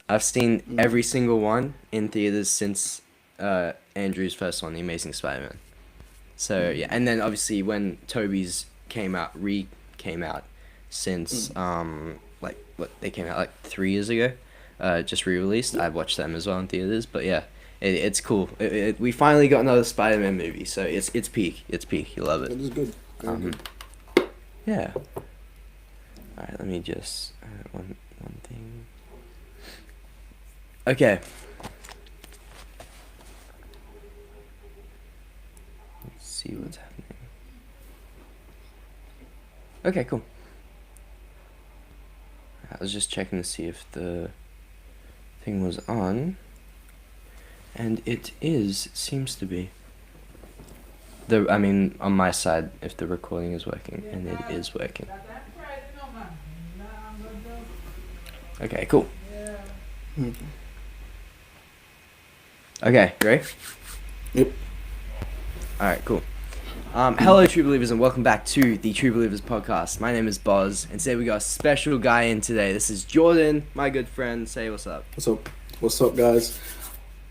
I've seen Mm, every single one in theaters since Andrew's first one, The Amazing Spider-Man. So yeah, mm, and then obviously when Toby's came out since mm. like what they came out like 3 years ago, just re-released. Yeah, I watched them as well in theaters. But yeah, it's cool. We finally got another Spider-Man movie, so it's peak. It's peak. You love it. it is good. Very Um, good. yeah. All right, let me just one thing. Okay, let's see Mm. what's happening. Okay, cool. I was just checking to see if the thing was on, and it is. Seems to be. I mean, on my side, if the recording is working, and it is working. Okay, cool. Mm. Okay, ready? Yep. All right, cool. Hello, True Believers, and welcome back to the True Believers podcast. My name is Boz, and today we got a special guy in today. This is Jordan, my good friend. Say what's up. What's up? What's up, guys?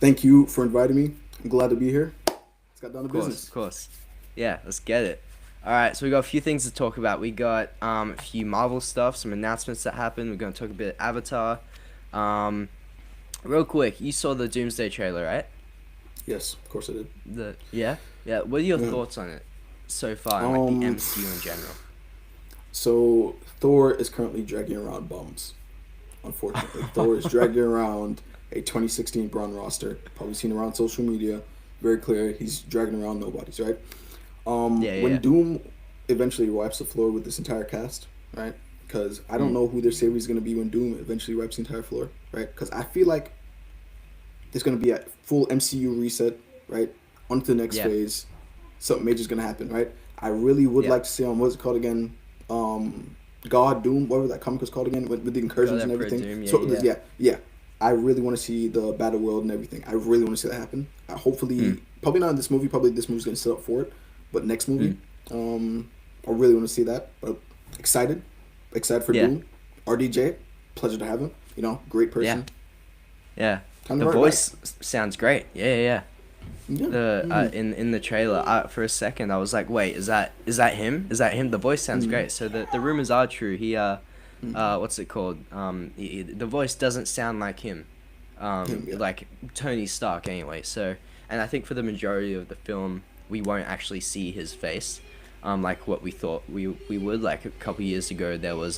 Thank you for inviting me. I'm glad to be here. Let's get down to Of course, of business. course. Yeah, let's get it. All right, so we got a few things to talk about. We got a few Marvel stuff, some announcements that happened. We're going to talk a bit of Avatar. Um, real quick, you saw the Doomsday trailer, right? Yes, of course I did. Yeah. What are your Yeah. thoughts on it so far, and like the Um. MCU in general? So Thor is currently dragging around bums. Unfortunately, Thor is dragging around a 2016 Braun roster. Probably seen around social media. Very clear. He's dragging around nobodies, right? Yeah, yeah, When yeah. Doom eventually wipes the floor with this entire cast, right? Because I don't Mm. know who their savior is going to be when Doom eventually wipes the entire floor, right? Because I feel like there's going to be a full MCU reset, right? On to the next Yeah, phase. Something major is going to happen, right? I really would yeah. like to see what's it called again? God Doom, whatever that comic was called again, with the God incursions and Emperor everything. Doom. Yeah, So yeah. yeah, yeah. I really want to see the battle world and everything. I really want to see that happen. Mm. Hopefully, probably not in this movie. Probably this movie's going to set up for it. But next Mm. movie, I really want to see that. But excited, excited for Yeah, Doom. RDJ, pleasure to have him. Great yeah, person. yeah. Time to The run it back. voice sounds great. Yeah, yeah, yeah. Yeah. The Mm-hmm. in the trailer, for a second I was like, wait, is that him? Is that him? The voice sounds Mm-hmm. great. So the rumors are true. He Mm-hmm. what's it called? The voice doesn't sound like him, Him, yeah. like Tony Stark anyway. So, and I think for the majority of the film, we won't actually see his face, like what we thought we would. Like a couple years ago, there was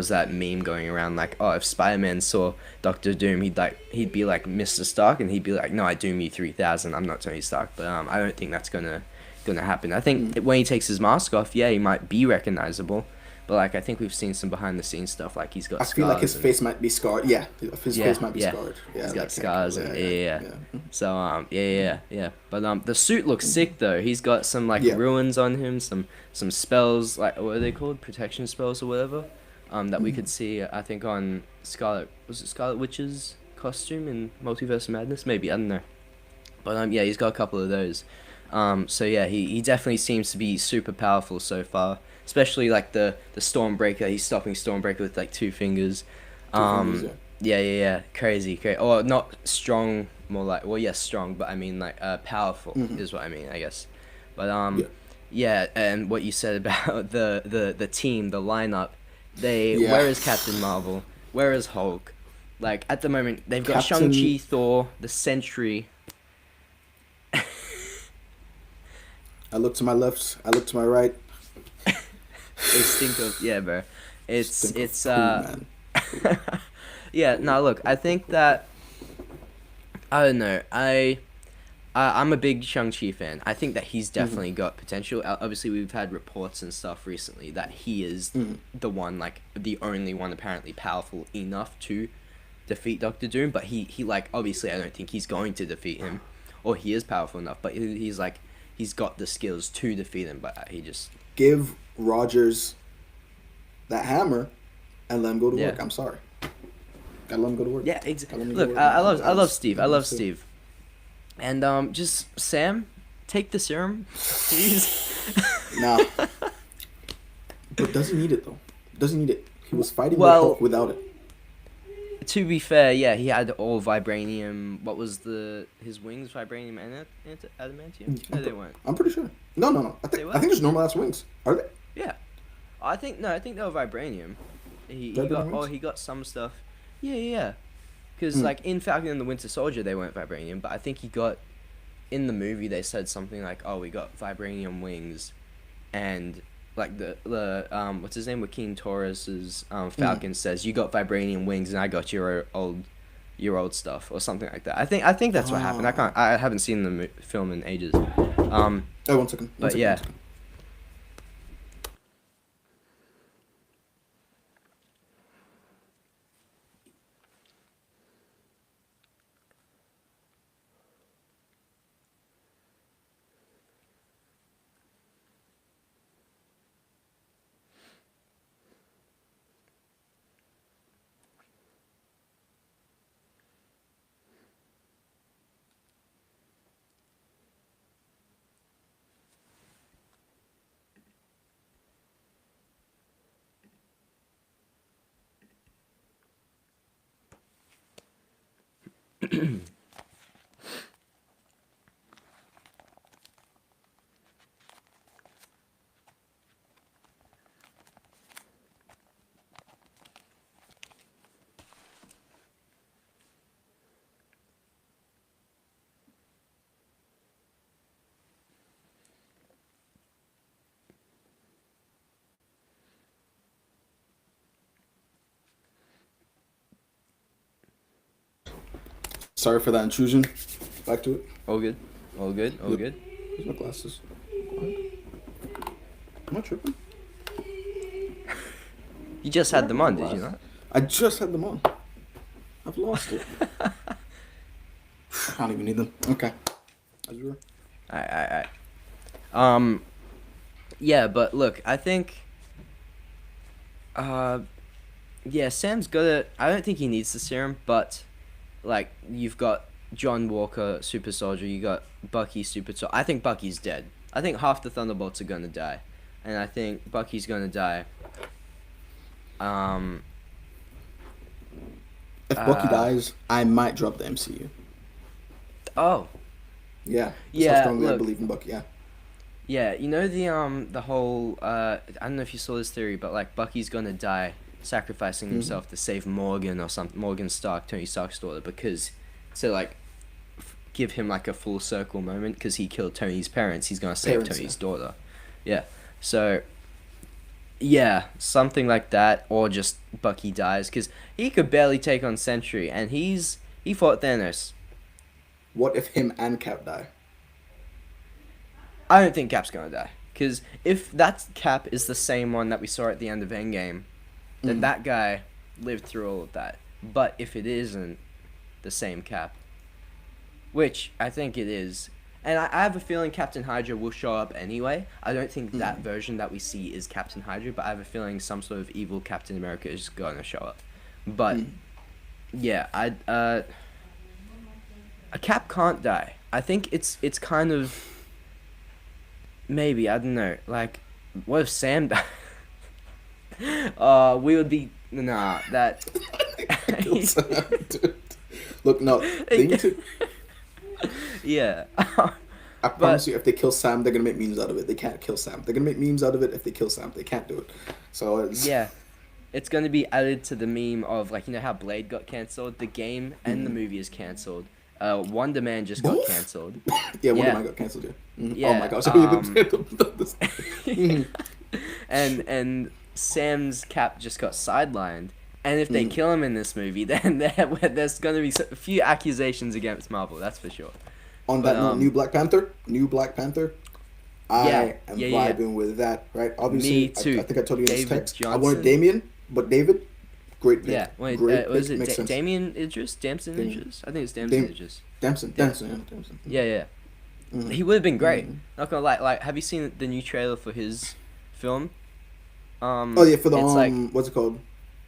that meme going around like, oh, if Spider-Man saw Doctor Doom, he'd be like Mr. Stark, and he'd be like, no, I doom you 3,000. I'm not Tony Stark, but I don't think that's gonna happen. I think Mm. when he takes his mask off, yeah, he might be recognizable, but like I think we've seen some behind the scenes stuff, like he's got I feel like his scars and face might be scarred. Yeah, his yeah, face might be yeah, scarred. he's Yeah, got that can't. scars and Yeah, yeah, yeah, yeah. yeah. So yeah. But the suit looks sick though. He's got some like Yeah. ruins on him, some spells, like what are they called, protection spells or whatever. That we could see, I think on Scarlet Witch's costume in Multiverse of Madness? Maybe, I don't know. But yeah, he's got a couple of those. So yeah, he definitely seems to be super powerful so far. Especially like the Stormbreaker. He's stopping Stormbreaker with like two fingers. Two fingers. Um, Yeah. yeah. Crazy, crazy. Or not strong, more like, well, yes, strong, but I mean like powerful Mm-hmm. is what I mean, I guess. But Yeah. yeah, and what you said about the team, the lineup, Yeah. where is Captain Marvel? Where is Hulk? Like at the moment, they've got Shang Captain. Chi, Thor, the Sentry. I look to my left. I look to my right. They stink of yeah, bro. It's Stink of it's poo, man. Poo. yeah. Poo. No, look, I think that I don't know. I'm a big Shang-Chi fan. I think that he's Mm-hmm. definitely got potential. Obviously, we've had reports and stuff recently that he is Mm-hmm. the one, like, the only one apparently powerful enough to defeat Doctor Doom. But he like, obviously, I don't think he's going to defeat him. Or he is powerful enough, but he's like, he's got the skills to defeat him, but he just, Give Rogers that hammer and let him go to yeah. work. I'm sorry. Gotta let him go to work. Yeah, Gotta let him go to look, work, man. I love Steve. I That love was it. Steve. And just Sam, take the serum, please. Nah, but doesn't need it though. Doesn't need it. He was fighting the Well, Hulk without it. To be fair, yeah, he had all vibranium. What was his wings? Vibranium and adamantium? No, they weren't. I'm pretty sure. No, no, no. They were. I think there's normal ass wings. Are they? Yeah, I think no. I think they were vibranium. He got Vibranium wings? he got some stuff. Yeah, yeah. Because Hmm. like in Falcon and the Winter Soldier, they weren't vibranium, but I think he got in the movie they said something like, "Oh, we got vibranium wings," and like the what's his name, Joaquin Torres's Falcon says, "You got vibranium wings, and I got your old stuff," or something like that. I think that's what happened. I haven't seen the film in ages. Oh, 1 second. But yeah. Sorry for that intrusion. Back to it. All good, all good, all Yep. good. Where's my glasses? Am I tripping? You just had them on, did you not? I just had them on. I've lost it. I don't even need them. Okay. As you were. Alright. Yeah, but look, I think, yeah, Sam's good at. I don't think he needs the serum, but like you've got John Walker, Super Soldier. You got Bucky, Super Soldier. I think Bucky's dead. I think half the Thunderbolts are gonna die, and I think Bucky's gonna die. If Bucky dies, I might drop the MCU. Oh, Yeah. Yeah, That's how strongly I look. believe in Bucky. Yeah. yeah. You know the whole. I don't know if you saw this theory, but like Bucky's gonna die, sacrificing himself to save Morgan or something. Morgan Stark, Tony Stark's daughter, because to like give him like a full circle moment because he killed Tony's parents. He's gonna save Parents, Tony's daughter. Yeah. So. Yeah, something like that, or just Bucky dies because he could barely take on Sentry, and he fought Thanos. What if him and Cap die? I don't think Cap's gonna die because if that Cap is the same one that we saw at the end of Endgame, then that guy lived through all of that. But if it isn't the same Cap, which I think it is, and I have a feeling Captain Hydra will show up anyway. I don't think that version that we see is Captain Hydra, but I have a feeling some sort of evil Captain America is gonna show up. But yeah, a Cap can't die. I think it's kind of maybe, I don't know. Like, what if Sam died? We would be that. Dude. Look, no. They need to. Yeah. I promise you, if they kill Sam, they're gonna make memes out of it. They can't kill Sam. They're gonna make memes out of it if they kill Sam. They can't do it. So it's Yeah. It's gonna be added to the meme of like, you know how Blade got cancelled? The game and the movie is cancelled. Wonder Man just got Both? cancelled. yeah. Wonder Yeah. Man got cancelled. Yeah. Oh Yeah, my gosh. and Sam's Cap just got sidelined. And if they kill him in this movie, then there's gonna be a few accusations against Marvel. That's for sure. On that But, note, new Black Panther. I Yeah, am yeah. vibing with that. Right. Obviously, Me too. I think I told you in this David text. I Johnson. wanted Damien, but David, great pick. Yeah. Wait, Great was pick. it Makes sense. Damien Idris? Damson Damien. Idris? I think it's Damson Idris. Damson. Yeah. He would have been great. Not gonna lie. Like, have you seen the new trailer for his film? Oh yeah, for the it's like what's it called?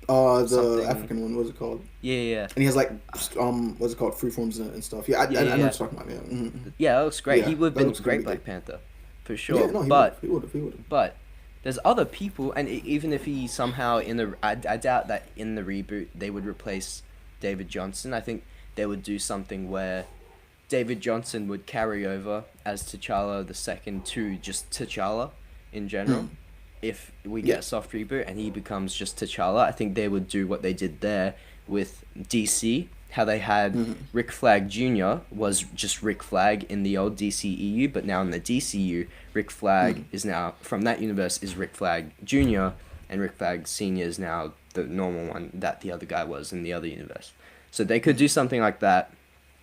The something- African one. What's it called? yeah. And he has like what's it called? Freeforms and stuff. Yeah, I know what you're talking about. Yeah. Yeah, that looks great. Yeah, He would have that been looks great gonna be Black Panther, for sure. Yeah, no, but he would have. but there's other people, and even if he somehow I doubt that in the reboot they would replace David Johnson. I think they would do something where David Johnson would carry over as T'Challa the second to just T'Challa in general. Mm. If we Yeah. get a soft reboot and he becomes just T'Challa, I think they would do what they did there with DC. How they had Mm-hmm. Rick Flag Jr. was just Rick Flag in the old DCEU, but now in the DCU, Rick Flag is now, from that universe, is Rick Flag Jr., and Rick Flag Sr. is now the normal one that the other guy was in the other universe. So they could do something like that.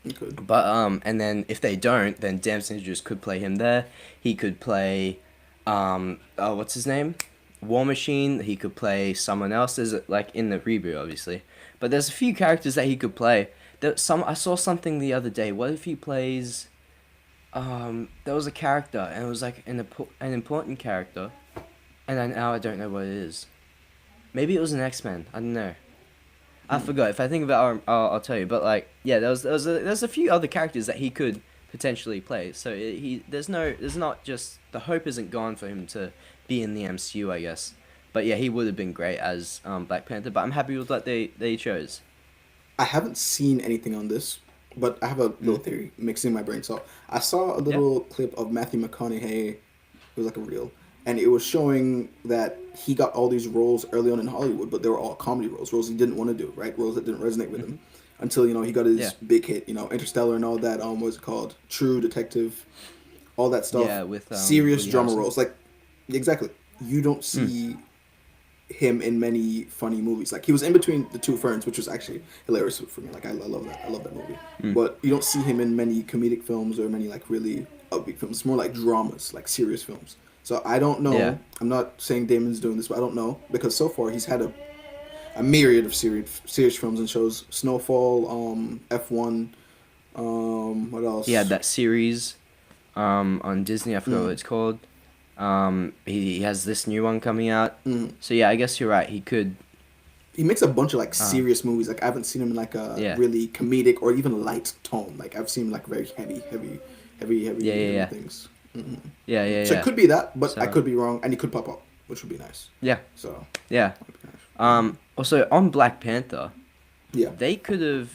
You could. But and then if they don't, then Dance Ninjas could play him there. He could play, what's his name? War Machine. He could play someone else. There's like in the reboot, obviously. But there's a few characters that he could play. I saw something the other day. What if he plays? There was a character, and it was like an important character, and now I don't know what it is. Maybe it was an X-Men. I don't know. I forgot. If I think about it, I'll tell you. But like, yeah, there's a few other characters that he could potentially play. So there's not just the hope isn't gone for him to be in the MCU, I guess. But yeah, he would have been great as Black Panther. But I'm happy with what they chose. I haven't seen anything on this, but I have a little theory mixing in my brain. So I saw a little clip of Matthew McConaughey. It was like a reel, and it was showing that he got all these roles early on in Hollywood, but they were all comedy roles he didn't want to do, right? Roles that didn't resonate with him, until he got his big hit, Interstellar and all that. What's it called? True Detective, all that stuff. Yeah, with serious Woody drama Harrelson. roles, like exactly. You don't see him in many funny movies. Like he was in between the two ferns, which was actually hilarious for me. Like I love that. I love that movie. But you don't see him in many comedic films or many like really upbeat films. It's more like dramas, like serious films. So I don't know. Yeah. I'm not saying Damon's doing this, but I don't know because so far he's had a myriad of serious films and shows. Snowfall, F1, what else? He had that series on Disney. I forgot what it's called. He has this new one coming out. So yeah, I guess you're right. He could. He makes a bunch of like serious movies. Like I haven't seen him in like a really comedic or even light tone. Like I've seen like very heavy things. Yeah. So it could be that, but I So- could be wrong, and he could pop up, which would be nice. Yeah. So Yeah. Also on Black Panther, yeah, they could have.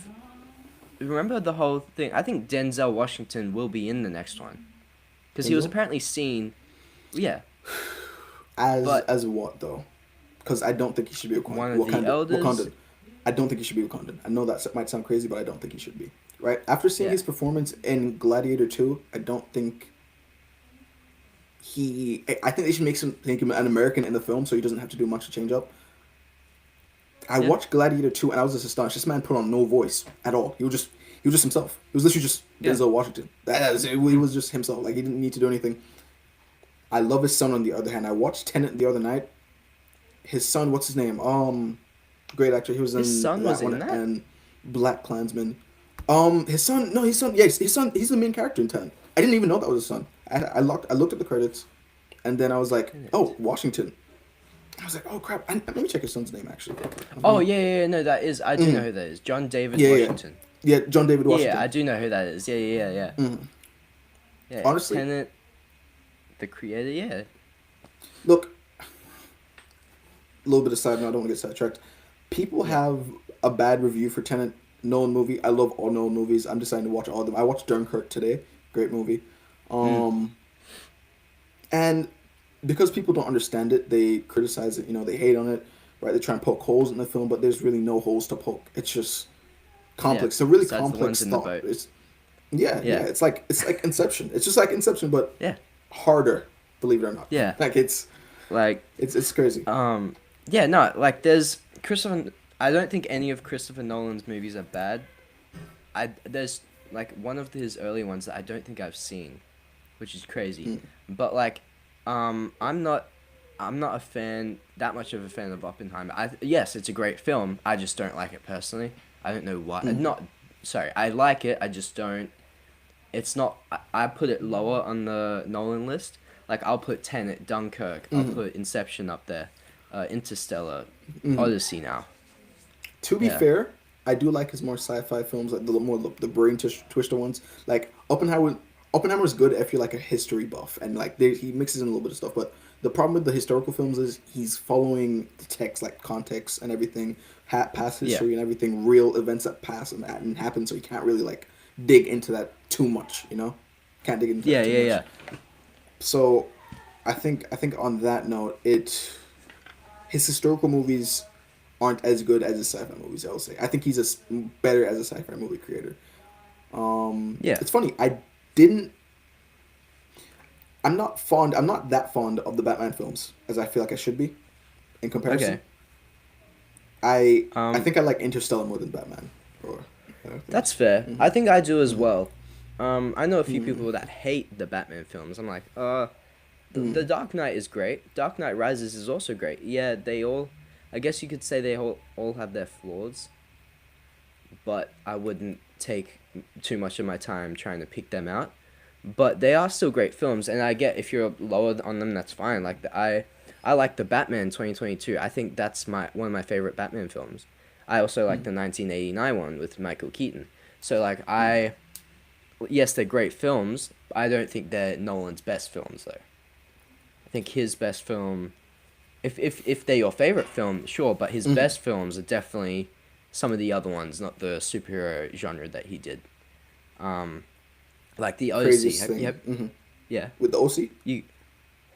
Remember the whole thing? I think Denzel Washington will be in the next one, because he was Denzel? apparently seen. Yeah. But- as what though? Because I don't think he should be One of the elders? Wakandan. I don't think he should be Wakandan. I know that might sound crazy, but I don't think he should be. Right after seeing Yeah. his performance in Gladiator 2, I don't think I think they should make him an American in the film, so he doesn't have to do much to change up. I Yeah. watched Gladiator 2 and I was just astonished. This man put on no voice at all. He was just himself. He was literally just Yeah. Denzel Washington. He was just himself. Like he didn't need to do anything. I love his son on the other hand. I watched Tenet the other night. His son, what's his name? Great actor. He was in His son was in one that? and Black Klansman. His son. Yes, his son. He's the main character in Tenet. I didn't even know that was his son. I looked at the credits, and then I was like, oh, Washington. I was like, oh crap. Let me check his son's name actually. Oh yeah. No, that is. I do know who that is. John David Yeah, yeah. Washington. Yeah, John David Washington. Yeah, I do know who that is. Yeah. Yeah. Honestly- Tenet, the creator. Yeah. Look, a little bit of side note. I don't want to get sidetracked. People have a bad review for Tenet. Nolan movie. I love all Nolan movies. I'm deciding to watch all of them. I watched Dunkirk today. Great movie. And because people don't understand it, they criticize it. They hate on it. Right? They try and poke holes in the film, but there's really no holes to poke. It's just complex. Yeah, It's a really besides the complex ones in the thought. boat. It's yeah. It's like Inception. It's just like Inception, but Yeah. harder. Believe it or not. Yeah. Like it's Like. crazy. Yeah. No. Like there's Christopher. I don't think any of Christopher Nolan's movies are bad. There's like one of his early ones that I don't think I've seen, which is crazy. But like, I'm not a fan, that much of a fan of Oppenheimer. Yes, it's a great film. I just don't like it personally. I don't know why. Sorry, I like it. I just don't. It's not. I put it lower on the Nolan list. Like I'll put Tenet, Dunkirk. I'll put Inception up there, Interstellar, Odyssey now. To be Yeah. fair, I do like his more sci-fi films, like the brain twister ones. Like Oppenheimer is good if you're like a history buff, and like he mixes in a little bit of stuff. But The problem with the historical films is he's following the text, like context and everything, past Yeah. history and everything, real events that pass and happen. So you can't really like dig into that too much. You know, can't dig into Yeah, that too yeah, much. yeah. So I think on that note, his historical movies aren't as good as his sci-fi movies. I will say. I think he's better as a sci-fi movie creator. Yeah. It's funny. Didn't. I'm not fond. I'm not that fond of the Batman films as I feel like I should be, in comparison. Okay. I think I like Interstellar more than Batman. Or That's fair. I think I do as well. I know a few Mm-hmm. people that hate the Batman films. I'm like, the Dark Knight is great. Dark Knight Rises is also great. Yeah, they all, I guess you could say they all have their flaws, but I wouldn't take too much of my time trying to pick them out. But they are still great films, and I get if you're lower on them, that's fine. Like I like the Batman 2022. I think that's one of my favorite Batman films. I also like the 1989 one with Michael Keaton. So like yes, they're great films. But I don't think they're Nolan's best films though. I think his best film, if they're your favorite film, sure, but his best films are definitely some of the other ones, not the superhero genre that he did. Like the Odyssey. craziest thing. Yeah. With the OC. You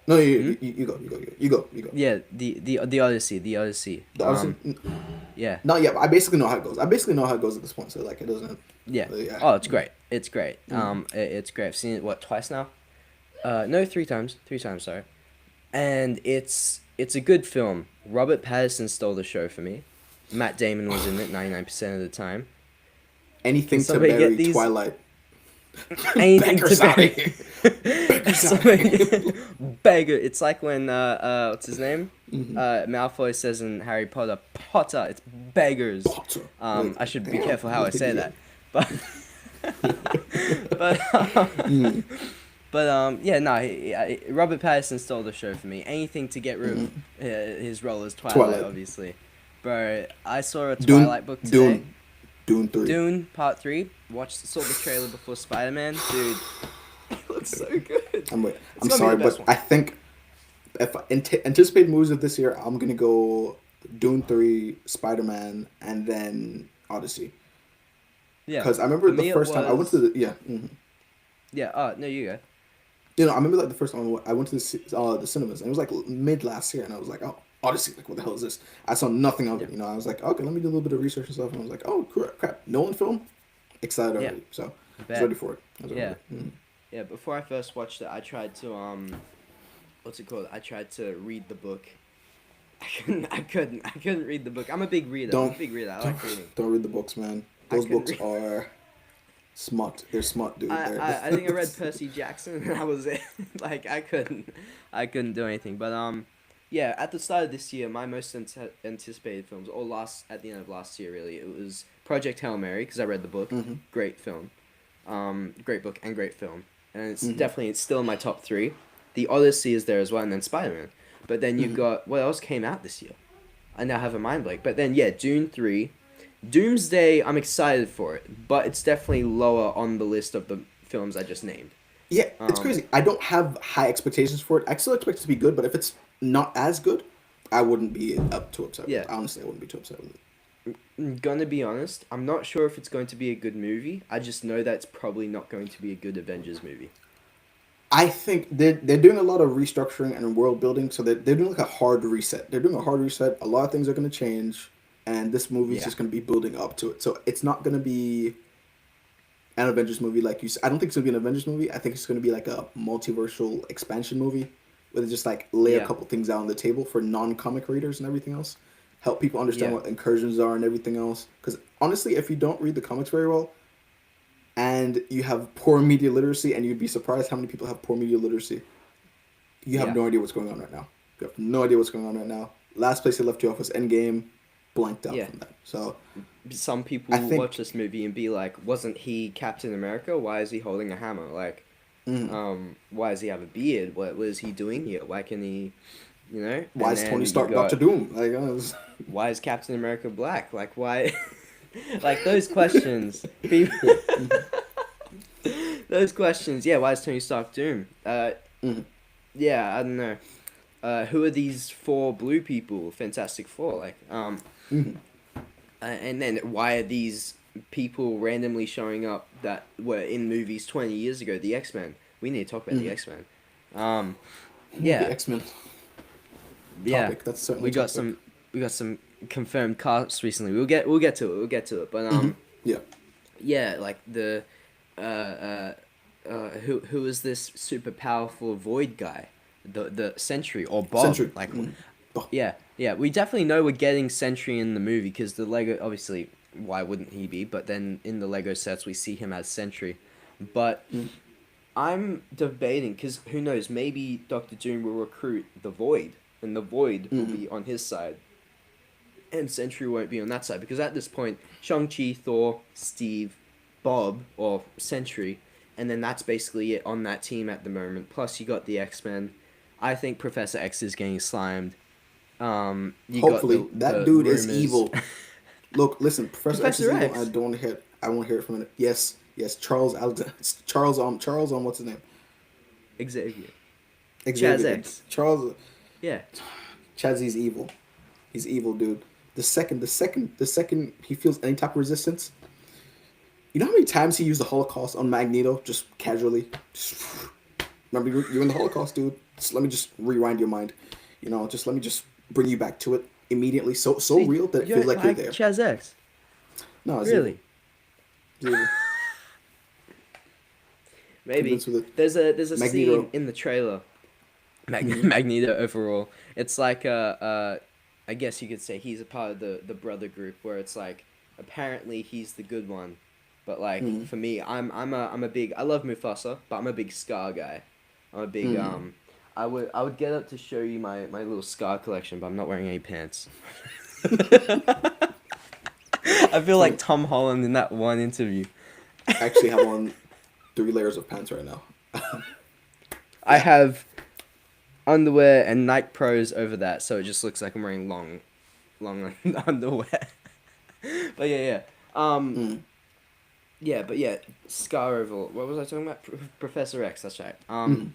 No, you go. yeah the Odyssey the Odyssey. The Odyssey. Yeah. No, yeah. I basically know how it goes. I basically know how it goes at this point. So like, it doesn't. Yeah. Yeah. Oh, it's great. It's great. It's great. I've seen it twice now. No, 3 times. 3 times, sorry. And it's a good film. Robert Pattinson stole the show for me. Matt Damon was in it 99% of the time. Anything Can to somebody get bury these- Twilight. Anything Beggar to sorry. Somebody- Beggar. It's like when what's his name? Malfoy says in Harry Potter, Potter. It's beggars. Potter. Like, I should be damn, careful how I what say idiot. that, but yeah, no. Robert Pattinson stole the show for me. Anything to get rid of his role as Twilight, obviously. Bro, I saw a Twilight book today. Dune 3. Dune Part 3. Saw the trailer before Spider-Man. Dude, it looks so good. I'm gonna be sorry, the best but one. I think if anticipated movies of this year, I'm gonna go Dune 3, Spider-Man, and then Odyssey. Yeah. Because I remember For me, the it first time I went to was- the Yeah. Oh no, you go. I remember like the first time I went to the cinemas, and it was like mid last year, and I was like, oh, Odyssey, like what the hell is this? I saw nothing of it. Yeah. I was like, okay, let me do a little bit of research and stuff, and I was like, oh crap, Nolan film, excited Yeah. already, so I was Bet. ready for it. Yeah. Yeah, before I first watched it, I tried to what's it called? I tried to read the book. I couldn't read the book. I'm a big reader. I'm a big reader. I like reading. Don't read the books, man. I Those couldn't books are smart. They're smart, dude. I think I read Percy Jackson and that was it. Like I couldn't do anything. But yeah, at the start of this year, my most anticipated films, or at the end of last year, really, it was Project Hail Mary because I read the book. Great film, great book and great film, and it's still in my top 3. The Odyssey is there as well, and then Spider-Man. But then you've got what else came out this year? I now have a mind blank. But then yeah, Dune 3. Doomsday, I'm excited for it, but it's definitely lower on the list of the films I just named. Yeah, it's crazy. I don't have high expectations for it. I still expect it to be good, but if it's not as good, I wouldn't be too upset with it. Honestly, I wouldn't be too upset with it. I'm gonna be honest, I'm not sure if it's going to be a good movie. I just know that it's probably not going to be a good Avengers movie. I think they're doing a lot of restructuring and world building, so they're doing like a hard reset. They're doing a hard reset. A lot of things are going to change, and this movie is just going to be building up to it. So it's not going to be an Avengers movie like you said. I don't think it's going to be an Avengers movie. I think it's going to be like a multiversal expansion movie where they just like lay a couple things out on the table for non-comic readers and everything else. Help people understand what incursions are and everything else. Because honestly, if you don't read the comics very well, and you have poor media literacy, and you'd be surprised how many people have poor media literacy, you have no idea what's going on right now. You have no idea what's going on right now. Last place they left you off was Endgame, blanked out from that. So some people watch this movie and be like, wasn't he Captain America? Why is he holding a hammer? Like, why does he have a beard? What is he doing here? Why can he, Why is Tony Stark Doctor Doom? Like, why is Captain America black? Like, why? Like, those questions. People... those questions, yeah, why is Tony Stark Doom? Yeah, I don't know. who are these four blue people, Fantastic Four? Like, Mhm. and then why are these people randomly showing up that were in movies 20 years ago? The X-Men. We need to talk about the Mhm. X-Men. Um, The yeah, X-Men yeah, topic. That's certainly we a got topic. some we got some confirmed casts recently. We'll get to it. We'll get to it. But Yeah. yeah, like the who is this super powerful Void guy, the Sentry or Bob? Century. Like, Oh, yeah, yeah, we definitely know we're getting Sentry in the movie because the Lego, obviously, why wouldn't he be? But then in the Lego sets, we see him as Sentry. But mm, I'm debating because who knows? Maybe Doctor Doom will recruit the Void, and the Void will mm, be on his side, and Sentry won't be on that side because at this point, Shang-Chi, Thor, Steve, Bob, or Sentry, and then that's basically it on that team at the moment. Plus, you got the X-Men. I think Professor X is getting slimed. You got hopefully, that the dude is rumors. evil. Look, listen, Professor X is Professor evil. I X. don't want to hear. I want to hear it from it. Yes, yes. Charles Alexander. Charles. What's his name? Xavier. Chaz Xavier. X. Charles. Yeah. He's evil. He's evil, dude. The second he feels any type of resistance, you know how many times he used the Holocaust on Magneto just casually? Just, remember, you're in the Holocaust, dude. Just let me just rewind your mind. Just let me just bring you back to it immediately. So See, real that it you feels don't like you're like there. Chaz X. No, it's evil. Really? It's evil. Maybe. Convinced with it. There's a scene Magneto. in the trailer. Hmm. Magneto overall. It's like I guess you could say he's a part of the brother group where it's like apparently he's the good one, but like Hmm. for me, I'm a big I love Mufasa, but I'm a big Scar guy. I'm a big Hmm. I would get up to show you my little Scar collection, but I'm not wearing any pants. I feel like Funny. Tom Holland in that one interview. I actually have on 3 layers of pants right now. I Yeah. have underwear and Nike Pros over that, so it just looks like I'm wearing long underwear. But yeah, yeah. Mm. Yeah, but yeah, Scar Oval. What was I talking about? Professor X. That's right. Mm.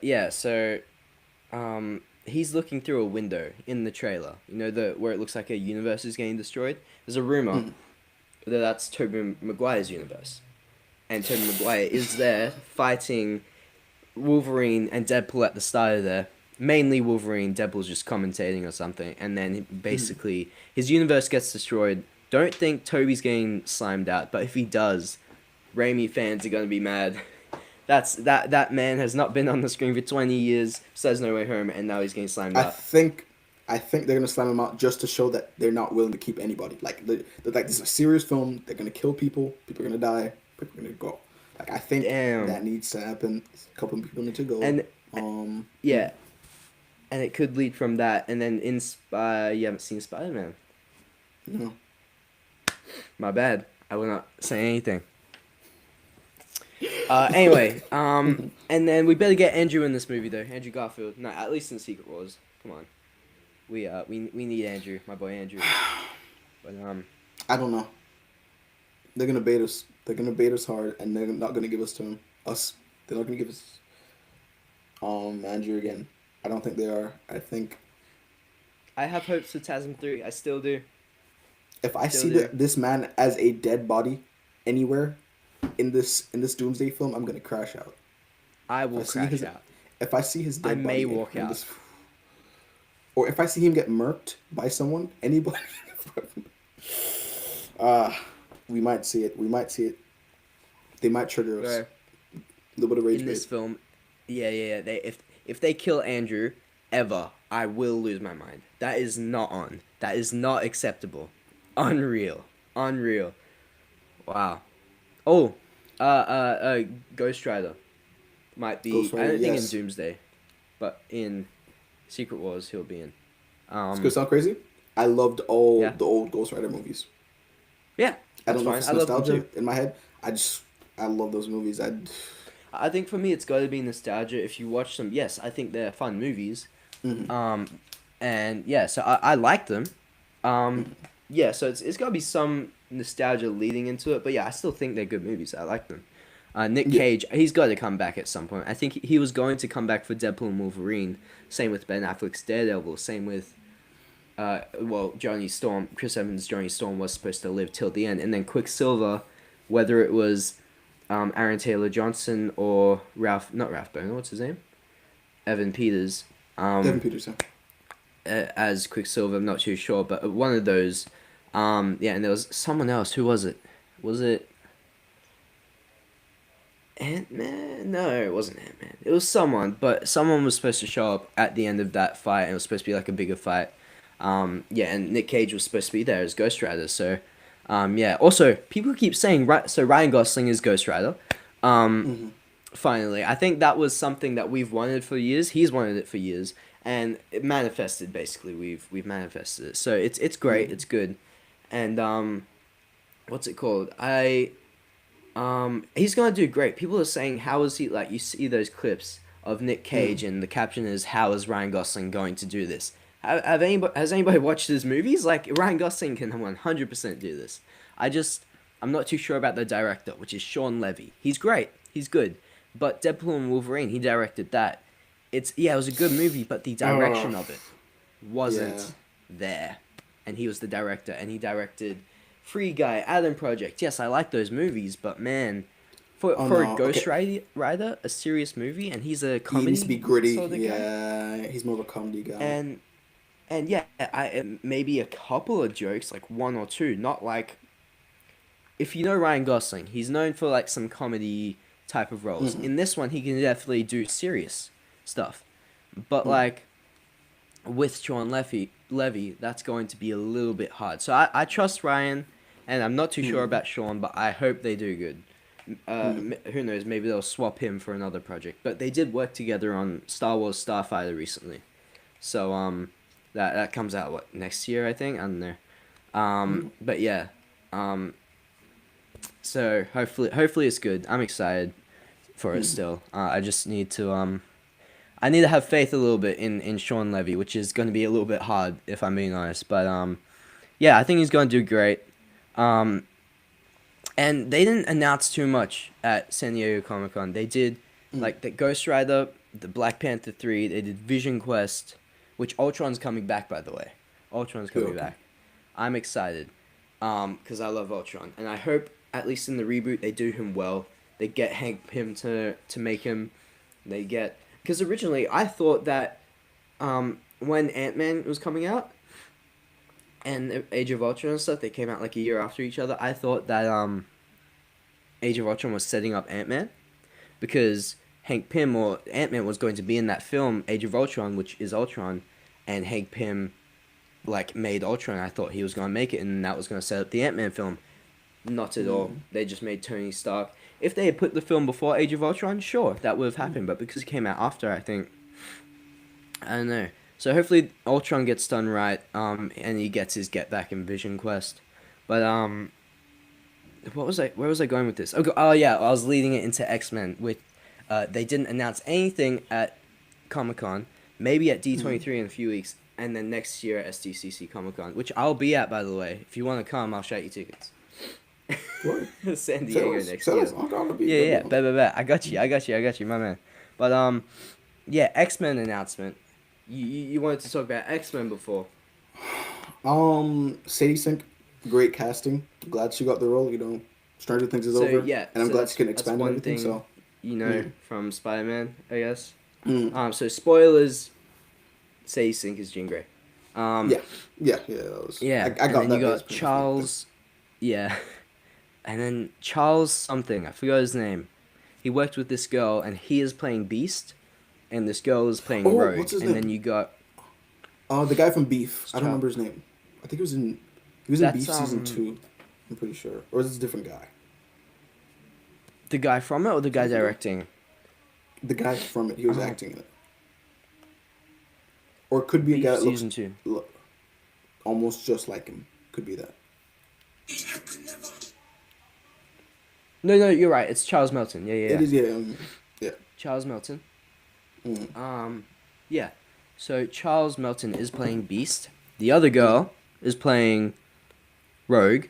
Yeah. So, he's looking through a window in the trailer. You know the where it looks like a universe is getting destroyed. There's a rumor Mm. that that's Tobey Maguire's universe, and Tobey Maguire is there fighting Wolverine and Deadpool at the start of there. Mainly Wolverine, Deadpool's just commentating or something, and then Mm. basically his universe gets destroyed. Don't think Toby's getting slimed out, but if he does, Raimi fans are gonna be mad. That man has not been on the screen for 20 years, says No Way Home, and now he's getting slimed I out. think I think they're gonna slam him out just to show that they're not willing to keep anybody. They're like this is a serious film. They're gonna kill people. People are gonna die. People are gonna go. Like I think Damn. that needs to happen. A couple of people need to go. And Mm. yeah, and it could lead from that, and then you haven't seen Spider Man. No. My bad. I will not say anything. Anyway, and then we better get Andrew in this movie though. Andrew Garfield. No, at least in Secret Wars. Come on. We need Andrew, my boy Andrew. But I don't know. They're gonna bait us. They're gonna bait us hard, and they're not gonna give us to him. Us. They're not gonna give us Andrew again. I don't think they are. I think I have hopes for TASM 3. I still do. if I Still see do. this man as a dead body anywhere in this Doomsday film, I'm gonna crash out. I If I will see crash his out. if I see his I dead may body walk in out. this, or if I see him get murked by someone, anybody, uh, we might see it. We might see it. They might trigger us. Bro, A little bit of rage in this bait. film, yeah. If they kill Andrew ever, I will lose my mind. That is not on. That is not acceptable. Unreal. Unreal. Wow. Oh, Ghost Rider might be. Ghost I Rider, don't think in yes. Doomsday, but in Secret Wars he'll be in. It's gonna sound crazy. I loved all Yeah, the old Ghost Rider movies. yeah, I that's don't know if fine. it's I love them nostalgia too. in my head. I love those movies. I think for me it's got to be nostalgia. If you watch them, yes, I think they're fun movies. Mhm. Um, and yeah, so I like them. Um, yeah, so it's got to be some nostalgia leading into it. But yeah, I still think they're good movies. I like them. Nick Yeah. Cage, he's got to come back at some point. I think he was going to come back for Deadpool and Wolverine. Same with Ben Affleck's Daredevil. Same with, Johnny Storm. Chris Evans' Johnny Storm was supposed to live till the end, and then Quicksilver, whether it was, Aaron Taylor Johnson or not Ralph Boner, what's his name? Evan Peters. Evan Peters. Yeah. As Quicksilver, I'm not too sure, but one of those. Yeah, and there was someone else. Who was it? Was it Ant-Man? No, it wasn't Ant-Man. It was someone, but someone was supposed to show up at the end of that fight, and it was supposed to be like a bigger fight. Yeah, and Nick Cage was supposed to be there as Ghost Rider. So, yeah. Also, people keep saying so Ryan Gosling is Ghost Rider. Mm-hmm. Finally, I think that was something that we've wanted for years. He's wanted it for years, and it manifested. Basically, we've manifested it. So it's great. It's good, and what's it called? He's gonna do great. People are saying, how is he, like, you see those clips of Nick Cage and the caption is, how is Ryan Gosling going to do this? Has anybody watched his movies? Like, Ryan Gosling can 100% do this. I'm not too sure about the director, which is Sean Levy. He's great. He's good. But Deadpool and Wolverine, he directed that. It was a good movie, but the direction of it wasn't there. And he was the director, and he directed Free Guy, Adam Project. Yes, I like those movies, but man, for a Ghost Rider, a serious movie, and he's a comedy. He needs to be gritty. Sort of guy. He's more of a comedy guy. And yeah, maybe a couple of jokes, like one or two, not like. If you know Ryan Gosling, he's known for like some comedy type of roles. In this one, he can definitely do serious stuff, but like with Sean Levy, that's going to be a little bit hard. So I trust Ryan, and I'm not too sure about Sean, but I hope they do good. Who knows? Maybe they'll swap him for another project. But they did work together on Star Wars Starfighter recently, so that comes out next year, I think. I don't know. But yeah, so hopefully it's good. I'm excited for it still. I just need to I need to have faith a little bit in Sean Levy, which is going to be a little bit hard if I'm being honest. But yeah, I think he's going to do great. And they didn't announce too much at San Diego Comic-Con. They did like the Ghost Rider, the Black Panther 3, they did Vision Quest, which Ultron's coming back, by the way. Ultron's coming back. I'm excited because I love Ultron, and I hope at least in the reboot they do him well. They get Hank Pym to make him. They get, because originally I thought that when Ant-Man was coming out and Age of Ultron and stuff, they came out like a year after each other. I thought that Age of Ultron was setting up Ant-Man because Hank Pym or Ant-Man was going to be in that film Age of Ultron, which is Ultron, and Hank Pym like made Ultron. I thought he was going to make it, and that was going to set up the Ant-Man film. Not at all. They just made Tony Stark. If they had put the film before Age of Ultron, sure, that would have happened. But because it came out after, I think, I don't know. So hopefully Ultron gets done right, and he gets his get back in Vision Quest. But where was I going with this? Oh yeah, I was leading it into X-Men. With they didn't announce anything at Comic-Con. Maybe at D23 in a few weeks, and then next year at SDCC Comic-Con, which I'll be at, by the way. If you want to come, I'll shout you tickets. San Diego next year. Yeah. Bet. I got you, my man. But yeah, X-Men announcement. You wanted to talk about X-Men before. Sadie Sink, great casting. Glad she got the role. Stranger Things is over. Yeah, and I'm glad she can expand on everything. So from Spider-Man, I guess. So spoilers. Sadie Sink is Jean Grey. Yeah. That was, yeah. I got and then that. You got Charles. Yeah. And then Charles something, I forgot his name. He worked with this girl, and he is playing Beast, and this girl is playing Rogue. What's his and name? Then you got the guy from Beef. I don't remember his name. I think he was in Beef season 2. I'm pretty sure, or is this a different guy? The guy from it, or the guy directing? The guy from it. He was acting in it. Or it could be Beef a guy that season 2. Look almost just like him. Could be that. No, you're right. It's Charles Melton. Yeah. It is, yeah. Charles Melton. Yeah. So Charles Melton is playing Beast. The other girl is playing Rogue.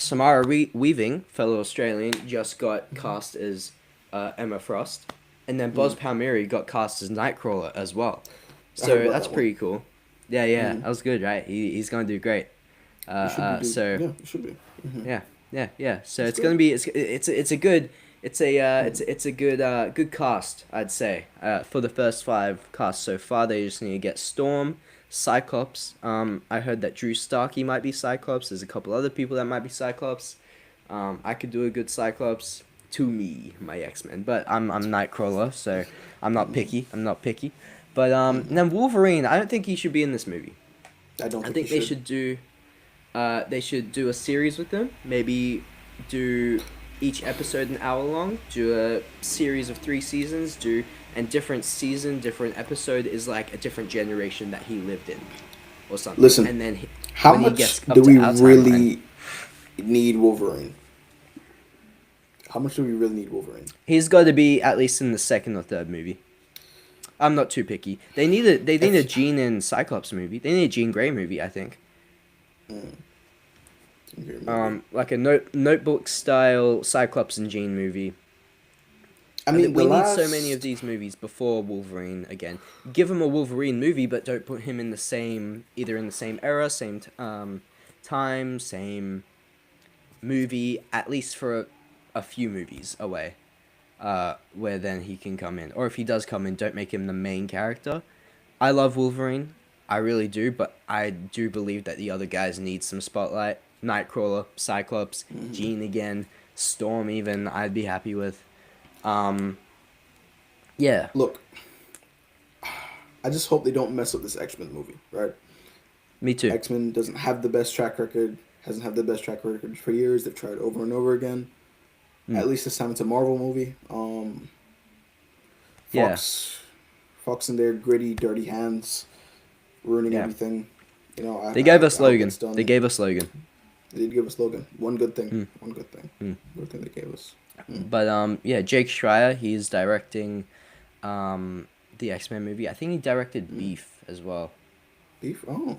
Samara Weaving, fellow Australian, just got cast as Emma Frost, and then Boz Palmieri got cast as Nightcrawler as well. I heard So about that's that one. pretty cool. Yeah, yeah, Mm. that was good, right? He's gonna do great. It should be do. So Yeah, it should be. Hmm. yeah, yeah, yeah. So That's it's gonna good. be it's a good it's a good good cast, I'd say, for the first five casts so far. They just need to get Storm, Cyclops. I heard that Drew Starkey might be Cyclops. There's a couple other people that might be Cyclops. I could do a good Cyclops to me, my X-Men, but I'm Nightcrawler, so I'm not picky. I'm not picky. But and then Wolverine, I don't think he should be in this movie. I don't I think think you should. they should do a series with them. Maybe do each episode an hour long. Do a series of 3 seasons. And different season, different episode is like a different generation that he lived in, or something. Listen, And then how when he much gets do up to we our timeline, really need Wolverine? How much do we really need Wolverine? he's got to be at least in the second or third movie. I'm not too picky. They need a Jean and Cyclops movie. They need a Jean Grey movie, I think. Okay, maybe. Like a notebook style Cyclops and Jean movie. I mean, we the need last... so many of these movies before Wolverine again. Give him a Wolverine movie, but don't put him in the same either in the same era, same time, same movie. At least for a few movies away, where then he can come in. Or if he does come in, don't make him the main character. I love Wolverine, I really do, but I do believe that the other guys need some spotlight. Nightcrawler, Cyclops, Jean again, Storm even. I'd be happy with. Yeah. Look, I just hope they don't mess up this X-Men movie, right? Me too. X-Men doesn't have the best track record, hasn't had the best track record for years. They've tried over and over again. At least this time it's a Marvel movie. Yeah. Fox and their gritty, dirty hands, ruining Yeah. everything. You know, They gave I us hope Logan. it's done. They gave us Logan. They did give us Logan. One good thing. One good thing. Good thing they gave us. But yeah, Jake Schreier, he's directing the X-Men movie. I think he directed Beef as well. Beef? Oh.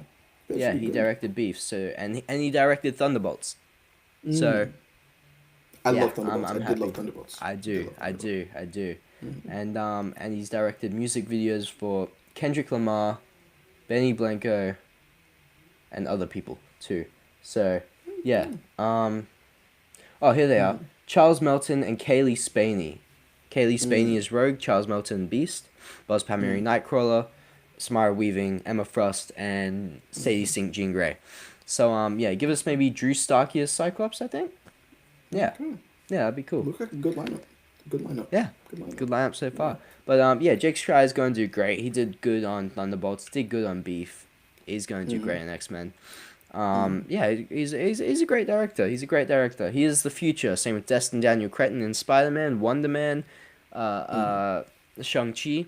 That Yeah, should be he good. directed Beef. So and he directed Thunderbolts. So I yeah, love Thunderbolts. I'm I did happy. love Thunderbolts. I did do, love I Thunderbolts. do. And he's directed music videos for Kendrick Lamar, Benny Blanco, and other people too. So yeah. Oh, here they are. Charles Melton and Kaylee Spaney. Kaylee Spaney is Rogue, Charles Melton Beast, Buzz Palmieri Nightcrawler, Samara Weaving, Emma Frost, and Sadie Sink Jean Grey. So yeah, give us maybe Drew Starkey as Cyclops, I think. Yeah. Okay. Yeah, that'd be cool. Look like a good lineup. Good lineup. Yeah. Good lineup. Good lineup so far. But yeah, Jake Schreier is going to do great. He did good on Thunderbolts, did good on Beef. He's going to do great in X-Men. Yeah, he's a great director. He's a great director. He is the future. Same with Destin Daniel Cretton in Spider-Man, Wonder Man, Shang-Chi.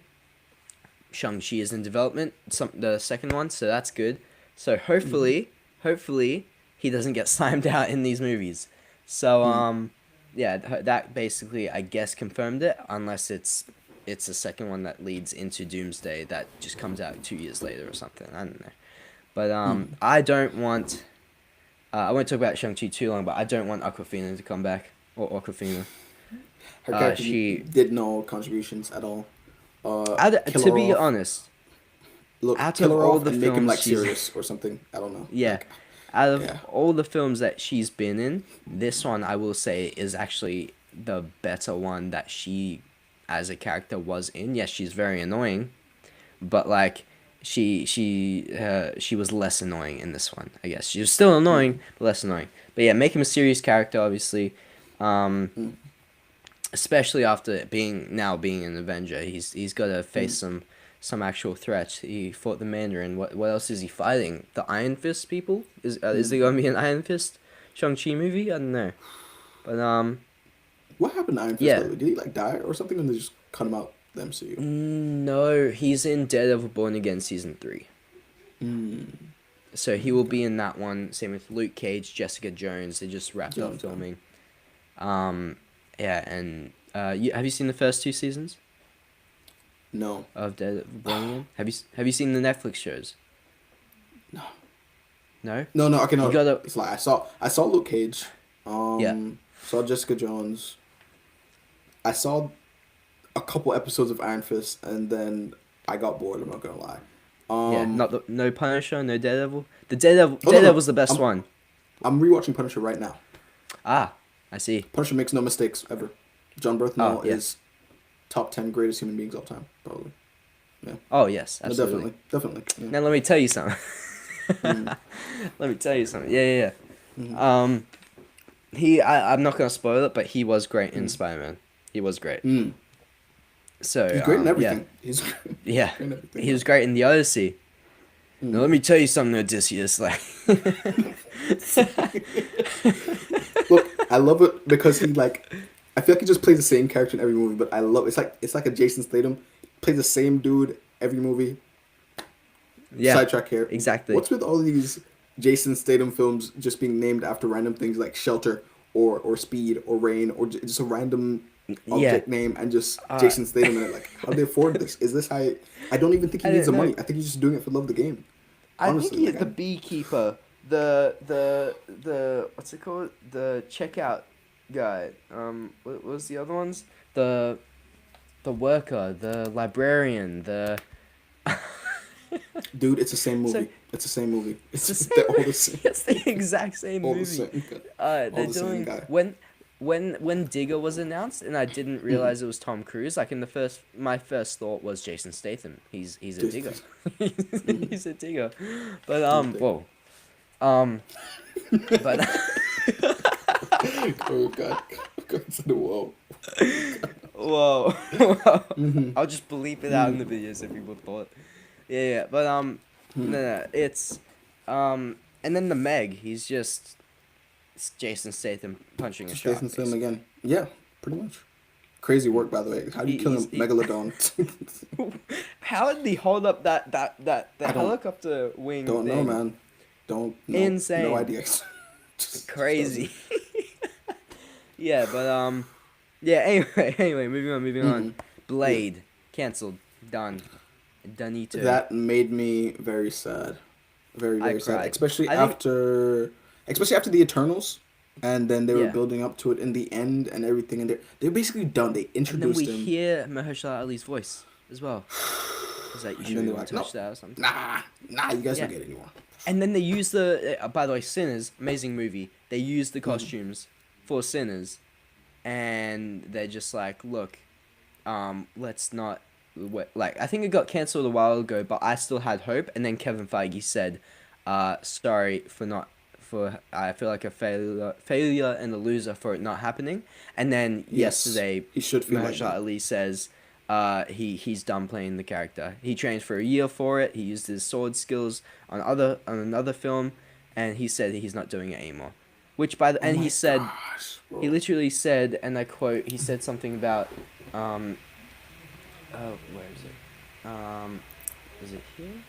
Shang-Chi is in development, the second one, so that's good. So hopefully he doesn't get slimed out in these movies. So yeah, that basically I guess confirmed it, unless it's the second one that leads into Doomsday that just comes out 2 years later or something. I don't know. But I don't want. I won't talk about Shang-Chi too long, but I don't want Awkwafina to come back or Awkwafina. Her character she- did no contributions at all. Kill To her be off. honest, Look, out kill of her all off the and make him films like she's- serious or something. I don't know. yeah, Like, out of yeah. all the films that she's been in, this one I will say is actually the better one that she, as a character, was in. Yes, she's very annoying, but like she was less annoying in this one. I guess she was still annoying, but less annoying. But yeah, make him a serious character, obviously. Especially after being an Avenger, he's got to face some actual threats. He fought the Mandarin. What else is he fighting? The Iron Fist people? Is there gonna be an Iron Fist Shang-Chi movie? I don't know. But what happened to Iron Fist? Yeah. Did he like die or something, and they just cut him out the MCU? no, he's in Daredevil Born Again season 3. So he will be in that one. Same with Luke Cage, Jessica Jones. They just wrapped up Jones, filming. Yeah, and have you seen the first 2 seasons No. of Daredevil Born Again? Have you seen the Netflix shows? No. No. No. Okay, no. You gotta- It's like I saw Luke Cage. Yeah. Saw Jessica Jones. I saw a couple episodes of Iron Fist, and then I got bored. I'm not gonna lie. Yeah. Um, Not the, no Punisher, no Daredevil. The Daredevil oh no, no, Daredevil's the best I'm one. I'm rewatching Punisher right now. Ah, I see. Punisher makes no mistakes ever. John Oh, Berthnell yeah. is top 10 greatest human beings of all time, probably. Yeah, Oh, yes, no, absolutely. definitely. Yeah. Now let me tell you something. Mm, Let me tell you something. Yeah, yeah, mm, yeah. I'm not gonna spoil it, but he was great in mm, Spider-Man. He was great. mm. He's So, great in yeah, everything. He's great yeah. in everything, He man. was great in the Odyssey. Now Mm. let me tell you something, Odysseus. Like, Look, I love it because I feel like he just plays the same character in every movie, but I love it's like a Jason Statham plays the same dude every movie. yeah, Sidetrack here. exactly. What's with all these Jason Statham films just being named after random things like Shelter or Speed or Rain or just a random Yeah. object name and just Uh, Jason Statham in it? Like, how do they afford this? Is this how? I don't even think he I needs don't the know. money. I think he's just doing it for love of the game. I think Honestly, he's like, the beekeeper, the what's it called? The checkout guy. What was the other ones? The worker, the librarian, the. dude, it's the same So movie. It's the same movie. it's the They're same. all the same. It's the exact same All the movie. same. Guy. All They're the same doing guy. when Digger was announced, and I didn't Mm. realize it was Tom Cruise. Like in the first, my first thought was Jason Statham. He's a digger. Just- mm. He's a digger. But He's big. whoa. Um, but Oh God. God said whoa. whoa. Mm-hmm. I'll just bleep it out in the videos if people thought. Yeah, yeah. But no, no, it's and then the Meg. It's Jason Statham punching a Just shark. Jason Statham Basically. again. Yeah, pretty much. Crazy work, by the way. How do you kill a He- megalodon? How did he hold up that I don't- helicopter wing Don't know, thing? man. Don't know. Insane. No idea. Just Crazy. Yeah, but yeah. Anyway, moving on. Mhm. Blade cancelled. Done. Donito. That made me very sad. Very, I very sad. cried. Especially I think- after the Eternals. And then they were Yeah. building up to it in the end and everything, and they're basically done. They And then introduced we him. hear Mahershala Ali's voice as well. He's like, you And sure then you they're want to like, touch "No." that or something? Nah, you guys Yeah. don't get it anymore. And then they use by the way, Sinners, amazing movie. They use the Mm-hmm. costumes for Sinners, and they're just like, look, let's not, like, I think it got cancelled a while ago, but I still had hope. And then Kevin Feige said, sorry for not, I feel like a failure and a loser for it not happening. And then Yes, yesterday, he should feel like Mahershala that. Ali says, he's done playing the character. He trained for a year for it. He used his sword skills on another film, and he said he's not doing it anymore. Which and he said Gosh, bro. he literally said, and I quote, he said something about where is it? Is it here?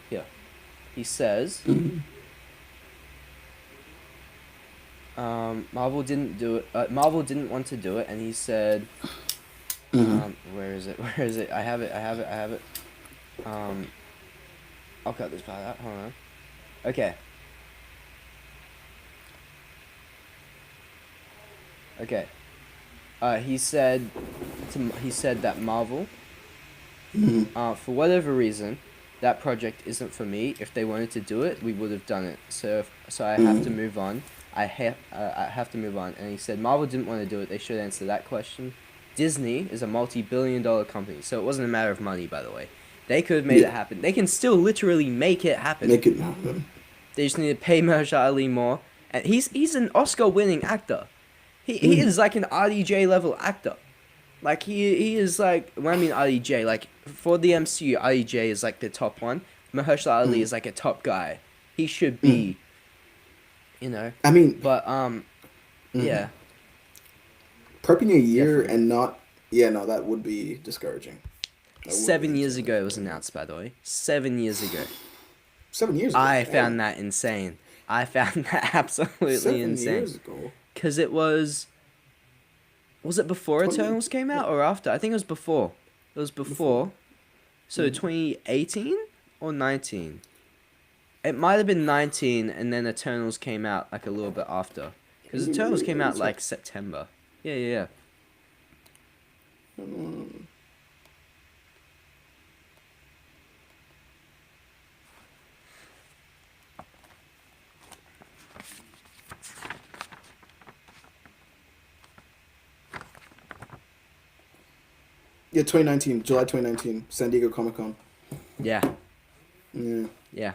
Yeah. He says Marvel didn't do it. Marvel didn't want to do it, and he said, where is it? Where is it? I have it. I'll cut this part out. Hold on. Okay. Okay. He said that Marvel, for whatever reason, that project isn't for me. If they wanted to do it, we would have done it. So I have to move on. I have to move on. And he said Marvel didn't want to do it. They should answer that question. Disney is a multi-billion-dollar company, so it wasn't a matter of money, by the way. They could have made it happen. They can still literally make it happen. Make it happen. They just need to pay Mahershala Ali more. And he's an Oscar-winning actor. He is like an RDJ level actor. Like he is like, when I mean RDJ, like for the MCU, RDJ is like the top one. Mahershala Ali is like a top guy. He should be, you know. I mean, But yeah. prepping a year Definitely. and not, yeah, no, that would be discouraging. That would 7 be years ago it was discouraging. announced, by the way. 7 years ago. 7 years ago. I damn. found that insane. I found that absolutely 7 insane. years ago. Because it was it before 20 Eternals came out or after? I think it was before. It was before. So 2018 or 19? It might have been 19, and then Eternals came out like a little bit after. Because Eternals came out like September. Yeah, yeah, yeah. Yeah, 2019, July 2019, San Diego Comic Con. Yeah, Yeah. yeah.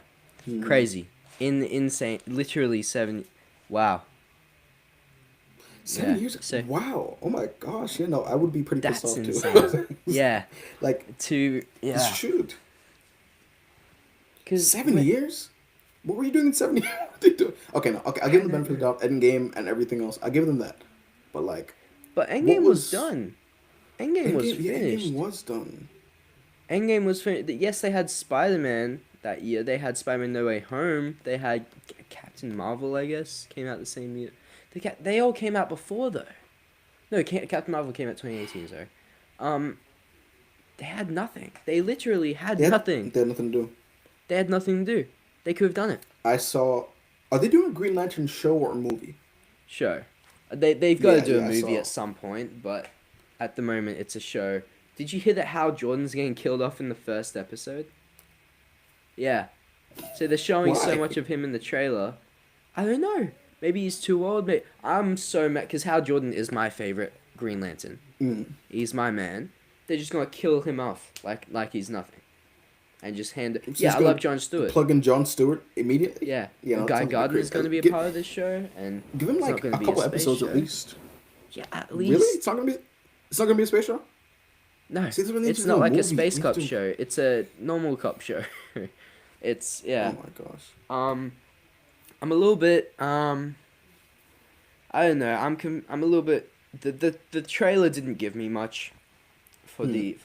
Mm. Crazy. Insane. Literally 7. Wow. 7 Yeah. years. So Wow. Oh my gosh. You know, I would be pretty pissed that's off insane. too. Yeah. Like, Yeah. shoot. Because 7 years? What were you doing in 7 years? What did you do? Okay, no. Okay, I'll give them the benefit of the doubt. Endgame and everything else. I'll give them that. But like, But what Endgame was was done. Endgame was Endgame? Yeah, Endgame finished. was done. Endgame was finished. Yes, they had Spider Man that year. They had Spider Man No Way Home. They had Captain Marvel, I guess, came out the same year. They all came out before though. No, Captain Marvel came out 2018. Sorry. Um, they had nothing. They literally had nothing. They had nothing to do. They had nothing to do. They could have done it. I saw. Are they doing a Green Lantern show or movie? Show. They've got to Yeah, do a yeah, I movie saw. at some point, but at the moment it's a show. Did you hear that Hal Jordan's getting killed off in the first episode? Yeah. So they're showing so Why? much of him in the trailer. I don't know. Maybe he's too old. Maybe I'm so mad because Hal Jordan is my favorite Green Lantern. Mm. He's my man. They're just gonna kill him off like he's nothing, and just hand it. It's Yeah, just I gonna love Jon Stewart. Plug in John Stewart immediately. Yeah, You know, Guy sounds Gardner is great. gonna be a Give- part of this show, and Give him it's not like gonna a be couple space episodes show. at least. Yeah, at Really? least. It's not gonna be. It's not gonna be a space show. No, See, that's what they need it's to not do, like a movies. space They cop need to- show. It's a normal cop show. It's yeah. Oh my gosh. I'm a little bit I don't know. I'm a little bit. The trailer didn't give me much for the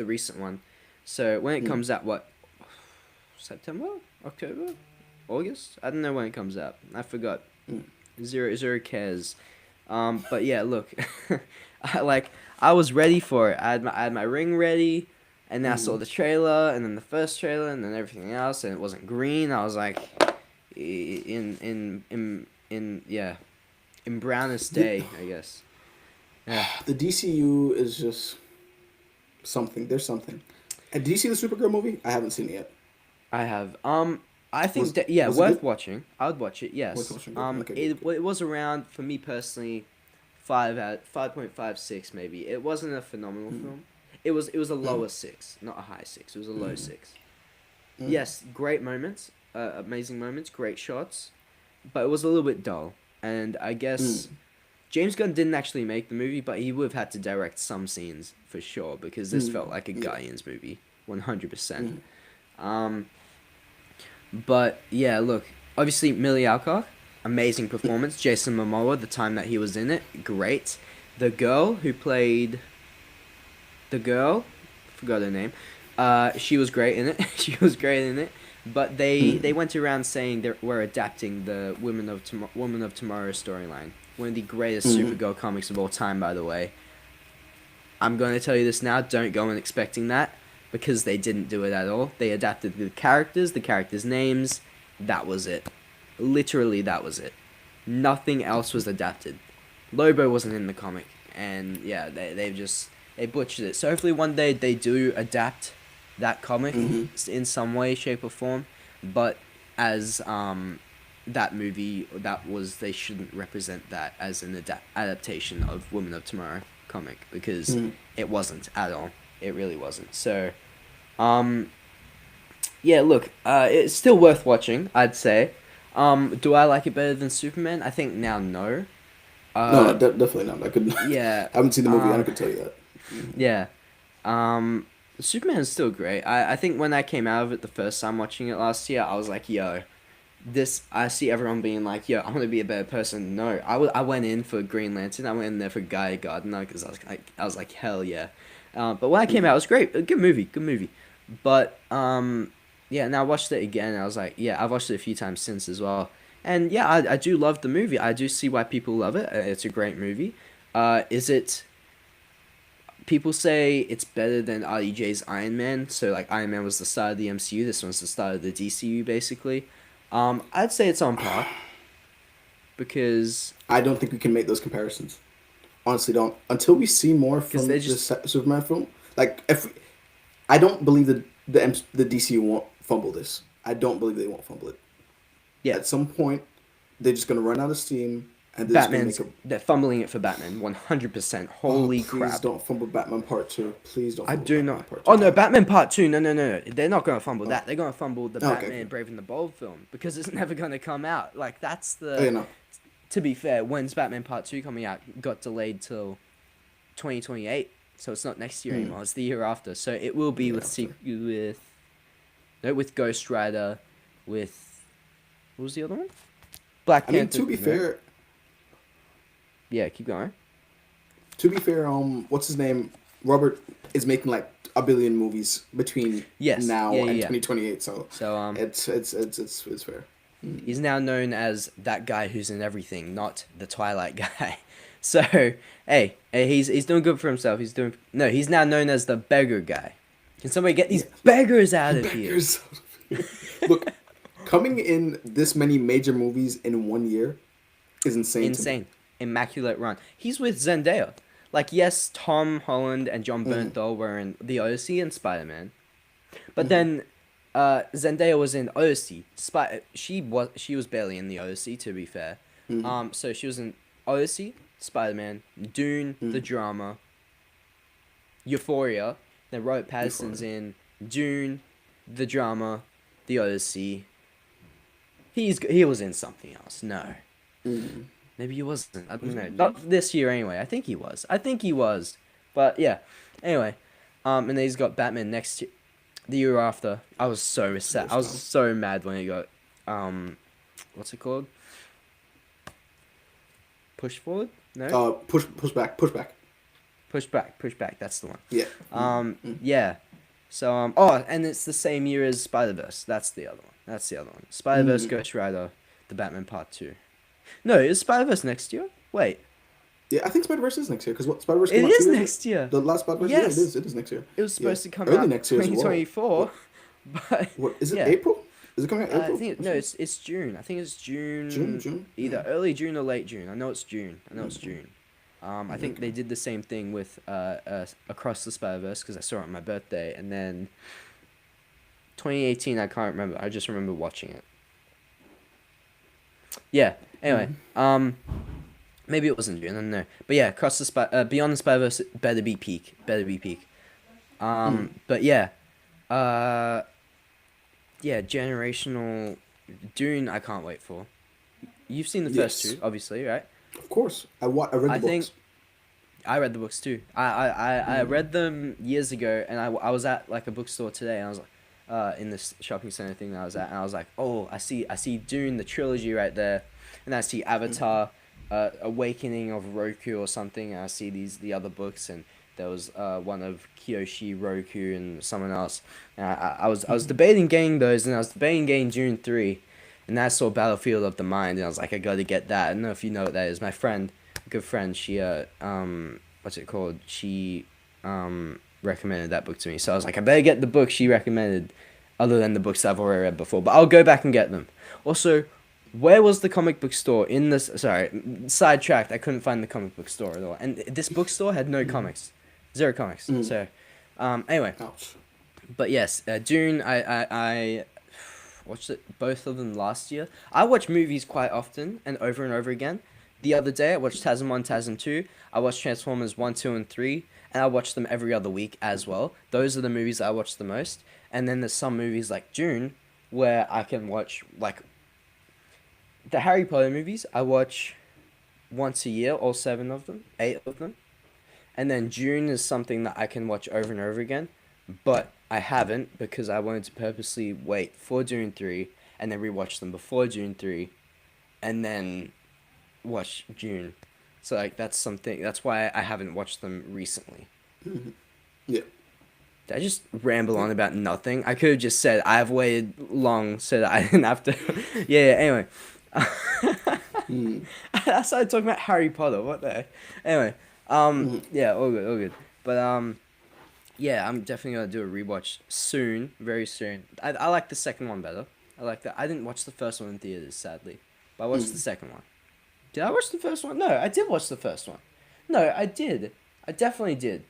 recent one. So when it comes out, what, September, October, August? I don't know when it comes out. I forgot. Zero cares. But yeah, look, I was ready for it. I had my ring ready, and then I saw the trailer, and then the first trailer, and then everything else, and it wasn't green. I was like, yeah, in brownest day, I guess. Yeah. The DCU is just something. There's something. Did you see the Supergirl movie? I haven't seen it yet. I have. I think Was- that yeah, was it worth good? watching. I would watch it. Yes. Worth watching, good. Okay, It was around for me personally, 5.56 maybe. It wasn't a phenomenal film. It was a lower 6, not a high 6. It was a low 6. Yes, great moments, amazing moments, great shots, but it was a little bit dull. And I guess James Gunn didn't actually make the movie, but he would have had to direct some scenes for sure because this felt like a Guardians movie, 100%. But yeah, look, obviously Millie Alcock, amazing performance. Jason Momoa, the time that he was in it, great. The girl who played forgot her name. She was great in it. She was great in it. But they went around saying they were adapting the Woman of Tomorrow storyline, one of the greatest Supergirl comics of all time, by the way. I'm going to tell you this now. Don't go in expecting that, because they didn't do it at all. They adapted the characters' names. That was it. Literally, that was it. Nothing else was adapted. Lobo wasn't in the comic, and yeah, they butchered it. So hopefully one day they do adapt that comic in some way, shape, or form. But as that movie, they shouldn't represent that as an adaptation of Woman of Tomorrow comic, because it wasn't at all. It really wasn't. So, yeah, look, it's still worth watching, I'd say. Do I like it better than Superman? I think now no. No, definitely not. I could. Yeah. I haven't seen the movie. I could tell you that. Yeah. Superman is still great. I think when I came out of it the first time watching it last year, I was like, yo, I see everyone being like, yo, I'm gonna be a better person. No, I went in for Green Lantern. I went in there for Guy Gardner because I was like, hell yeah. But when I came out, it was great. A good movie. But yeah, and I watched it again. And I was like, yeah, I've watched it a few times since as well. And yeah, I do love the movie. I do see why people love it. It's a great movie. Is it people say it's better than RDJ's Iron Man. So like Iron Man was the start of the MCU. This one's the start of the DCU, basically. I'd say it's on par because I don't think we can make those comparisons. Honestly, don't until we see more from they this just Superman film. Like, I don't believe that the DCU won't fumble this. I don't believe they won't fumble it. yeah. At some point, they're just gonna run out of steam, and they're just Batman's gonna make they're fumbling it for Batman 100%. Oh, Holy please crap. don't fumble Batman Part 2. Please don't I fumble do Batman not. Part 2. Oh no, Batman Part 2. No. They're not going to fumble that. They're going to fumble the Okay, Batman okay. Brave and the Bold film because it's never going to come out. Like that's the Oh, yeah, no. To be fair, when's Batman Part 2 coming out? Got delayed till 2028. So it's not next year anymore. It's the year after. So it will be Yeah, with after. with Ghost Rider, with what was the other one? Black I mean, Panther. to be no? fair, Yeah, keep going. what's his name? Robert is making like a billion movies between Yes, now yeah, and yeah. 2028. So So it's fair. he's now known as that guy who's in everything, not the Twilight guy. So, hey, he's doing good for himself. He's now known as the beggar guy. Can somebody get these beggars out of here? Beggars. Look, coming in this many major movies in 1 year is insane. to me. Insane. Immaculate run. He's with Zendaya. Like, yes, Tom Holland and John Bernthal were in The Odyssey and Spider-Man. But then Zendaya was in Odyssey. She was barely in The Odyssey, to be fair. So she was in Odyssey, Spider-Man, Dune, the drama, Euphoria. Then Robert Pattinson's in Dune, the drama, The Odyssey. He was in something else. No. Maybe he wasn't. I don't know. Not this year anyway. I think he was. But yeah. Anyway. And then he's got Batman next year. The year after. I was so sad. I was so mad when he got what's it called? Push forward? No? Push back. Push back. That's the one. Yeah. Yeah. So and it's the same year as Spider-Verse. That's the other one. Spider-Verse, Ghost Rider, the Batman Part 2. No, is Spider-Verse next year? Wait. Yeah, I think Spider-Verse is next year because what Spider-Verse It came out is 2 years next year. The last Spider-Verse. Yes. Yeah, it is next year. It was supposed to come Early out next year as well. 2024. But What is it? yeah. April? Is it coming out April? I think it's June. I think it's June. June? Either early June or late June. I know it's June. I think they did the same thing with Across the Spider-Verse because I saw it on my birthday, and then 2018 I can't remember. I just remember watching it. Yeah. Anyway, maybe it wasn't June. I don't know. But yeah, Beyond the Spider-Verse better be peak. But yeah, yeah, generational Dune. I can't wait for. You've seen the first Yes. two, obviously, right? Of course. I read the books. I read the books too. I read them years ago, and I was at like a bookstore today, and I was like, in this shopping center thing that I was at, and I was like, oh, I see Dune the trilogy right there, and I see Avatar, Awakening of Roku or something, and I see the other books, and there was one of Kiyoshi Roku and someone else, and I was debating getting those, and I was debating getting Dune 3, and then I saw Battlefield of the Mind, and I was like, I gotta get that. I don't know if you know what that is. My friend, good friend, she what's it called? She recommended that book to me. So I was like, I better get the book she recommended, other than the books I've already read before. But I'll go back and get them. Also, where was the comic book store in this? Sorry, sidetracked. I couldn't find the comic book store at all. And this bookstore had no comics, 0 comics. So, anyway. Ouch. But yes, Dune. I watched both of them last year. I watch movies quite often and over again. The other day, I watched TASM 1, TASM 2. I watched Transformers 1, 2, and 3. And I watch them every other week as well. Those are the movies I watch the most. And then there's some movies like Dune, where I can watch, like, the Harry Potter movies, I watch once a year, all 7 of them, 8 of them. And then Dune is something that I can watch over and over again. But I haven't, because I wanted to purposely wait for Dune 3, and then rewatch them before Dune 3, and then watch Dune. So like that's why I haven't watched them recently. Yeah. Did I just ramble on about nothing? I could have just said I've waited long so that I didn't have to. Yeah. Anyway, I started talking about Harry Potter. What the heck? Anyway, yeah, all good. But yeah, I'm definitely gonna do a rewatch soon, very soon. I like the second one better. I like that. I didn't watch the first one in theaters, sadly, but I watched the second one. Did I watch the first one? No, I did watch the first one. No, I did. I definitely did.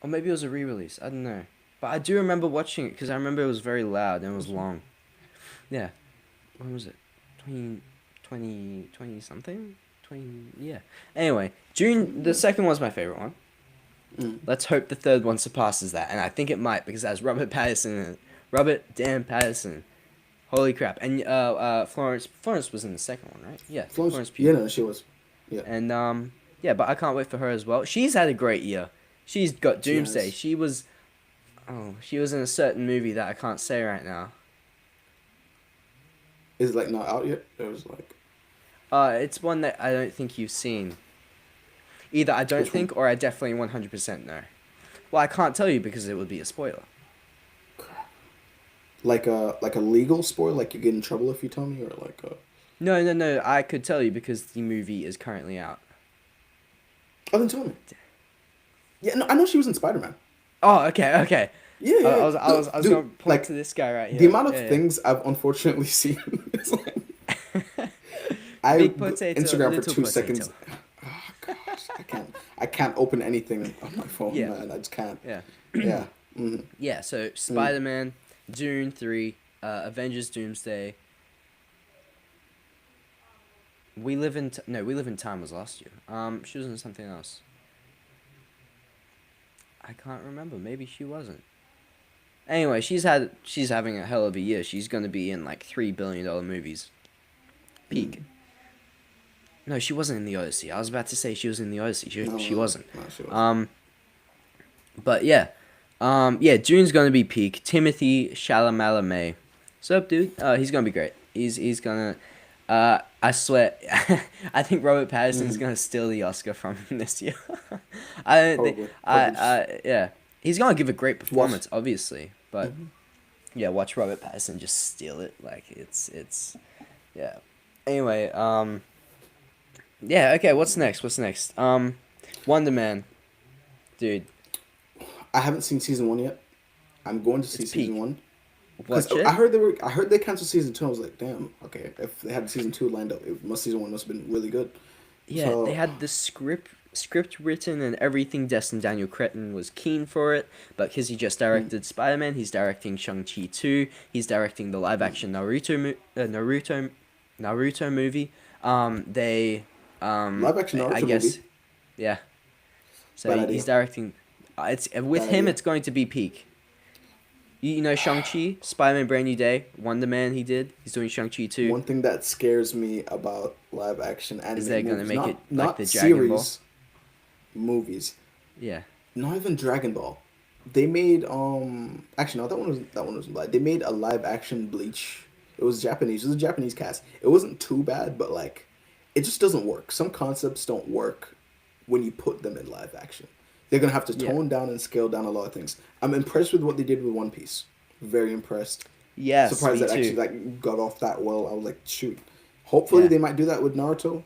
Or maybe it was a re-release. I don't know. But I do remember watching it because I remember it was very loud and it was long. Yeah. When was it? 20 something? 20, yeah. Anyway, June, the second one's my favorite one. Let's hope the third one surpasses that. And I think it might because it has Robert Pattinson in it. Robert damn Pattinson. Holy crap. And Florence was in the second one, right? Yeah. Florence Pugh. yeah, no, she was. Yeah. And yeah, but I can't wait for her as well. She's had a great year. She's got Doomsday. She was in a certain movie that I can't say right now. Is it like not out yet? It was like. It's one that I don't think you've seen. Either I don't think or I definitely 100% know. Well, I can't tell you because it would be a spoiler. Like a legal spoiler, like you get in trouble if you tell me, or like a. No. I could tell you because the movie is currently out. Oh, then tell me. Yeah, no, I know she was in Spider-Man. Oh, okay. Yeah. I was dude, going to point like, to this guy right here. The amount of things I've unfortunately seen is like. Big potato, Instagram for 2 potato. seconds. Oh gosh, I can't open anything on my phone, Yeah. man. I just can't. Yeah. Yeah. Mm-hmm. Yeah. So Spider-Man, Dune 3, Avengers Doomsday. We Live in Time was last year. She was in something else. I can't remember. Maybe she wasn't. Anyway, she's having a hell of a year. She's gonna be in like $3 billion movies. Peak. No, she wasn't in the Odyssey. I was about to say she was in the Odyssey. She wasn't. No, she wasn't. But yeah, yeah. June's gonna be peak. Timothy Chalamet. What's up, dude? He's gonna be great. He's gonna. I swear, I think Robert Pattinson's gonna steal the Oscar from him this year. I don't think. Yeah, he's gonna give a great performance, obviously, but yeah, watch Robert Pattinson just steal it. Like it's, yeah. Anyway, yeah. Okay, what's next? Wonder Man, dude. I haven't seen season 1 yet. I'm going to see season peak. 1. Watch it. I heard they canceled season 2. I was like, damn. Okay, if they had season 2 lined up, season 1 must have been really good. Yeah, So, they had the script written and everything. Destin Daniel Cretton was keen for it, but because he just directed Spider-Man, he's directing Shang-Chi 2. He's directing the live-action Naruto movie. live-action Naruto I guess, movie. yeah. So he's directing. It's with Bad him. idea. It's going to be peak. You know Shang-Chi, Spider-Man Brand New Day, Wonder Man he's doing Shang-Chi 2. One thing that scares me about live-action anime Is they're movies, gonna make not, it like not the Dragon Ball? series, movies. Yeah. Not even Dragon Ball. They made actually no, that one was live. They made a live-action Bleach. It was Japanese. It was a Japanese cast. It wasn't too bad, but like it just doesn't work. Some concepts don't work when you put them in live action. They're gonna have to tone down and scale down a lot of things. I'm impressed with what they did with One Piece. Very impressed. Yes, Surprised me that too. actually like got off that well. I was like, shoot. Hopefully they might do that with Naruto.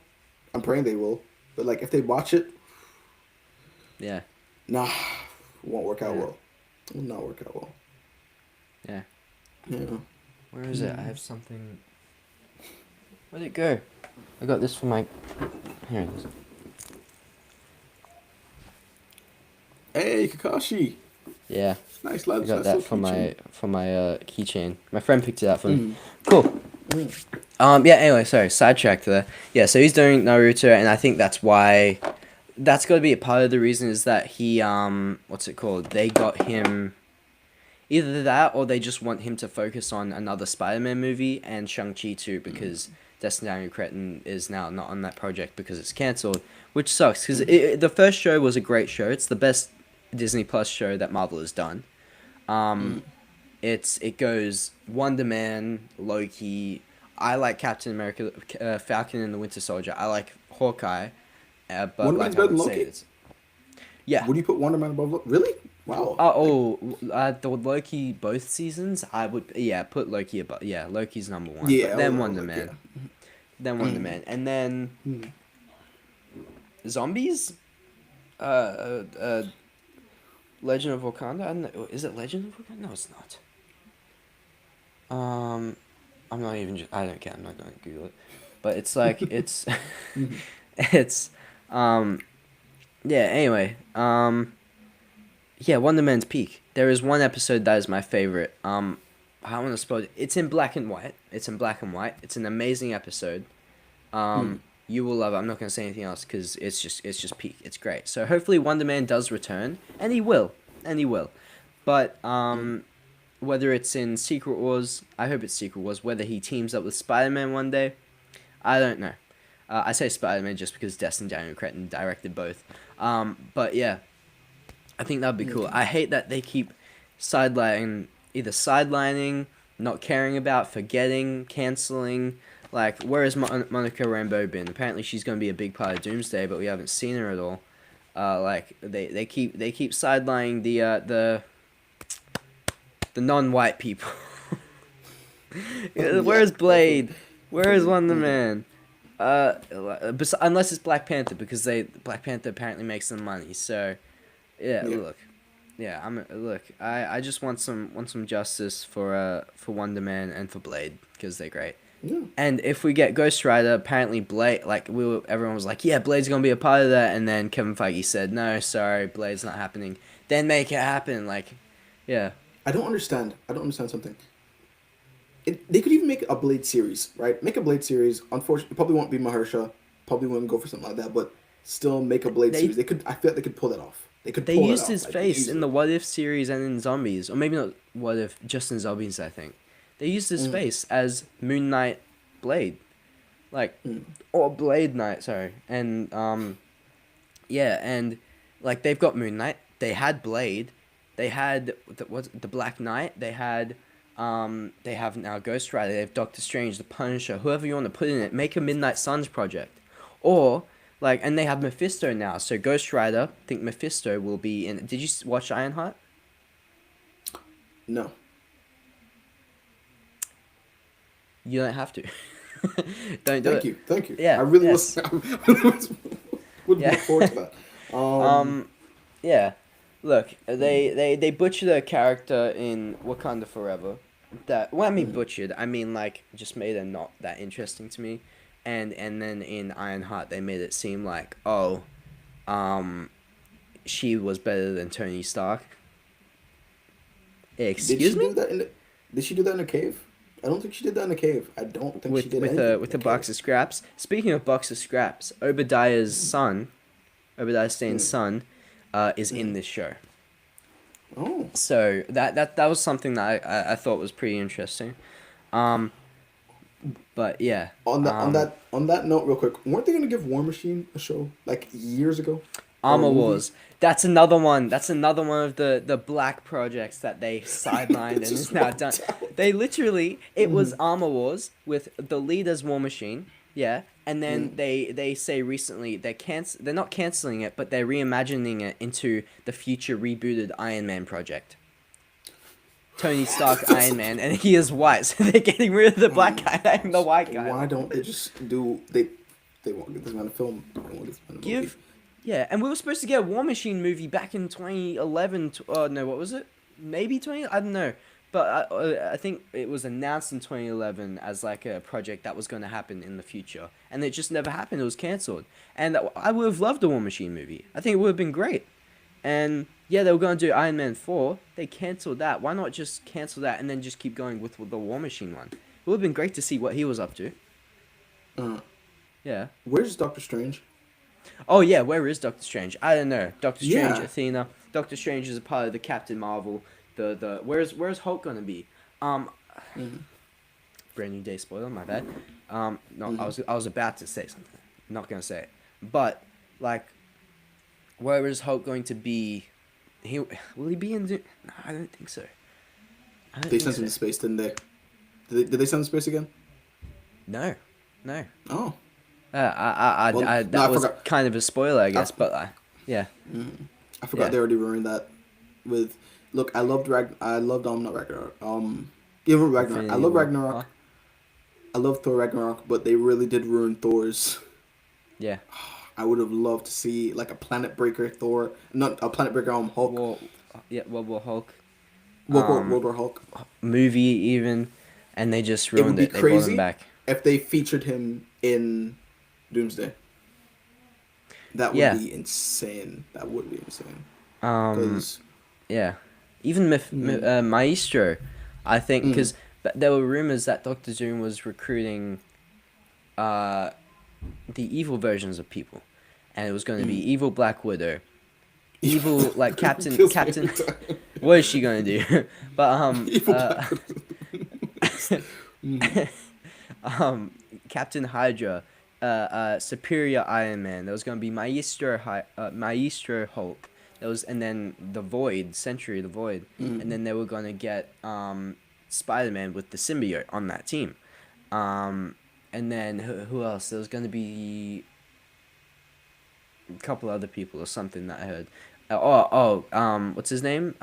I'm praying they will. But like if they watch it, Yeah. nah, it won't work out well. It will not work out well. Yeah. Yeah. Where is it? I have something. Where'd it go? I got this from my. Here it is. Hey, Kakashi. Yeah. Nice I lads. got Nice that little from my keychain. My friend picked it up for me. Mm. Cool. Yeah, anyway, sorry, sidetracked there. Yeah, so he's doing Naruto, and I think that's why. That's got to be a part of the reason is that he, what's it called? They got him. Either that, or they just want him to focus on another Spider-Man movie and Shang-Chi too, because Destin Daniel Cretton is now not on that project because it's cancelled, which sucks, because the first show was a great show. It's the best Disney Plus show that Marvel has done. It goes Wonder Man, Loki. I like Captain America, Falcon and the Winter Soldier. I like Hawkeye, but Wonder like Man's I better would than say Loki? it's yeah. Would you put Wonder Man above Loki? Really? Wow. The Loki both seasons. I would put Loki above. Yeah, Loki's number one. Yeah, but then I would Wonder like, Man. yeah. Then Wonder Man, and then zombies. uh, uh, Legend of Wakanda. I don't know. Is it Legend of Wakanda? No, it's not. Um, I'm not even. I don't care. I'm not gonna Google it. But it's like Mhm. it's um yeah. Anyway, yeah. Wonder Man's Peak. There is one episode that is my favorite. I don't want to spoil it. It's in black and white. It's in black and white. It's an amazing episode. Mhm. You will love it. I'm not gonna say anything else because it's just peak. It's great. So hopefully Wonder Man does return, and he will, and he will. But Mhm. whether it's in Secret Wars, I hope it's Secret Wars. Whether he teams up with Spider Man one day, I don't know. I say Spider Man just because Destin Daniel Cretton directed both. But yeah, I think that'd be cool. Okay. I hate that they keep sidelining, not caring about, forgetting, canceling. Like, where has Monica Rambeau been? Apparently, she's going to be a big part of Doomsday, but we haven't seen her at all. Like they keep sidelining the non-white people. Yeah, Where's Blade? definitely. Where is Wonder Mhm. Man? Unless it's Black Panther, because Black Panther apparently makes them money. So yeah, Yeah. look, yeah, I just want some justice for Wonder Man and for Blade because they're great. Yeah. And if we get Ghost Rider, apparently Blade, like everyone was like, yeah, Blade's gonna be a part of that, and then Kevin Feige said, no, sorry, Blade's not happening. Then make it happen, like, yeah, I don't understand. I don't understand something. They could even make a Blade series, right? Make a Blade series. Unfortunately, it probably won't be Mahershala. Probably wouldn't go for something like that. But still, make a Blade they series. They could. I feel like they could pull that off. They could they pull that used off his like face in the easily. What If series and in Zombies, or maybe not What If, just in Zombies, I think. They used his Mm, face as Moon Knight Blade, like, mm, or Blade Knight, sorry, and yeah, and like they've got Moon Knight, they had Blade, they had the Black Knight, they have now Ghost Rider, they have Doctor Strange, the Punisher, whoever you want to put in it, make a Midnight Suns project, or like, and they have Mephisto now, so Ghost Rider, I think Mephisto will be in. Did you watch Ironheart? no. You don't have to. Don't do Thank it. you. Thank you. I Yeah. really was. Yes. I really would Yeah. look forward to that. um. Yeah. Look, they butchered a character in Wakanda Forever. That, well, I mean mm, butchered. I mean, like, just made it not that interesting to me. And then in Ironheart they made it seem like, oh, um she was better than Tony Stark. did Excuse she me? do that in? Did she do that in a cave? I don't think she did that in a cave. I don't think she With did with a anything in with a a box cave. of scraps. Speaking of box of scraps, Obadiah Stane's Mm, son, is in mm. this show. Oh, So that was something that I thought was pretty interesting. Um, but yeah, on that note, real quick, weren't they gonna give War Machine a show like years ago, or a Armor movie? Wars. That's another one. That's another one of the black projects that they sidelined It's and just is now done. wiped out. They literally, it was Mm, Armor Wars with the lead as War Machine, yeah, and then mm. they say recently they're not canceling it, but they're reimagining it into the future rebooted Iron Man project. Tony Stark That's Iron like, Man, and he is white, so they're getting rid of the oh black my guy and the gosh. white guy. Why Like, don't they just do they won't get this man a film. They won't get this man a movie. give, yeah, and we were supposed to get a War Machine movie back in 2011. Oh no, what was it? Maybe 20. I don't know, but I think it was announced in 2011 as like a project that was going to happen in the future, and it just never happened. It was cancelled, and I would have loved a War Machine movie. I think it would have been great. And yeah, they were going to do Iron Man 4. They cancelled that. Why not just cancel that and then just keep going with the War Machine one? It would have been great to see what he was up to. Uh, Yeah. where's Doctor Strange? Oh yeah, where is Doctor Strange? I don't know. Doctor Strange, Yeah. Athena. Doctor Strange is a part of the Captain Marvel. The where's Hulk gonna be? Um, Mm, Brand New Day spoiler. My bad. No, I mm. was about to say something. I'm not gonna say it. But like, where is Hulk going to be? Will he be in? No, I don't think so. I don't They think sent him so. to space, didn't they? Did they send him to space again? No, no. Oh, well, no, That I was forgot. kind of a spoiler, I I, guess. But yeah, I forgot yeah. they already ruined that. With look, I loved I loved not Ragnarok. Even Ragnarok. I Infinity love War. Huh? Ragnarok. I love Thor Ragnarok, but they really did ruin Thor's. Yeah. I would have loved to see like a Planet Breaker Thor, not a Planet Breaker Hulk, World War Hulk World War Hulk. movie even, and they just It would ruined be it. They brought him crazy back. if they featured him in Doomsday. That would Yeah. be insane. That would be insane. Um, 'Cause- yeah, even Maestro, I think, because there were rumors that Doctor Doom was recruiting, uh, the evil versions of people, and it was going to be evil Black Widow, evil like Captain. Kills me every time. What is she gonna do? But Evil Black Captain Hydra, Superior Iron Man. There was gonna be Maestro Hulk. There was, and then the Void, Sentry the Void, and then they were gonna get Spider-Man with the symbiote on that team. And then who else? There was gonna be a couple other people or something that I heard. What's his name?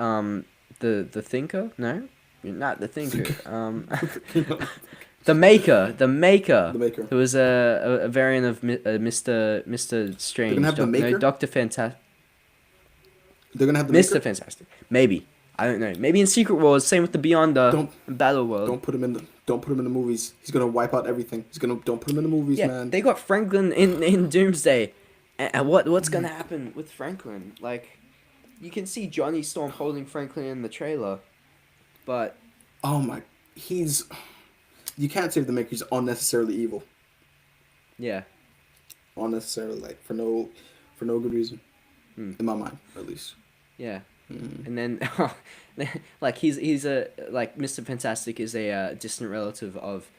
The Thinker? No, not the Thinker. The Maker. The Maker. Who was a variant of Mr. Strange. gonna have the Maker? No, Doctor Fantastic. They're gonna have the Mr. Maker? Fantastic. Maybe. I don't know. Maybe in Secret Wars. Same with the Beyonder. Battle World. Don't put him in the movies. He's gonna wipe out everything. Don't put him in the movies, Yeah, man. they got Franklin in Doomsday, and what's gonna happen with Franklin? Like, you can see Johnny Storm holding Franklin in the trailer, but Oh my, you can't say the Maker's unnecessarily evil. yeah, Unnecessarily, like for no good reason, in my mind at least. yeah, and then like he's a like Mr. Fantastic is a distant relative of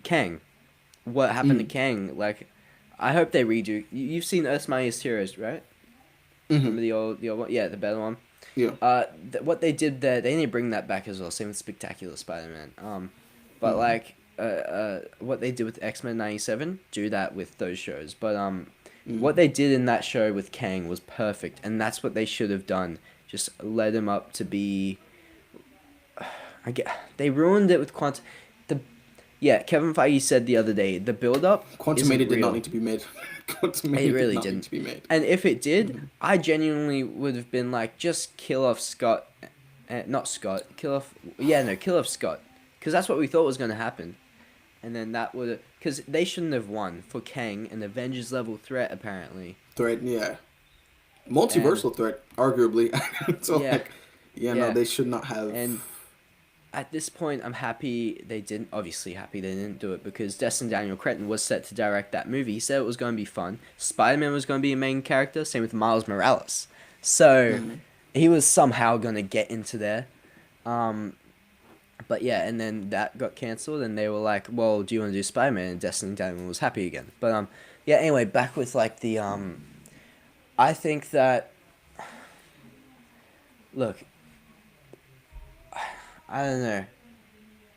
Kang. What happened to Kang? Like, I hope they redo. You've seen Earth's Mightiest Heroes, right? Remember the old one? Yeah, the better one. Yeah. What they did there, they need to bring that back as well. Same with Spectacular Spider-Man. But like, what they did with X-Men '97, do that with those shows. But what they did in that show with Kang was perfect, and that's what they should have done. Just led him up to be. They ruined it with Kevin Feige said the other day, the build-up Quantumania did real. not need to be made. It really didn't. Need to be made. And if it did, I genuinely would have been like, just kill off Scott. Not Scott. Kill off Scott. Because that's what we thought was going to happen. And then that would have... Because they shouldn't have won for Kang, an Avengers level threat, apparently. Threat, yeah. Multiversal threat, arguably. So, Yeah. no, they should not have... And at this point, I'm happy they didn't... Obviously happy they didn't do it, because Destin Daniel Cretton was set to direct that movie. He said it was going to be fun. Spider-Man was going to be a main character. Same with Miles Morales. So, he was somehow going to get into there. But yeah, and then that got cancelled, and they were like, well, do you want to do Spider-Man? And Destin Daniel was happy again. But, yeah, anyway, back with, like, the, I think that... Look... I don't know.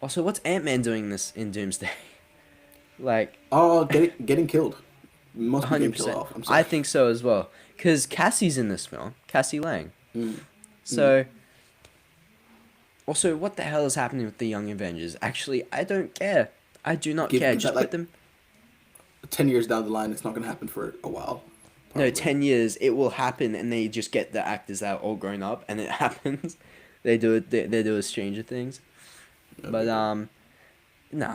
Also, what's Ant-Man doing this in Doomsday? Like... Oh, getting killed. Must be getting killed 100%. off. I'm sorry. I think so as well. Because Cassie's in this film. Cassie Lang. So... Also, what the hell is happening with the Young Avengers? Actually, I don't care. I do not care. give Just that, put them... 10 years down the line, it's not going to happen for a while. No, probably. 10 years, it will happen, and they just get the actors that are all grown up, and it happens. They do it. They do a Stranger Things. Okay. But, nah,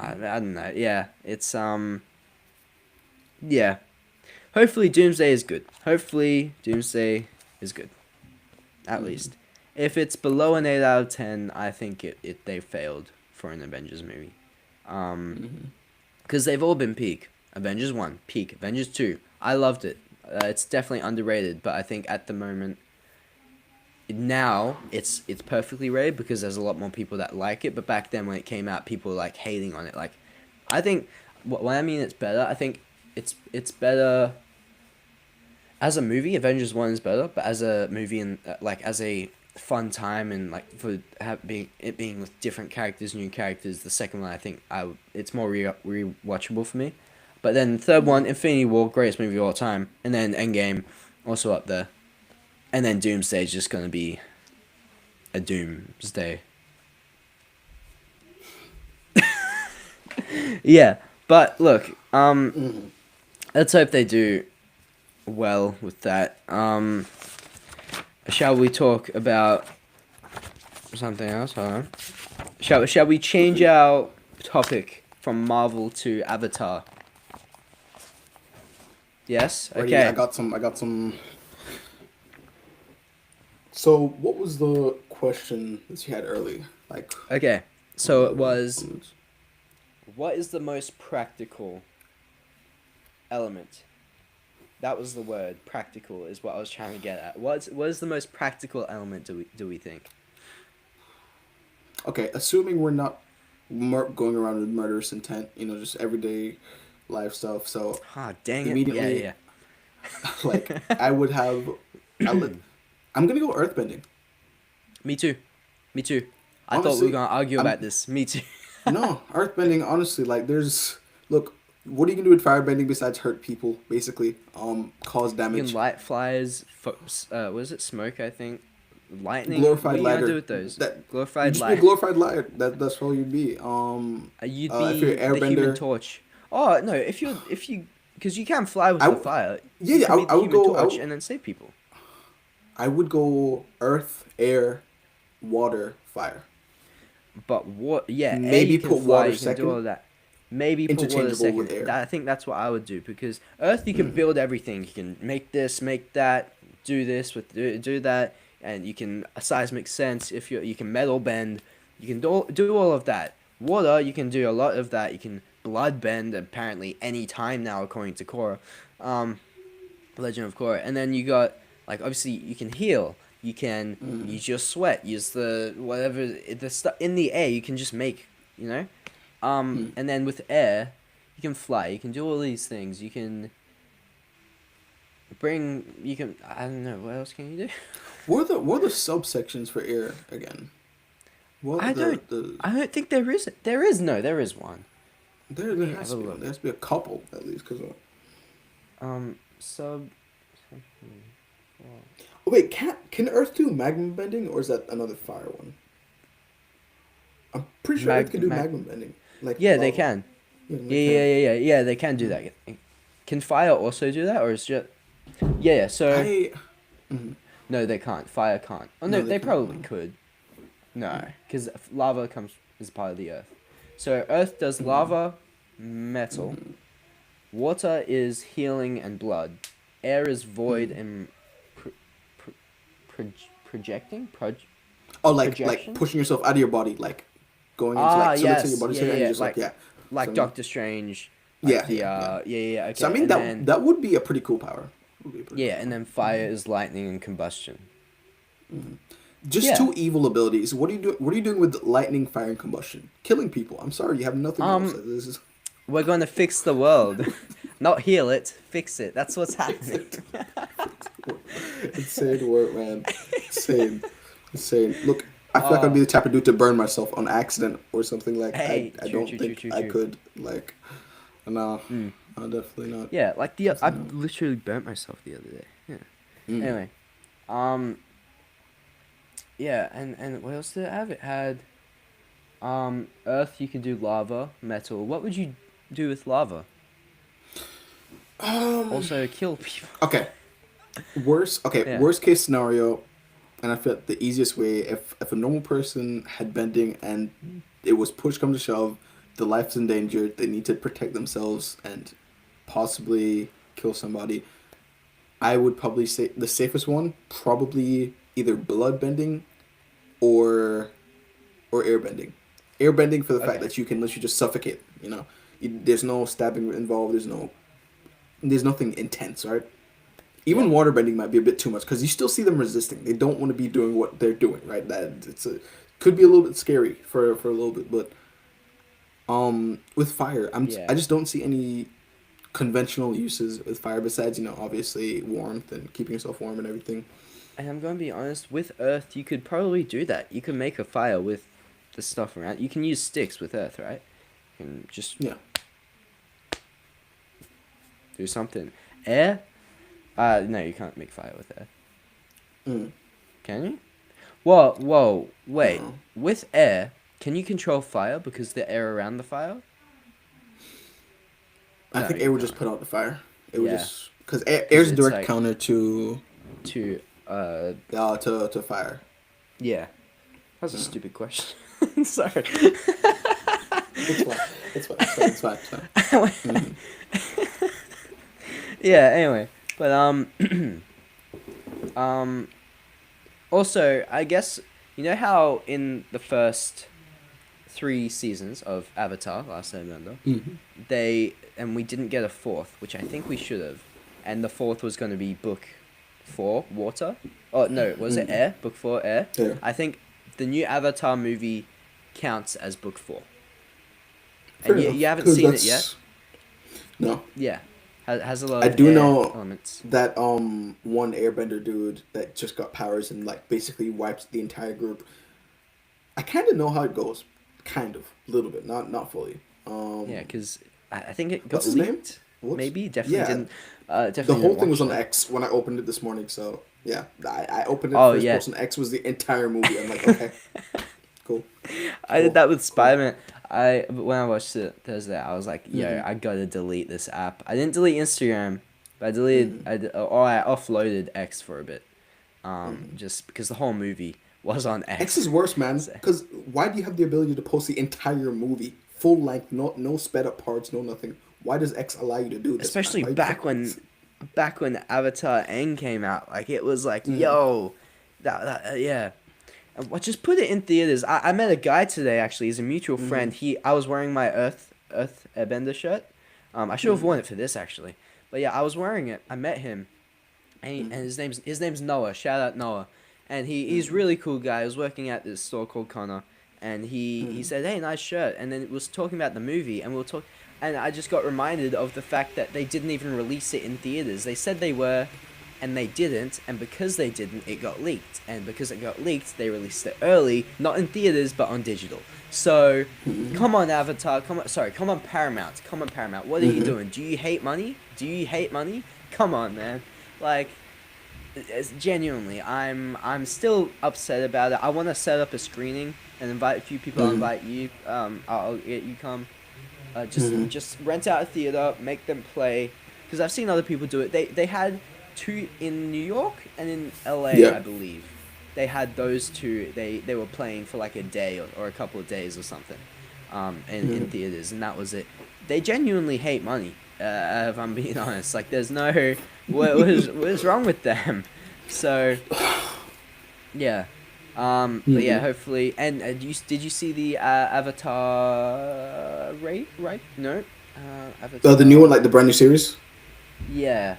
I don't know. Yeah, it's, yeah. Hopefully Doomsday is good. At least. If it's below an 8 out of 10, I think they failed for an Avengers movie. Because they've all been peak. Avengers 1, peak. Avengers 2, I loved it. It's definitely underrated, but I think at the moment, now it's perfectly rated because there's a lot more people that like it. But back then when it came out, people were like hating on it. Like, I think when I mean it's better, I think it's better as a movie. Avengers 1 is better, but as a movie and like as a fun time and like for being with different characters, new characters, the second one I think it's more rewatchable for me. But then the third one, Infinity War, greatest movie of all time, and then Endgame, also up there, and then Doomsday is just gonna be a Doomsday. Yeah, but look, let's hope they do well with that. Shall we talk about something else? Hold on. Shall we change our topic from Marvel to Avatar? Yes. Ready? I Okay. got some. I got some. So, what was the question that you had earlier? Like, Okay. what So were it the was, comments? what is the most practical element? That was the word. Practical is what I was trying to get at. What is the most practical element? Do we think? Okay, assuming we're not going around with murderous intent, just everyday life stuff. So, Ah, dang it. Yeah, immediately, yeah. like, I would have. I let, I'm gonna go earthbending. Me too. Me too. I thought we were Honestly, gonna argue I'm about this. Me too. no earthbending. Honestly, like, there's look. What are you gonna do with firebending besides hurt people? Basically, cause You can damage. light flies. Was it smoke? I think. Lightning. What Glorified are you gonna do lighter. with those? That you'd Glorified just be a light. glorified lighter. That's all you'd be. You'd If you're be an the Human airbender, Torch. Oh no! If you, because you can fly with I the w- fire. yeah, You yeah. can be the I would Human go. Torch and then save people. I would go earth, air, water, fire. But what? Yeah, air you Maybe can put fly. water You can do all second, of that. Maybe put water interchangeable second. with air. That, I think that's what I would do because Earth you can build everything. You can make this, make that, do this with do that, and you can a seismic sense. If you can metal bend, you can do all of that. Water you can do a lot of that. You can blood bend apparently any time now according to Korra, um, Legend of Korra. And then you got like obviously you can heal. You can use your sweat. Use the whatever the stuff in the air. You can just make you know. And then with air, you can fly. You can do all these things. You can bring. You can. I don't know. What else can you do? What are the subsections for air again? What are I the don't. the I don't think there is. There is no. There is one. there Let me has have to a be one. look. There has to be a couple at least because. Sub. Oh wait, can Earth do magma bending or is that another fire one? I'm pretty sure Earth Mag. can do Mag. magma bending, like Yeah, they lava. can. Yeah, Yeah, they yeah, can. yeah, yeah, yeah. They can do that. I think. Can fire also do that, or is just? Yeah, yeah. So I mhm. no, they can't. Fire can't. Oh no, No, they they can't. probably could. No, because lava comes is part of the earth. So earth does lava, metal. Water is healing and blood. Air is void and pro- pro- projecting. Oh, like Projection. pushing yourself out of your body, like going into Ah like so. Let's say your yes, body's yeah, here yeah, and you yeah. just like yeah. Like So Doctor Strange, like yeah, the yeah, yeah. yeah, yeah, So I okay, mean and that then that would be a pretty cool power. Would be a pretty yeah, cool and power. then fire is lightning and combustion. Just Yeah. two evil abilities. What are you doing? What are you doing with lightning, fire, and combustion? Killing people. I'm sorry, you have nothing else. Um, This is we're gonna fix the world, not heal it, fix it. That's what's happening. insane word, man. Insane, insane. Look, I feel like I'd be Oh, the type of dude to burn myself on accident or something. Like hey, I true, don't true, true, think true, I true. could. Like, no, Mm. no, definitely not. Yeah, like I Definitely not. literally burnt myself the other day. Yeah. Mm. Anyway, um, yeah, and what else did it have? It had, earth. You could do lava, metal. What would you do with lava? Um. Also, kill people. Okay. Worst. Okay. Yeah. Worst case scenario, and I feel like the easiest way if a normal person had bending and it was push come to shove, the life's in danger. They need to protect themselves and possibly kill somebody. I would probably say the safest one probably either blood bending or airbending. Airbending for the fact Okay. that you can literally just suffocate. There's no stabbing involved. There's nothing intense, right? Yeah. Even waterbending might be a bit too much because you still see them resisting. They don't want to be doing what they're doing, right? That could be a little bit scary for a little bit, but with fire, I Yeah. just don't see any conventional uses with fire besides obviously warmth and keeping yourself warm and everything. And I'm gonna be honest, with earth, you could probably do that. You can make a fire with the stuff around. You can use sticks with earth, right? You can just Yeah. do something. Air? No, you can't make fire with air. Mm. Can you? Whoa, wait. No. With air, can you control fire because the air around the fire? I No, think you air would just can't. put out the fire. It would Yeah. just Because 'Cause air's a it's direct like counter to to fire. yeah. That's a Yeah. stupid question. Sorry. It's fine. It's fine. It's fine. It's fine. Mm-hmm. Yeah. Anyway, but um. Also, I guess you know how in the first three seasons of Avatar, Last Airbender, Mm-hmm. we didn't get a fourth, which I think we should have, and the fourth was going to be book 4, Water. Oh no, was it Mm-hmm. Air? Book 4, Air. Yeah. I think the new Avatar movie counts as book 4, Fair and you enough. haven't Because seen it yet. that's no. Yeah, has a lot I of do air know elements. that one airbender dude that just got powers and like basically wipes the entire group. I kind of know how it goes, kind of, a little bit, not fully. Yeah, because I think it What's got his name? leaked. Whoops. Maybe definitely Yeah, didn't. the Definitely whole didn't thing was watch on that. X when I opened it this morning. So yeah, I opened it Oh first yeah, post on X was the entire movie. I'm like, okay, cool, I did cool, that with cool. Spider-Man. When I watched it Thursday, I was like, yo, Mm-hmm. I gotta delete this app. I didn't delete Instagram, but Mm-hmm. I offloaded X for a bit. Mm-hmm. Just because the whole movie was on X X. is worse, man. So, Because why do you have the ability to post the entire movie full length, no sped up parts, no nothing? Why does X allow you to do this, man? especially Why do you- back when Avatar Aang came out, like it was like, Mm-hmm. yo, yeah. Well, just put it in theaters. I met a guy today. Actually, he's a mutual Mm-hmm. friend. I was wearing my Earth Airbender shirt. I should have Mm-hmm. worn it for this actually, but yeah, I was wearing it. I met him, and Mm-hmm. his name's Noah. Shout out Noah, and he's Mm-hmm. really cool guy. He was working at this store called Connor, and he Mm-hmm. said, "Hey, nice shirt." And then it was talking about the movie, and we were talking, and I just got reminded of the fact that they didn't even release it in theaters. They said they were, and they didn't, and because they didn't, it got leaked, and because it got leaked, they released it early, not in theaters but on digital. So, Mm-hmm. come on Avatar, come on Paramount, What are you Mm-hmm. doing? Do you hate money? Do you hate money? Come on, man. Like, genuinely, I'm still upset about it. I want to set up a screening and invite a few people. I'll Mm-hmm. invite you. I'll get you come. Mm-hmm. Just rent out a theater, make them play, because I've seen other people do it. They had two in New York and in LA, Yeah. I believe. They had those two. They were playing for like a day or a couple of days or something, in Mm-hmm. theaters, and that was it. They genuinely hate money. If I'm being honest, like there's no what is wrong with them. So yeah. But yeah, Mm-hmm. hopefully. And did you see the Avatar? Right? No. The new one, Avatar. like the brand new series. Yeah.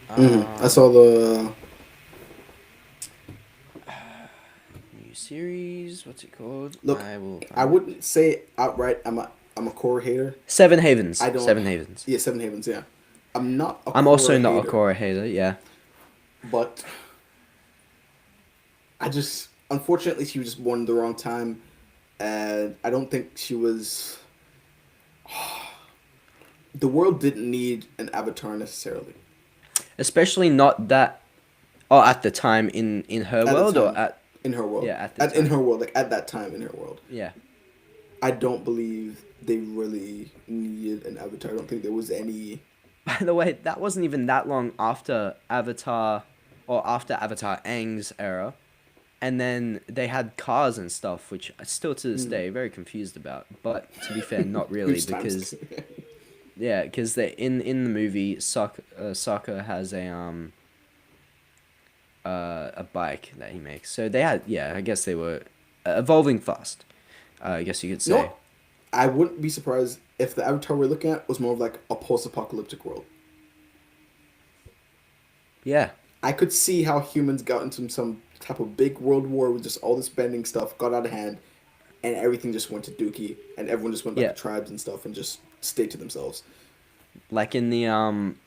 Mm-hmm. I saw the. New series. What's it called? Look, I will I find it. wouldn't say outright I'm a Korra hater. Seven Havens. I don't. Seven Havens. Yeah, Seven Havens. Yeah, I'm not a I'm also Korra not a hater, Korra hater. Yeah. but I just unfortunately she was just born at the wrong time, and I don't think she was. The world didn't need an Avatar necessarily Especially not that. Oh, at the time in her at the world or time at in her world. yeah at the In time. her world, like at that time in her world, Yeah. I don't believe they really needed an Avatar. I don't think there was any. By the way, that wasn't even that long after Avatar, or after Avatar Aang's era, and then they had cars and stuff, which I still to this day very confused about. But to be fair, not really, Whose times? because yeah, because they in the movie, Sokka has a bike that he makes. So they had, yeah, I guess they were evolving fast. I guess you could say. No, I wouldn't be surprised if the Avatar we're looking at was more of like a post-apocalyptic world. Yeah. I could see how humans got into some type of big world war with just all this bending stuff, got out of hand, and everything just went to dookie, and everyone just went back Yeah. to tribes and stuff and just stayed to themselves. Like in the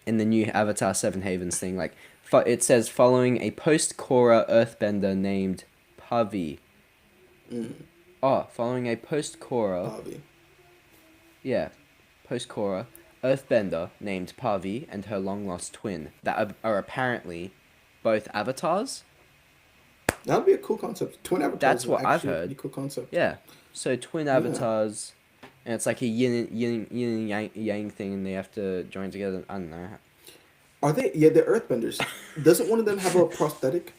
new Avatar Seven Havens thing, like it says following a post Korra Earthbender named Pavi. Mm, Oh, following a post Korra, Bobby. yeah, post Korra Earthbender named Pavi and her long lost twin that are apparently both avatars. That would be a cool concept. Twin avatars That's is what I've actually a heard. pretty cool concept. Yeah, so twin Yeah. avatars, and it's like a yin and yang thing, and they have to join together. I don't know. Are they? Yeah, they're earthbenders. Doesn't one of them have a prosthetic?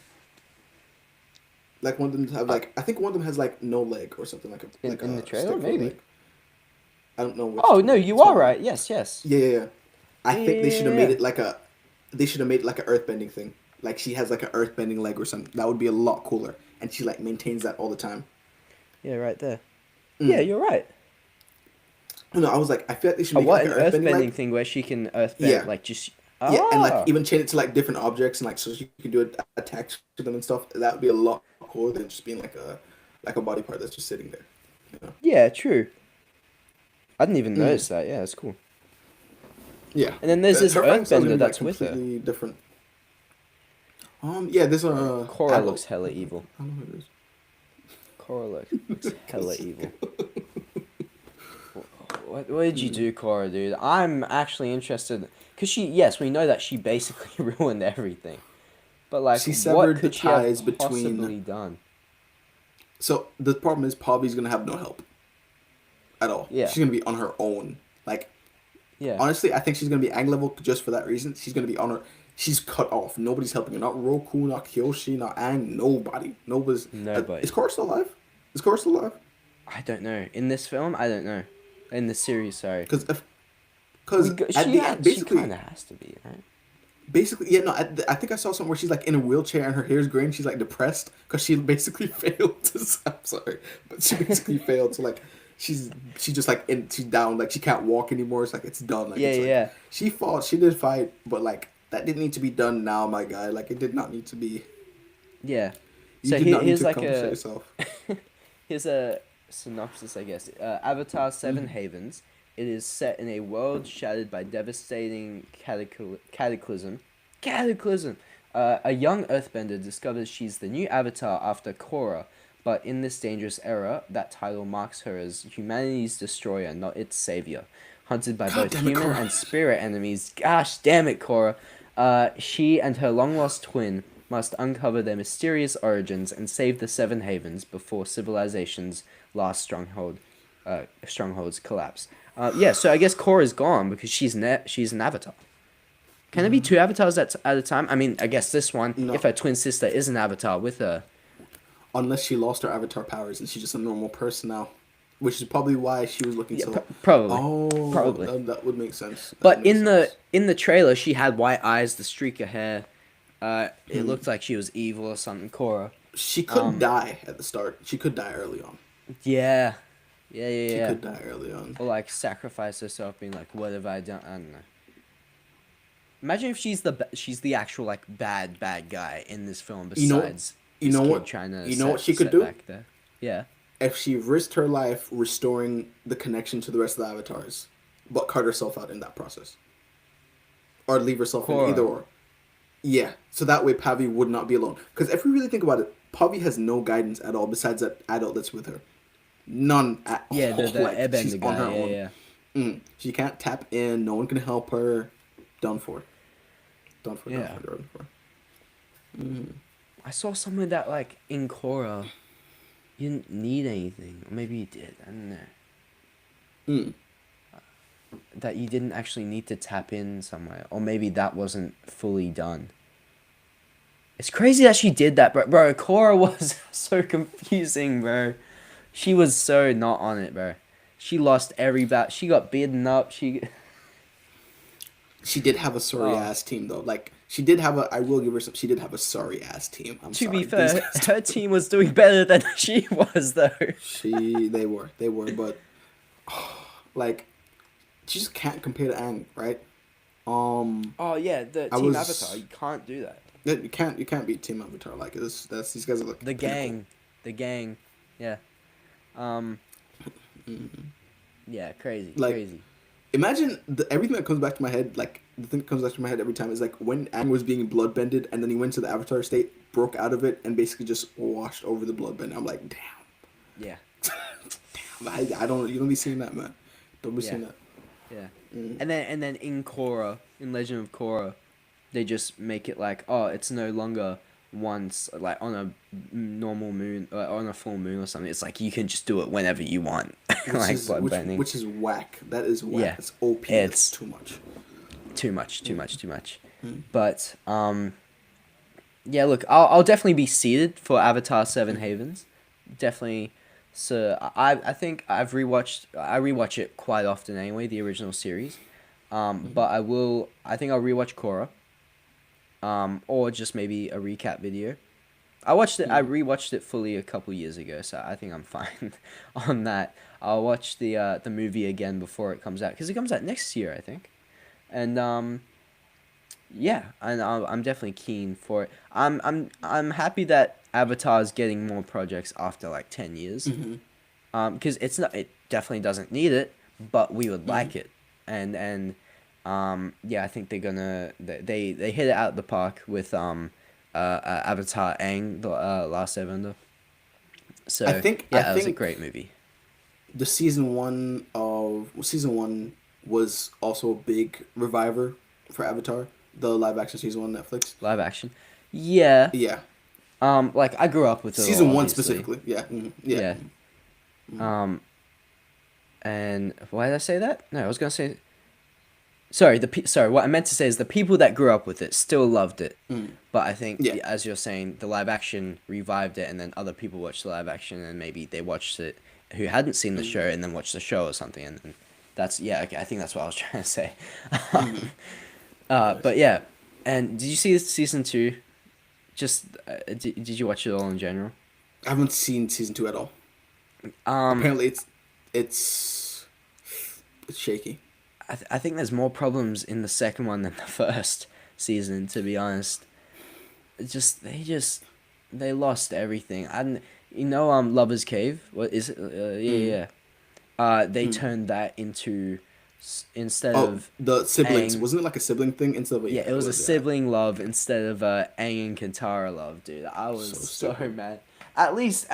Like one of them have Uh, like I think one of them has like no leg or something like in the a trailer, stick for a maybe. leg. I don't know which Oh no, one. you It's one are of them. right. Yes, yes. Yeah, yeah, yeah. I think they should have made Yeah. it like a. They should have made it like an earthbending thing. Like she has like an earthbending leg or something. That would be a lot cooler. And she like maintains that all the time. Yeah, right there. Yeah, Mm. you're right. No, I was like, I feel like they should Oh, make it what like an an earthbending earthbending leg. thing where she can earthbend Yeah, like just yeah, and like ah even chain it to like different objects and like so she can do it attach to them and stuff. That would be a lot cooler than just being like a body part that's just sitting there. You know? yeah, true. I didn't even Mm. notice that. Yeah, that's cool. Yeah, And then there's this her fighting style is gonna earthbender be like that's with her. completely different. Yeah, there's a Korra adult. looks hella evil. I don't know who it is. Korra looks hella evil. What did you do, Korra, dude? I'm actually interested because yes, we know that she basically ruined everything. But like, She what severed the could she have ties between. possibly done? So the problem is Poppy's gonna have no help at all. Yeah. She's gonna be on her own. Like Yeah. honestly, I think she's gonna be Ang level just for that reason. She's gonna be on her. She's cut off. Nobody's helping her. Not Roku, not Kyoshi, not Ang. Nobody. Nobody's. Nobody. Is Korra still alive? Is Korra still alive? I don't know. In this film, I don't know. In the series, sorry. Because at She the end, basically, kind of has to be, right? yeah, no, I think I saw something where she's like in a wheelchair and her hair's gray and she's like depressed because she basically failed to. I'm sorry, but she basically failed to like. She just like she's down like she can't walk anymore. It's like it's done. Like Yeah, it's like, yeah. she fought. She did fight, but like that didn't need to be done now, my guy. Like it did not need to be. Yeah. You So did not need here's to like compensate a yourself. here's a synopsis, I guess. Avatar Seven Mm. Havens. It is set in a world shattered by devastating cataclysm. Cataclysm. A young Earthbender discovers she's the new Avatar after Korra, but in this dangerous era, that title marks her as humanity's destroyer, not its savior. Hunted by God both damn it, human Korra. and spirit enemies, gosh damn it, Korra. She and her long-lost twin must uncover their mysterious origins and save the Seven Havens before civilization's last strongholds collapse. Yeah, so I guess Korra's gone because she's an Avatar. Can there be two avatars at a time? I mean, I guess this one, No. if her twin sister is an avatar with her. Unless she lost her avatar powers and she's just a normal person now, which is probably why she was looking Yeah, so. probably. Oh, Probably. that would make sense. That But would make sense. in the trailer, she had white eyes, the streak of hair. It looked like she was evil or something. Korra. She could um, die at the start. She could die early on. Yeah, She yeah. could die early on. Or like sacrifice herself, being like, "What have I done?" I don't know. Imagine if she's the actual like bad guy in this film. You know- Besides, you this know kid what- Trying to you know what she could set do? back there. Yeah. If she risked her life restoring the connection to the rest of the avatars, but cut herself out in that process, or leave herself Korra. in either or. Yeah, so that way Pavi would not be alone. Because if we really think about it, Pavi has no guidance at all besides that adult that's with her. None at Yeah, all. the She's Airbender on guy. her Yeah, own. yeah. She can't tap in. No one can help her. Done for. Done for. Yeah. Done for. Done for. I saw somewhere that like in Korra, you didn't need anything, or maybe you did. I don't know. Mm. That you didn't actually need to tap in somewhere, or maybe that wasn't fully done. It's crazy that she did that, bro. Bro, Korra was so confusing, bro. She was so not on it, bro. She lost every bat. She got beaten up. She She did have a sorry Oh. ass team though. Like she did have a. I will give her some. She did have a sorry ass team. I'm To sorry. be These fair, guys- her team was doing better than she was, though. They were, but like, she just can't compare to Aang, right? Oh yeah, the I Team was- Avatar. You can't do that. you can't beat Team Avatar like this. That's these guys are like The gang, yeah. Yeah, crazy, Like- crazy. Imagine everything that comes back to my head. Like the thing that comes back to my head every time is like when Aang was being bloodbended, and then he went to the Avatar state, broke out of it, and basically just washed over the bloodbend. I'm like, damn, Yeah, I don't. You don't be seeing that, man. Don't be Yeah. seeing that. yeah. Mm. And then in Korra, in Legend of Korra, they just make it like, oh, it's no longer once like on a normal moon or on a full moon or something. It's like you can just do it whenever you want, like bloodbending. Which is whack. That is whack. Yeah. It's OP. It's- It's too much. Too much. But yeah, look, I'll definitely be seated for Avatar Seven Havens. Definitely. So I think I rewatch it quite often anyway, the original series. But I think I'll rewatch Korra. Or just maybe a recap video. I rewatched it fully a couple years ago, so I think I'm fine on that. I'll watch the movie again before it comes out, because it comes out next year, I think. And yeah, and I'm definitely keen for it. I'm happy that Avatar's getting more projects after like 10 years. Because it definitely doesn't need it, but we would like it. And yeah, I think they hit it out of the park with Avatar Aang, the Last Airbender. So yeah, it was a great movie. The season one was also a big reviver for Avatar, the live action season one on Netflix. Live action. Yeah. Yeah. Like I grew up with it. Season one obviously. specifically. Yeah. Yeah. And why did I say that? No, I was gonna say. Sorry, what I meant to say is the people that grew up with it still loved it, but I think as you're saying, the live action revived it, and then other people watched the live action, and maybe they watched it who hadn't seen the show, and then watched the show or something, and then that's okay, I think that's what I was trying to say. But yeah, and did you see season 2? Just did you watch it all in general? I haven't seen season 2 at all. Apparently, it's shaky. I think there's more problems in the second one than the first season, to be honest. They lost everything. Lover's Cave. What is it? Yeah. They turned that into instead of the siblings. Aang, wasn't it like a sibling thing instead of it was a sibling love instead of Aang and Katara love, dude. I was so mad. At least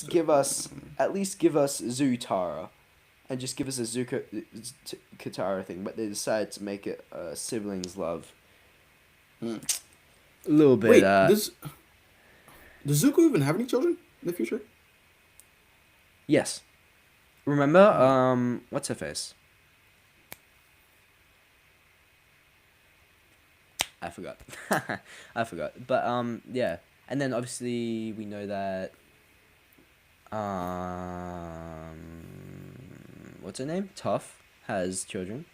give us Zutara. And just give us a Katara thing, but they decided to make it siblings love. A little bit. Wait, does Zuko even have any children in the future? Yes. Remember, what's her face? I forgot. But yeah, and then obviously we know that what's her name? Toph has children.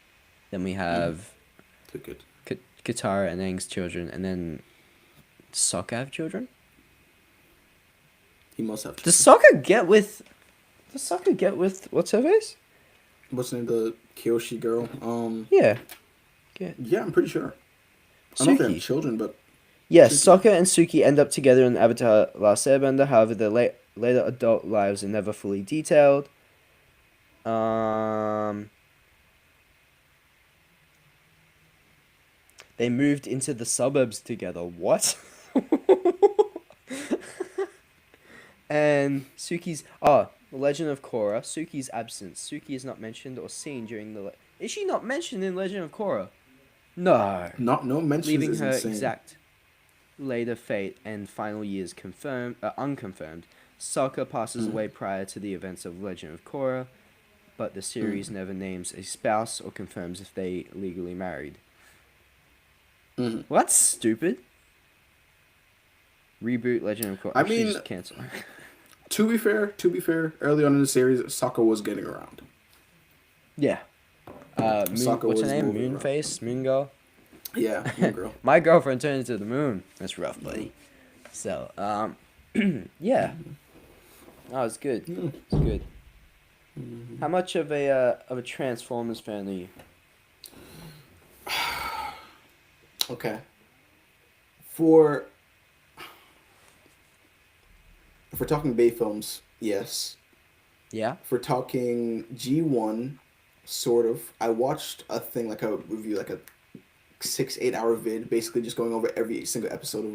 Then we have Good. Katara and Aang's children, and then Sokka have children. He must have. Does Sokka get with what's her face? What's the name? The Kyoshi girl. Yeah. Yeah, I'm pretty sure. I don't know if they have children, but yes, Sokka and Suki end up together in Avatar: Last Airbender. However, their later adult lives are never fully detailed. They moved into the suburbs together. What? And Suki's The Legend of Korra. Suki's absence. Suki is not mentioned or seen during the. Is she not mentioned in Legend of Korra? No. No mentions. Leaving is her insane. exact later fate and final years unconfirmed. Sokka passes away prior to the events of Legend of Korra, but the series never names a spouse or confirms if they legally married. Well, that's stupid. Reboot Legend of Korra. I mean, just cancel. To be fair, early on in the series, Sokka was getting around. Yeah. What's her name? Moonface? Moon Girl? Yeah, Moon Girl. My girlfriend turned into the moon. That's rough, buddy. So, yeah. Oh, it's good. It's good. How much of a Transformers fan are you? Okay. If we're talking Bay films, yes. Yeah? If we're talking G1, sort of. I watched a thing, like a review, like a 6-8 hour vid, basically just going over every single episode of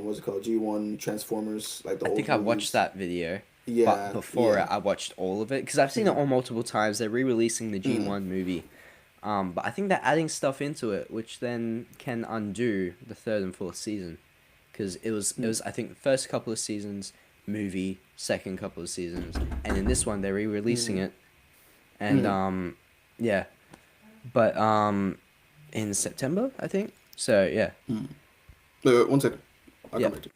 what's it called? G1 Transformers, like the old I think I movies. watched that video. Yeah. But before it, I watched all of it, because I've seen it all multiple times. They're re-releasing the G1 movie. But I think they're adding stuff into it, which then can undo the third and fourth season. Because it was I think the first couple of seasons movie, second couple of seasons, and in this one they're re-releasing it, and yeah, but in September, I think. So yeah, 1 second. I'll yeah. come back to you.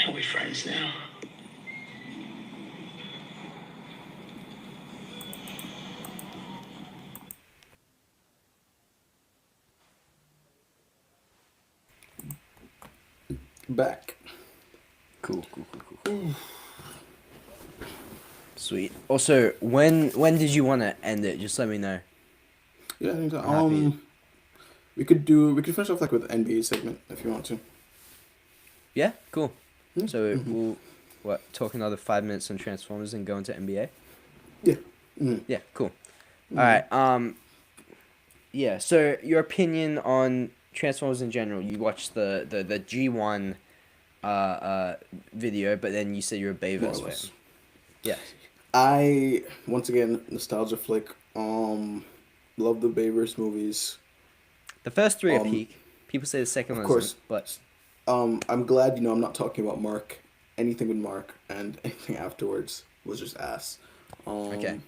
Are we friends now? Back. Cool. Sweet. Also, when did you want to end it? Just let me know. Yeah, I think so. I'm happy. We could finish off like with the NBA segment if you want to. Yeah, cool. Yeah. So we'll talk another 5 minutes on Transformers and go into NBA. Yeah. Mm. Yeah, cool. All right. Yeah. So your opinion on Transformers in general? You watched the G1 video, but then you said you're a More or Bayverse less. fan. Yeah. I once again nostalgia flick. Love the Bayverse movies. The first three are Um, peak. People say the second of one course. isn't, but I'm glad I'm not talking about Mark. Anything with Mark and anything afterwards was just ass. okay.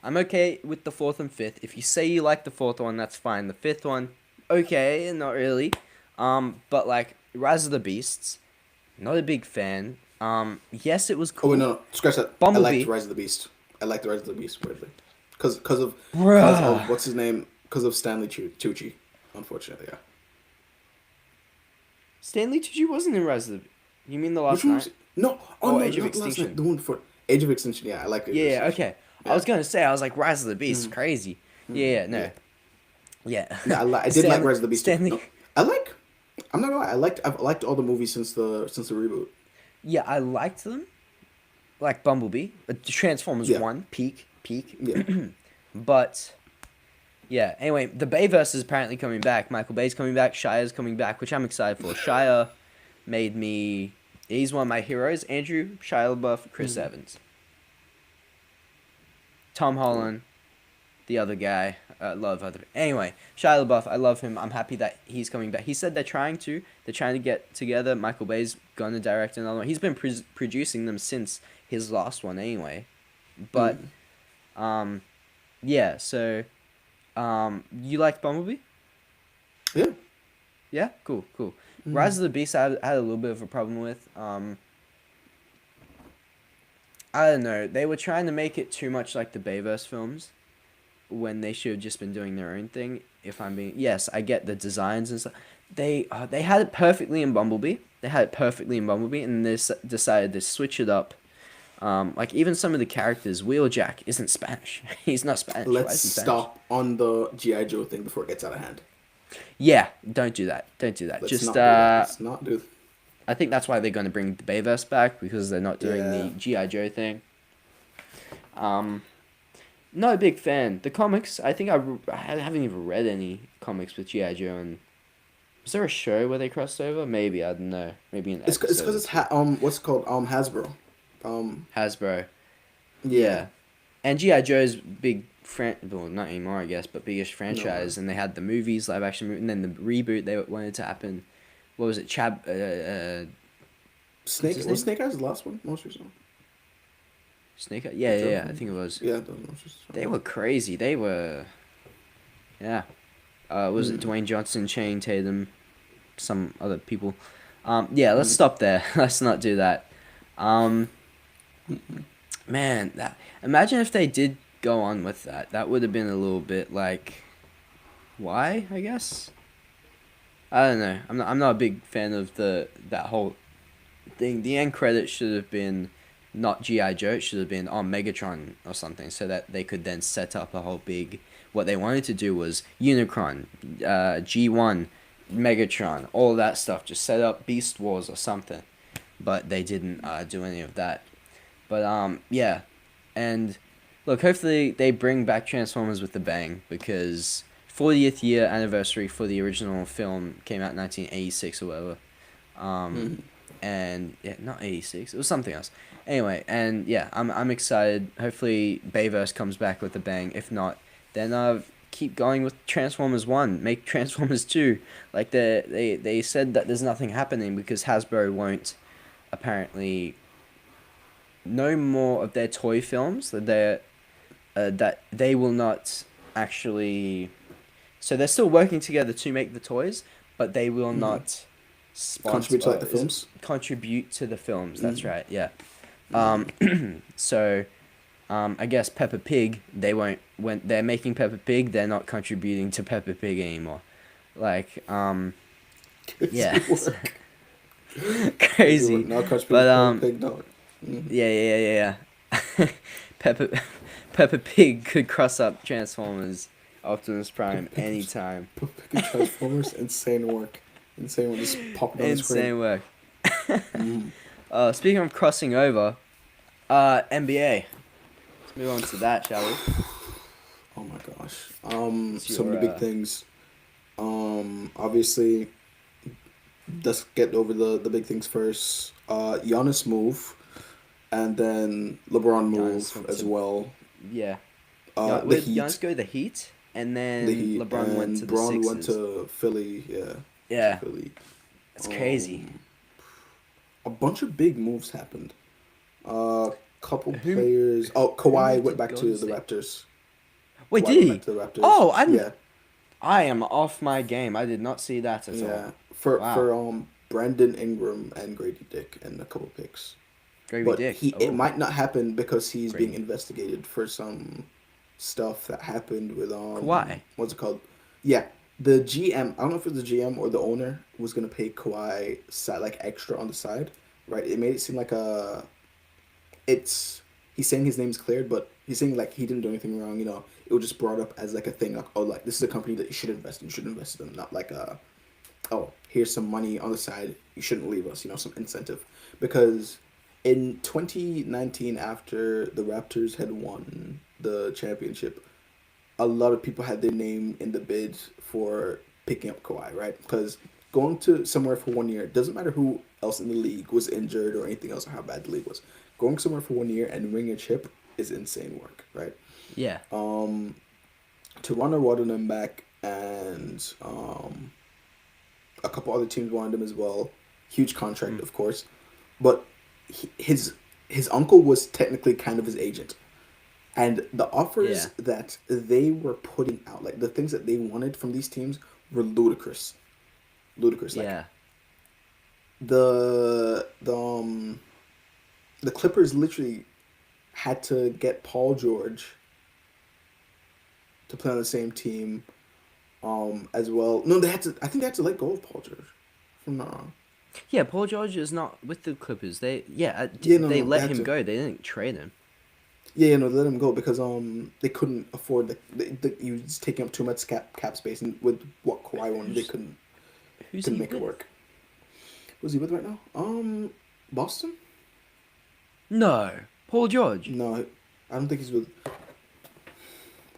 I'm okay with the fourth and fifth. If you say you like the fourth one, that's fine. The fifth one, okay, not really. But like Rise of the Beasts, not a big fan. Yes, it was Oh cool. wait, no, scratch that. I Bumblebee. liked Rise of the Beast. I like the Rise of the Beast weirdly, because of Bruh. what's his name? Because of Stanley Tucci, unfortunately. Yeah. Stanley Tucci wasn't in Rise of the... You mean The Which Last one was Night? it? No, oh Or no, Age of not last night. Extinction? The one for Age of Extinction. Yeah, I like Age of Yeah, Extinction. okay. I Yeah. was gonna say, I was like, Rise of the Beast, Mm, crazy. mm, Yeah, yeah. no. Yeah. No, I did like Rise of the Beast too. Stanley... No, I like. I'm not gonna lie. I've liked all the movies since the reboot. Yeah, I liked them. Like Bumblebee. Transformers Yeah, 1, peak. yeah. But... Yeah, anyway, the Bayverse is apparently coming back. Michael Bay's coming back. Shire's coming back, which I'm excited for. Shire made me... He's one of my heroes. Andrew, Shia LaBeouf, Chris Mm. Evans. Tom Holland, the other guy. Love other... Anyway, Shia LaBeouf, I love him. I'm happy that he's coming back. He said they're trying to. They're trying to get together. Michael Bay's gonna direct another one. He's been producing them since his last one anyway. But, Mm. yeah, so... you like Bumblebee? Yeah. Yeah? Cool. Mm. Rise of the Beast I had a little bit of a problem with. I don't know. They were trying to make it too much like the Bayverse films when they should have just been doing their own thing. If I'm being... Yes, I get the designs and stuff. They had it perfectly in Bumblebee. And they decided to switch it up. Like even some of the characters, Wheeljack isn't Spanish. He's not Spanish. Why Let's is he Spanish? stop on the GI Joe thing before it gets out of hand. Yeah, don't do that. Let's Let's just not do that. Let's not do. I think that's why they're going to bring the Bayverse back, because they're not doing Yeah. the G.I. Joe thing. Not a big fan. The comics, I think I haven't even read any comics with G.I. Joe. And was there a show where they crossed over? Maybe, I don't know. Maybe an It's episode. because what's it called Hasbro. Hasbro. Yeah. And G.I. Joe's big well, not anymore, I guess, but biggest franchise. And they had the movies, live action movie, and then the reboot they wanted to happen. What was it? Snake. his Was name? Snake Eyes the last one? Most recent one? Snake Eye? Yeah, I think it was. Yeah, that was most recent one. They were crazy. They were... Yeah. Was it Dwayne Johnson, Channing Tatum, some other people? Yeah, let's stop there. Let's not do that. Man, imagine if they did go on with that. That would have been a little bit like... Why, I guess? I don't know. I'm not a big fan of that whole thing. The end credit should have been not G.I. Joe. It should have been on Megatron or something, so that they could then set up a whole big... What they wanted to do was Unicron, G1, Megatron, all that stuff. Just set up Beast Wars or something. But they didn't do any of that. But, yeah. And, look, hopefully they bring back Transformers with a bang, because 40th year anniversary for the original film came out in 1986 or whatever. And, yeah, not 86. It was something else. Anyway, and, yeah, I'm excited. Hopefully Bayverse comes back with a bang. If not, then keep going with Transformers 1. Make Transformers 2. Like, they said that there's nothing happening because Hasbro won't apparently... no more of their toy films, that they will not actually... So they're still working together to make the toys, but they will not Contribute to like the films. contribute to the films. That's right. Yeah. So, I guess Peppa Pig. They won't, when they're making Peppa Pig, they're not contributing to Peppa Pig anymore. Like, yeah, crazy. Not contribute But to Pig, no. Yeah. Peppa Pig could cross up Transformers, Optimus Prime anytime. Picking Transformers, insane work. Insane work, just popping on the screen. Insane work. Speaking of crossing over, NBA. Let's move on to that, shall we? Oh my gosh. It's So many your, big things. Obviously, let's get over the big things first. Giannis move, and then LeBron Giannis move went as to- well. Yeah. The Wait, Heat. Giannis go to the Heat, and then The Heat. LeBron and went to the Bron Sixers. went to Philly. Yeah. Yeah, Philly. it's crazy. A bunch of big moves happened. Couple Who- players. Oh, Kawhi moved went to back to Golden the State? Raptors. Wait, Kawhi did went he? back to the Raptors. Oh, I didn't. Yeah. I am off my game. I did not see that at Yeah. all. For Wow. for Brandon Ingram and Grady Dick and a couple picks. Gravy but Dick. it Oh, might not happen because he's being gravy. investigated for some stuff that happened with Kawhi. what's it called? Yeah, the GM. I don't know if it was the GM or the owner was gonna pay Kawhi like extra on the side, right? It made it seem like a it's he's saying his name's cleared, but he's saying like he didn't do anything wrong. You know, it was just brought up as like a thing, like oh, like this is a company that you should invest in. You should invest in, not like oh, here's some money on the side. You shouldn't leave us. You know, some incentive, because in 2019, after the Raptors had won the championship, a lot of people had their name in the bid for picking up Kawhi, right? Because going to somewhere for 1 year doesn't matter who else in the league was injured or anything else or how bad the league was. Going somewhere for 1 year and winning a chip is insane work, right? Yeah. Toronto wanted him back, and a couple other teams wanted him as well. Huge contract, Mm. of course, but his uncle was technically kind of his agent, and the offers Yeah. that they were putting out, like the things that they wanted from these teams, were ludicrous. Ludicrous. Like Yeah. the the um the Clippers literally had to get Paul George to play on the same team, as well. No, they had to. I think they had to let go of Paul George. If I'm not wrong. Yeah. Paul George is not with the Clippers. Yeah, no, They no, they let had him to. go. They didn't trade him. Yeah, no, they let him go because they couldn't afford he was taking up too much cap space, and with what Kawhi wanted, they Who's who's couldn't he make it with? work. Who's he with right now? Boston? No. Paul George. No, I don't think he's with.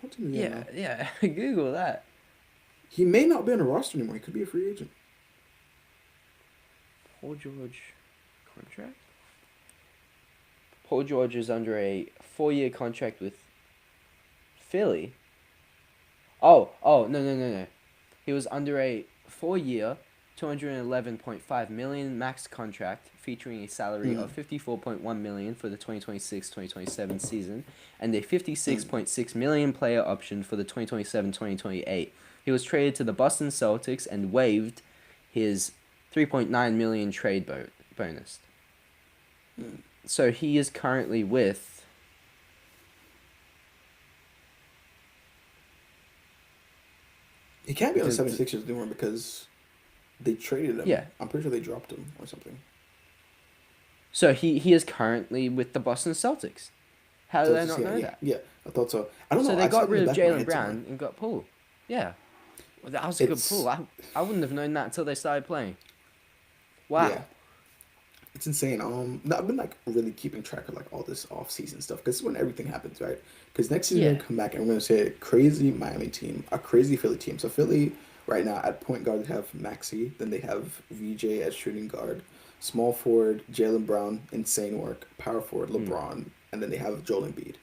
What team is he on Yeah. now? Yeah. Google that. He may not be on a roster anymore. He could be a free agent. Paul George contract. Paul George is under a 4-year contract with Philly. Oh, no. He was under a 4-year, 211.5 million max contract featuring a salary Mm. of 54.1 million for the 2026-2027 season and a Mm. 56.6 million player option for the 2027-2028. He was traded to the Boston Celtics and waived his 3.9 million trade bonus. Mm. So he is currently with He can't be on the the 76ers anymore because they traded him. yeah. I'm pretty sure they dropped him or something. So he is currently with the Boston Celtics. How did I Celtics, not yeah, know yeah, that? yeah. I thought so. I don't So know. they I saw got it in rid the of back of my Jalen head somewhere. Brown and got Poole. Yeah. Well, that was a good pull. It's I wouldn't have known that until they started playing. Wow. yeah. It's insane. No, I've been like really keeping track of like all this off season stuff because this is when everything happens, right? Because next season we're Yeah. gonna come back and we're gonna say a crazy Miami team, a crazy Philly team. So Philly right now at point guard they have Maxi, then they have VJ at shooting guard, small forward Jalen Brown, insane work, power forward Mm. LeBron, and then they have Joel Embiid.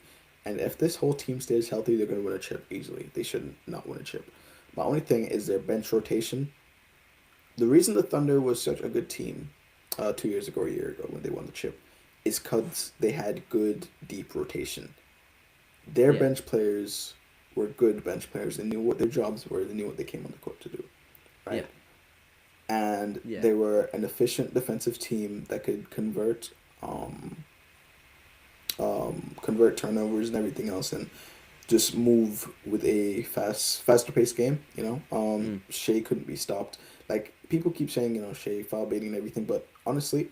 And if this whole team stays healthy, they're gonna win a chip easily. They should not win a chip. My only thing is their bench rotation. The reason the Thunder was such a good team 2 years ago or a year ago when they won the chip is because they had good deep rotation. Their Yeah. bench players were good bench players. They knew what their jobs were. They knew what they came on the court to do, Yeah. right? And Yeah. they were an efficient defensive team that could convert turnovers and everything else, and just move with a faster paced game. Mm. Shea couldn't be stopped. Like people keep saying, Shea foul baiting and everything, but honestly,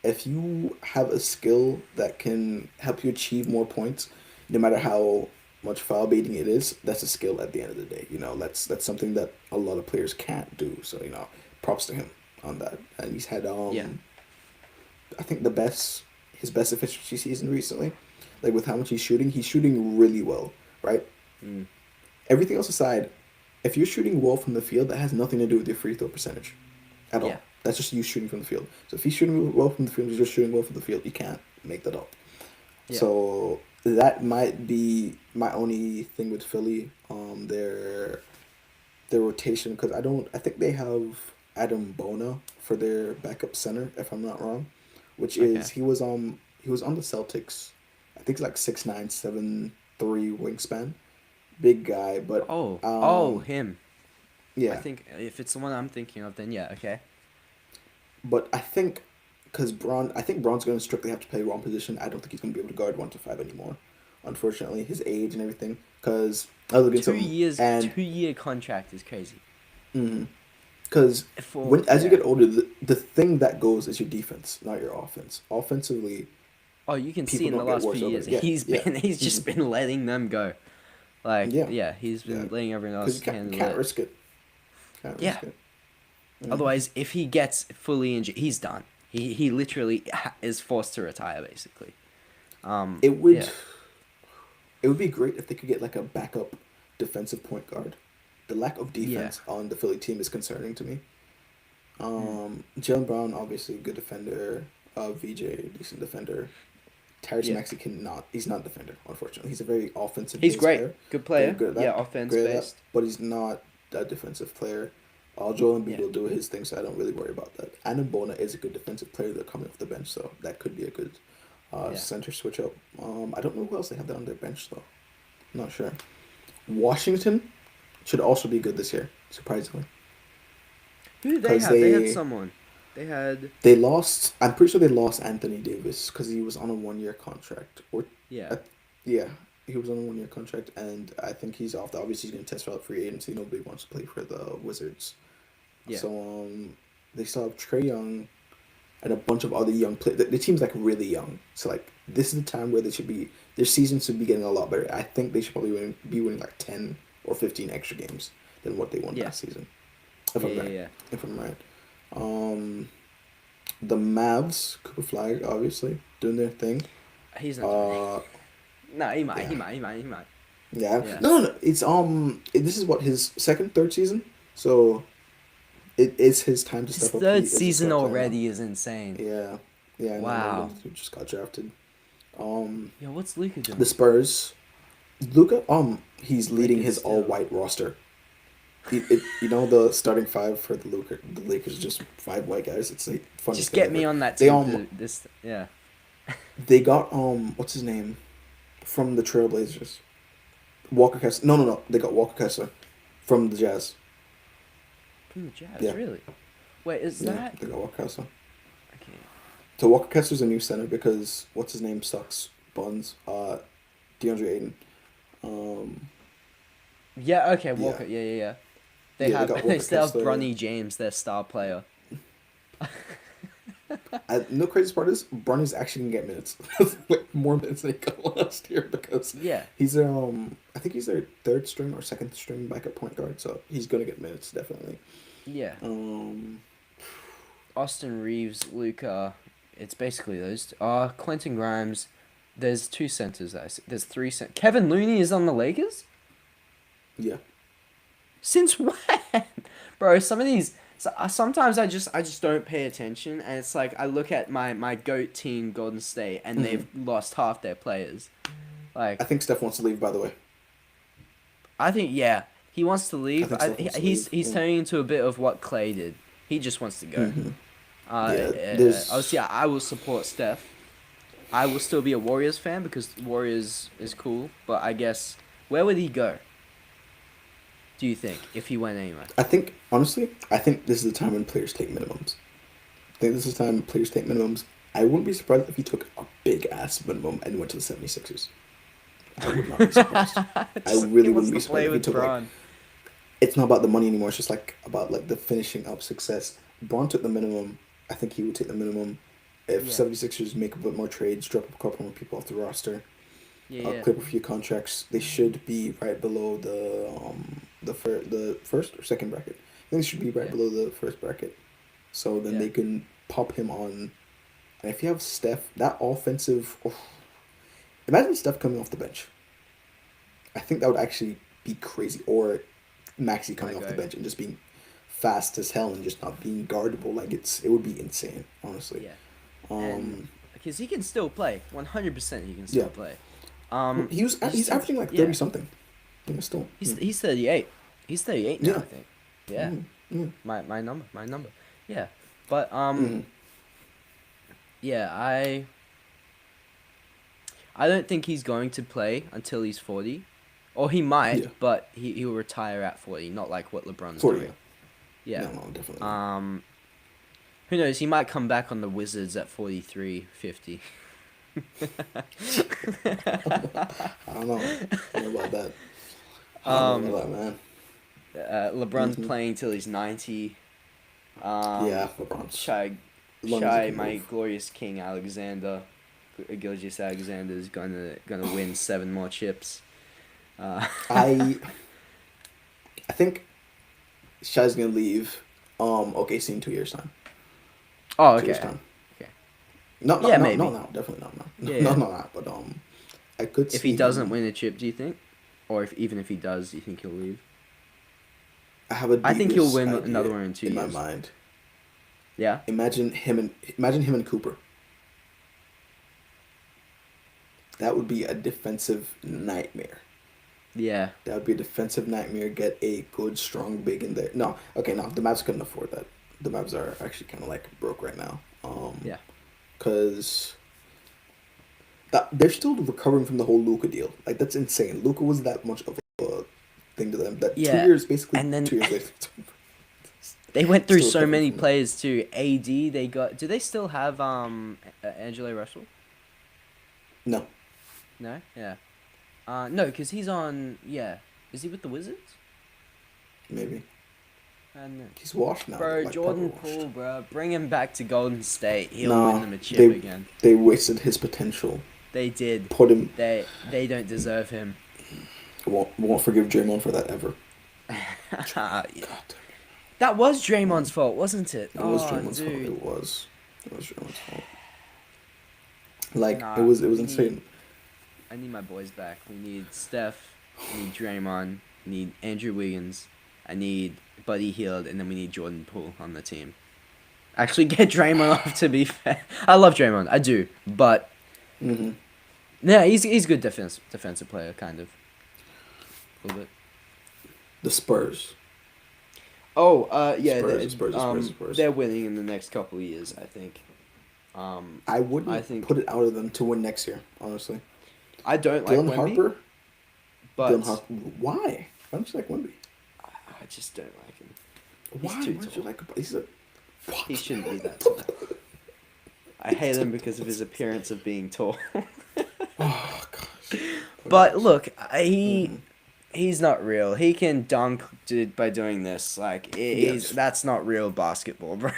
if you have a skill that can help you achieve more points, no matter how much foul baiting it is, that's a skill at the end of the day. That's something that a lot of players can't do. So props to him on that. And he's had Yeah. I think his best efficiency season recently, like with how much he's shooting really well, right? Mm. Everything else aside, if you're shooting well from the field, that has nothing to do with your free throw percentage at Yeah. all. That's just you shooting from the field. So if he's shooting well from the field, he's just shooting well from the field. You can't make that up. Yeah. So that might be my only thing with Philly. Their rotation, because I think they have Adam Bona for their backup center, if I'm not wrong, which Okay. is he was on the Celtics. I think he's like 6'9", 7'3" wingspan, big guy, but Him. I yeah, think if it's the one I'm thinking of, then yeah, okay. but I think because Braun, I think Braun's going to strictly have to play one position. I don't think he's going to be able to guard 1 to 5 anymore. Unfortunately, his age and everything. Because I was looking at Two something, years, and 2 year contract is crazy. because For when as you yeah. get older, the thing that goes is your defense, not your offense. Offensively, Oh, you can see people in the don't get last worse few over years, it. Yeah, yeah, he's just been letting them go. Like, yeah, yeah, he's yeah. been letting everyone Because else you handle can't it. risk it. Can't Yeah. risk it. Mm. Otherwise, if he gets fully injured, he's done. He literally is forced to retire, basically. It would Yeah. it would be great if they could get like a backup defensive point guard. The lack of Yeah. defense on the Philly team is concerning to me. Mm. Jalen Brown, obviously good defender. VJ, decent defender. Tyrese Yeah. Maxey cannot. He's not a defender, unfortunately. He's a very offensive He's based great. player. Good Very player. good at that. Yeah, offense Great at based. that. But he's not a defensive player. Joel Embiid Yeah. will do his thing, so I don't really worry about that. Anibona is a good defensive player. They're coming off the bench, so that could be a good Yeah. center switch up. I don't know who else they have there on their bench though. I'm not sure. Washington should also be good this year, surprisingly. Who did they 'Cause have? They had they- someone. They had. They lost. I'm pretty sure they lost Anthony Davis because he was on a 1 year contract. Or Yeah. yeah, he was on a 1 year contract, and I think he's off. Obviously, he's gonna test out free agency. Nobody wants to play for the Wizards. Yeah. So they still have Trey Young, and a bunch of other young players. The team's like really young, so like this is the time where they should be. Their season should be getting a lot better. I think they should probably be winning like 10 or 15 extra games than what they won Yeah. last season. If I'm right. Yeah. If I'm right. The Mavs, Cooper Flag, obviously doing their thing. He's not. Doing Uh, it. No, he might. yeah. He might. He might. He might. yeah. Yeah. No. It's this is what his second, third season. So, it is his time to His step up. third He is a season star player already is insane. now. Yeah. Yeah. I know, Wow. Who just got drafted. Yo, what's Luka doing? The Spurs. Luka. He's leading Lakers his still. all-white roster. You know the starting five for the Lakers just 5 white guys. It's like funny. Just get me on that They team. This. Yeah. They got what's his name, from the Trailblazers. Walker Kessler. No. They got Walker Kessler, from the Jazz. From the Jazz, Yeah. really? Wait, is Yeah, that? they got Walker Kessler. Okay. So Walker Kessler's a new center because what's his name sucks. Buns. DeAndre Ayton. Yeah. Okay. Yeah. Walker. Yeah. They Yeah, they have. got They Walker still have Kessler. Bronny James, their star player. The craziest part is Bronny's actually gonna get minutes, like more minutes than he got last year because Yeah. he's I think he's their third string or second string backup point guard, so he's gonna get minutes definitely. Yeah. Um, Austin Reeves, Luca. It's basically those. Quentin Grimes. There's two centers. There's three centers. Kevin Looney is on the Lakers. yeah, Since when, bro? Some of these. Sometimes I just don't pay attention, and it's like I look at my goat team, Golden State, and they've lost half their players. Like I think Steph wants to leave. By the way, I think yeah, he wants to leave. I think Steph wants to He's leave, yeah. turning into a bit of what Clay did. He just wants to go. there's- Obviously, I will support Steph. I will still be a Warriors fan because Warriors is cool, but I guess where would he go? Do you think if he went anywhere? I think honestly, this is the time when players take minimums. I think this is the time when players take minimums. I wouldn't be surprised if he took a big ass minimum and went to the 76ers. I would not be surprised. I really wouldn't be surprised if he took like, it's not about the money anymore. It's just like about like the finishing up success. Braun took the minimum. I think he would take the minimum. If Yeah. 76ers make a bit more trades, drop a couple more people off the roster, Yeah. clip a few contracts, they should be right below the first or second bracket. I think they should be right Yeah. below the first bracket. So then Yeah. they can pop him on. And if you have Steph, that offensive, imagine Steph coming off the bench. I think that would actually be crazy. Or Maxi coming off the Okay. bench and just being fast as hell and just not being guardable. Like it would be insane, honestly. Yeah. Um, Because he can still play. 100% he can still Yeah. play. he's just- averaging like yeah. 30 something. Yeah, still. He's 38. He's 38 now, Yeah. I think. Yeah. Mm. My number. Yeah. But Mm. yeah, I don't think he's going to play until he's 40. Or he might, Yeah. but he will retire at 40, not like what LeBron's 40. doing. Yeah. No, definitely. Who knows? He might come back on the Wizards at 43, 50. I don't know. I don't know about that. I don't know Um, about that, man. LeBron's Hmm. playing till he's 90. Yeah, Um, LeBron's long as he Shy, can my move. glorious king Alexander, Gilgeous Alexander is gonna win 7 more chips. Uh, I I think Shai's gonna leave. OKC in 2 years time. oh, 2 years okay, time. okay, No, no, yeah, no, no, maybe, no, definitely not. No, yeah, no, yeah. no, no. But I could If he see doesn't him. win a chip, do you think, or if even if he does, do you think he'll leave? I have a I think he'll devious win another idea one in two in my years. mind. Yeah, Imagine him and Cooper. That would be a defensive nightmare. yeah, That would be a defensive nightmare. Get a good, strong big in there. No, okay, no, the Mavs couldn't afford that. The Mavs are actually kind of like broke right now. yeah, Because they're still recovering from the whole Luca deal. Like that's insane. Luca was that much of a thing to them. That two yeah. years, basically And then 2 years later, they went through still so recovering many from it. players too. AD, they got. Do they still have Angelo Russell? No, No, yeah. No, because he's on. Yeah, is he with the Wizards? maybe And he's washed now, though, bro, like proper Jordan washed. Poole, bro, bring him back to Golden State. He'll win Nah, them a chip they again. they wasted his potential. They did. Put him. They don't deserve him. Won't forgive Draymond for that ever. Yeah. God, That was Draymond's fault, wasn't it? it was Oh, Draymond's fault. dude. It was Draymond's fault. Like it Nah, was it was we need. insane. I need my boys back. We need Steph. We need Draymond. We need Andrew Wiggins. I need Buddy Hield, and then we need Jordan Poole on the team. Actually, get Draymond off. To be fair, I love Draymond. I do, but Hmm. yeah, he's a good defensive player, kind of a little bit. The Spurs. Oh, yeah, Spurs, the Spurs, the Spurs, the Spurs. they're winning in the next couple of years, I think. I I wouldn't think put it out of them to win next year, honestly. I don't like Dylan Wemby, Harper? Dylan but Harper. Why? Why don't you like Wemby? I just don't like him. He's Why? too Why don't you tall. like He's a. He shouldn't be that tall. I hate him because of his appearance of being tall. Oh gosh. Oh But gosh. look, Hmm. he's not real. He can dunk by doing this. Like he's Yes. that's not real basketball, bro.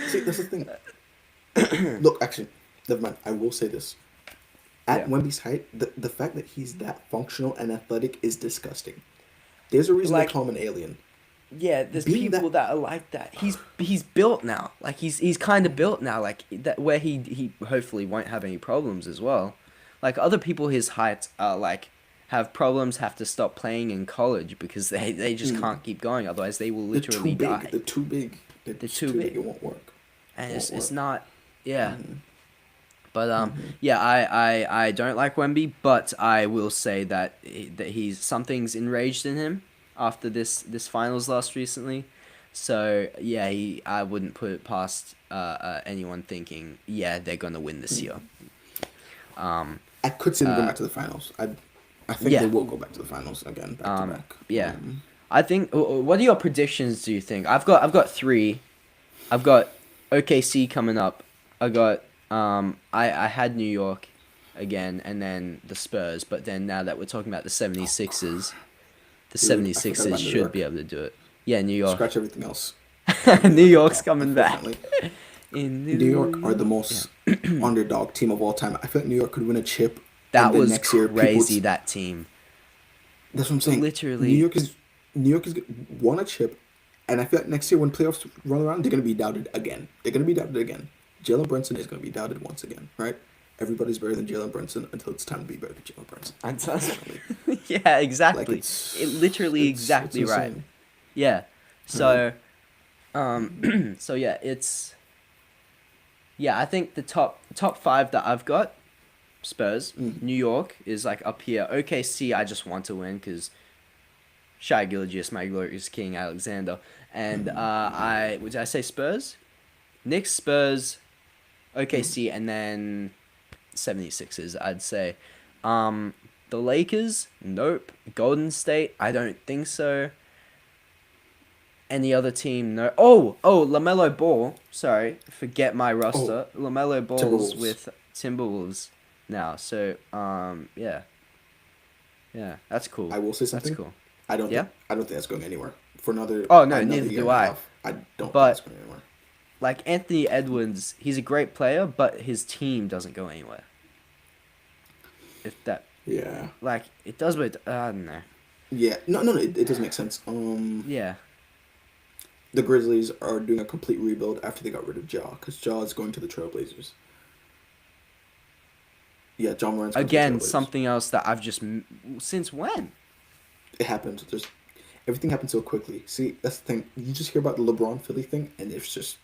See, that's the thing. Look, actually, never mind. I will say this. At Yeah. Wemby's height, the fact that he's that functional and athletic is disgusting. There's a reason they Like call him an alien. yeah, there's Being people that. that are like that. He's built now. Like he's kind of built now. Like that where he hopefully won't have any problems as well. Like other people his height are like have problems, have to stop playing in college because they just Mm, can't keep going. Otherwise, they will they're too literally big. die. They're too big. They're They're just too too big. big, It won't work. and It won't it's work. not. Yeah, Hmm. but Hmm. yeah, I don't like Wemby, but I will say that he's something's enraged in him after this finals loss recently. So yeah, I wouldn't put it past anyone thinking yeah they're gonna win this year. Um, I could see them going uh, back to the finals. I think they yeah, will go back to the finals again, back to back. yeah. I think. What are your predictions? Do you think? I've got three. I've got OKC coming up. I got I had New York again and then the Spurs, but then now that we're talking about the 76ers, the Dude, I forgot 76ers about New should be York. able to do it. Yeah, New York. Scratch everything else. New New York, York's no, coming back. unfortunately. In New New York are the York. Yeah. most underdog team of all time. I feel like New York could win a chip, and That then was next year people would. crazy that team. That's what I'm saying. New Literally York is New York is won a chip, and I feel like next year when playoffs roll around, they're gonna be doubted again. They're gonna be doubted again. Jalen Brunson is gonna be doubted once again, right? Everybody's better than Jalen Brunson until it's time to be better than Jalen Brunson. I'm telling Unfortunately, you. Yeah, like exactly. It literally it's exactly right. insane. Yeah. Right. So so yeah, I think the top five that I've got Spurs, Mm. New York is like up here. OKC, I just want to win because Shai Gilgeous, my glorious king Alexander, and did I say Spurs? Knicks, Spurs, OKC, and then 76ers, I'd say. The Lakers, nope. Golden State, I don't think so. any other team. No. Oh, LaMelo Ball. Sorry, forget my roster. LaMelo Ball's Timberwolves. with Timberwolves now. So yeah, that's cool. I will say something. That's cool. I don't Yeah? think that's going anywhere for another. Oh, no, another neither year do and a I. half. I don't think But- it's going anywhere. Like Anthony Edwards, he's a great player, but his team doesn't go anywhere. If that Yeah. like it does, but I don't know. Yeah. No. It does make sense. Yeah. The Grizzlies are doing a complete rebuild after they got rid of Ja, because Ja is going to the Trailblazers. Yeah, John Moran's going to the Again, Trailblazers. something else that I've just since when? It happened. There's everything happened so quickly. See, that's the thing. You just hear about the LeBron Philly thing, and it's just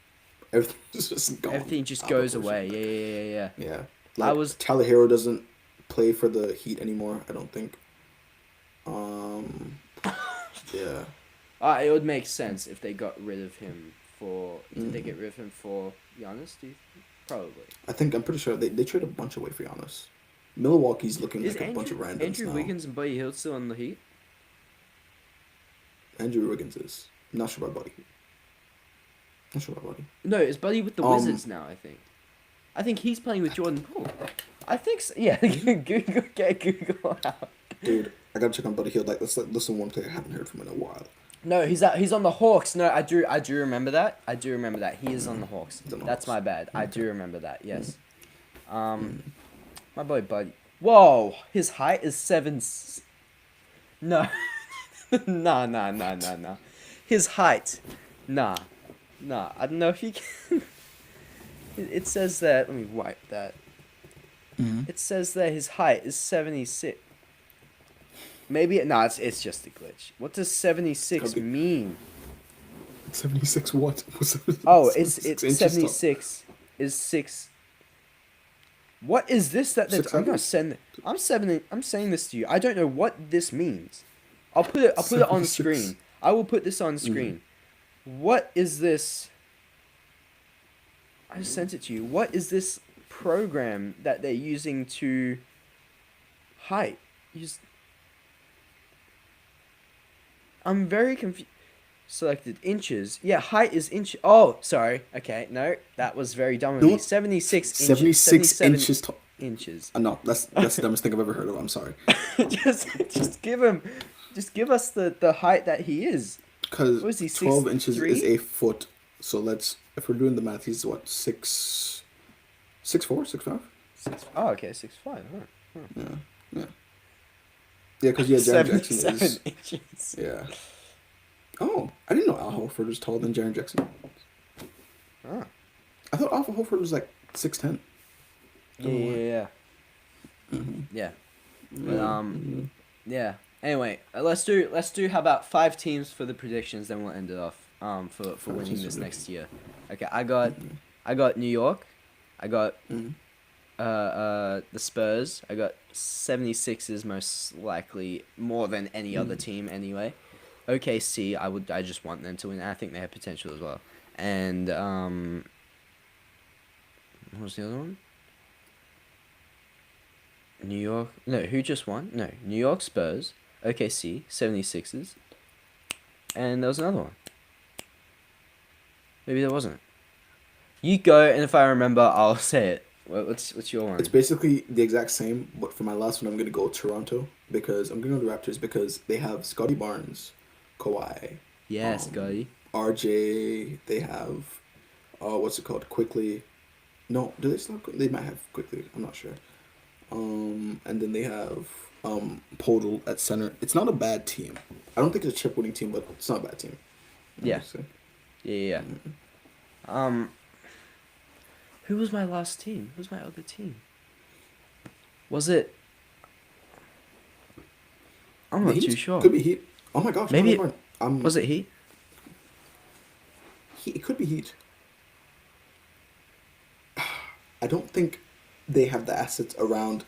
everything's just gone. Everything just out of goes proportion. away. Yeah. Yeah. I Like, was- Tyler Hero doesn't play for the Heat anymore, I don't think. Yeah. It would make sense if they got rid of him for. Did they Mhm. get rid of him for Giannis? Do you think? Probably. I'm pretty sure they traded a bunch away for Giannis. Milwaukee's looking Is like a bunch of randoms Andrew now. Wiggins and Buddy Hield still on the Heat? Andrew Wiggins is. Not sure about Buddy. Not sure about Buddy. No, it's Buddy with the Um, Wizards now. I think he's playing with Jordan Poole. I think so. Yeah. Google, get Google out. Dude, I gotta check on Buddy Hield. Like, let's listen to one player I haven't heard from in a while. No, he's on the Hawks. No, I do remember that. He is on the Hawks. He's on the That's Hawks. my bad. I do remember that. Yes. My boy Buddy. Whoa, his height is 7. No. Nah. His height. Nah. I don't know if you can. It says that. Let me wipe that. It says that his height is 76. Maybe it's just a glitch. What does 76 Could be. mean? 76 what? Oh, it's 76 inches 76 is 6. What is this that Six I'm gonna hundred? send? I'm saying this to you. I don't know what this means. I'll put it on 76. screen. I will put this on screen. What is this? I just sent it to you. What is this program that they're using to height? I'm very confused. Selected inches. Yeah, height is inch. Oh, sorry. Okay, no, that was very dumb of me. No. 76 inches. 76 77 inches tall. inches. No, that's the dumbest thing I've ever heard of. I'm sorry. just give us the height that he is. Because What is he, 12 inches 6'3"? is a foot. So if we're doing the math, he's what, 6'4", 6'5"? Oh, okay, 6'5". Huh. Yeah, because Jaren Jackson 77 is. inches. Yeah. Oh, I didn't know Al Horford was taller than Jaren Jackson. Oh. I thought Al Horford was like 6'10". Yeah. Yeah. But yeah. Anyway, let's do how about 5 teams for the predictions, then we'll end it off for winning teams this for next year. Okay, I got New York. I got the Spurs. I got 76ers most likely more than any other team anyway. OKC, I just want them to win. I think they have potential as well. And what was the other one? New York. No, who just won? No, New York Spurs, OKC, 76ers. And there was another one. Maybe there wasn't. You go, and if I remember, I'll say it. What's your one? It's basically the exact same, but for my last one, I'm gonna go Toronto because I'm gonna go the Raptors because they have Scotty Barnes, Kawhi, Yes, Scotty. RJ. They have, what's it called? Quickly. No, do they still have Quickly? They might have Quickly. I'm not sure. And then they have Podol at center. It's not a bad team. I don't think it's a chip-winning team, but it's not a bad team. Yeah. Honestly. Yeah. Who was my last team? Who was my other team? Was it? I'm The not too Heat? sure. Could be Heat. Oh my gosh. Maybe never mind. Was it Heat? It could be Heat. I don't think they have the assets around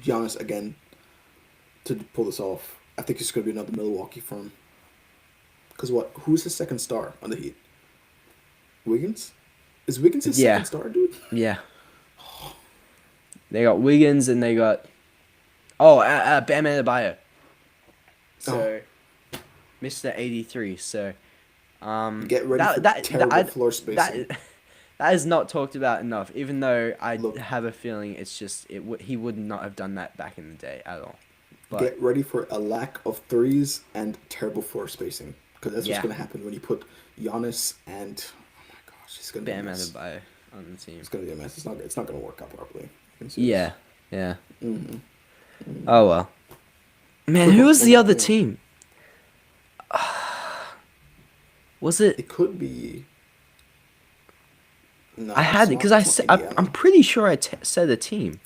Giannis again to pull this off. I think it's going to be another Milwaukee firm. Because what? Who's his second star on the Heat? Wiggins? Is Wiggins his Yeah. second star, dude? Yeah. They got Wiggins and they got Bam Adebayo. So Mr. 83. So, Get ready for that terrible floor spacing. that that is not talked about enough. Even though I Look, have a feeling it's just he would not have done that back in the day at all. But get ready for a lack of threes and terrible floor spacing. Because that's what's yeah, going to happen when you put Giannis and, oh my gosh, it's going to be a Bam mess. Adebayo on the team. It's going to be a mess. It's not going to work out properly. I can see Yeah, yeah. this. Mm-hmm. Oh well. Man, Quick who one- was one the more other thing. team? Was it? It could be. No, I had it because it's not Indiana. I'm pretty sure said a team.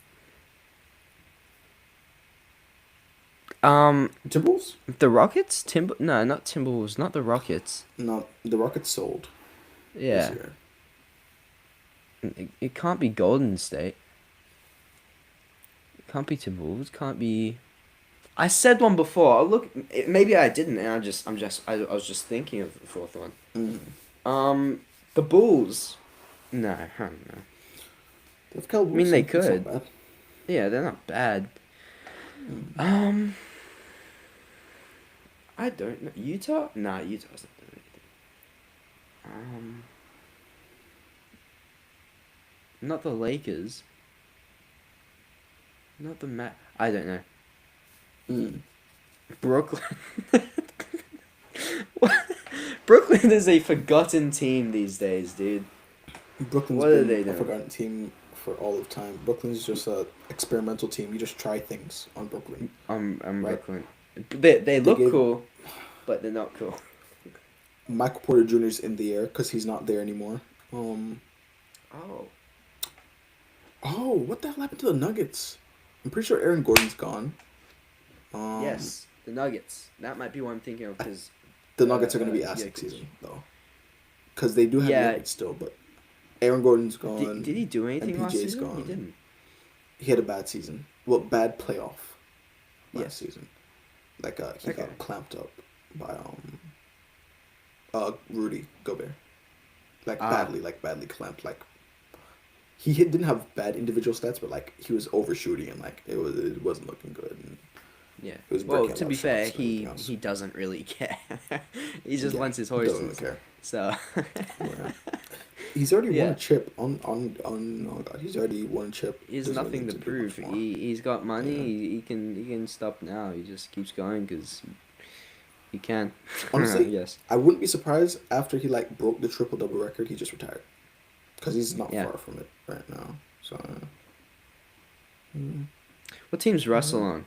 Timberwolves? The Rockets? No, not Timberwolves. Not the Rockets. No, the Rockets sold Yeah, this year. it can't be Golden State. It can't be Timberwolves. Can't be. I said one before. Maybe I didn't, and I was just thinking of the fourth one. Mm. The Bulls. No, I don't know. They've got mean, they Wilson. It's not could. bad. Yeah, they're not bad. I don't know. Utah? Nah, Utah's not doing anything. Not the Lakers. Not the I don't know. Mm. Brooklyn. Brooklyn is a forgotten team these days, dude. Brooklyn's What are been they a doing? forgotten team for all of time. Brooklyn's just a experimental team. You just try things on Brooklyn. I'm Right. Brooklyn. They look gave- cool, but they're not cool. Michael Porter Jr.'s in the air because he's not there anymore. Oh. Oh, what the hell happened to the Nuggets? I'm pretty sure Aaron Gordon's gone. Yes, the Nuggets. That might be what I'm thinking of because The Nuggets are going to be ass yeah, next season, though. Because they do have Yeah. Jokic still, but Aaron Gordon's gone. did he do anything last MPJ's season? He gone. didn't. He had a bad season. Well, bad playoff last Yeah. season. Like, he Okay. got clamped up by Rudy Gobert. Like, badly clamped. Like, he didn't have bad individual stats, but, like, he was overshooting and, like, it wasn't looking good. And Yeah. It was Well, breaking a to lot be of fair, shots and everything else. he doesn't really care. He just Yeah, wants his he doesn't horses. really care. So. Yeah. He's already won Yeah. a chip on oh god, he's already won a chip. He has Doesn't nothing need to do prove. much more. He's got money. Yeah. He can stop now. He just keeps going because he can. Honestly, yes. I wouldn't be surprised after he like broke the triple double record. He just retired because he's not Yeah. far from it right now. So, What team's Russell on?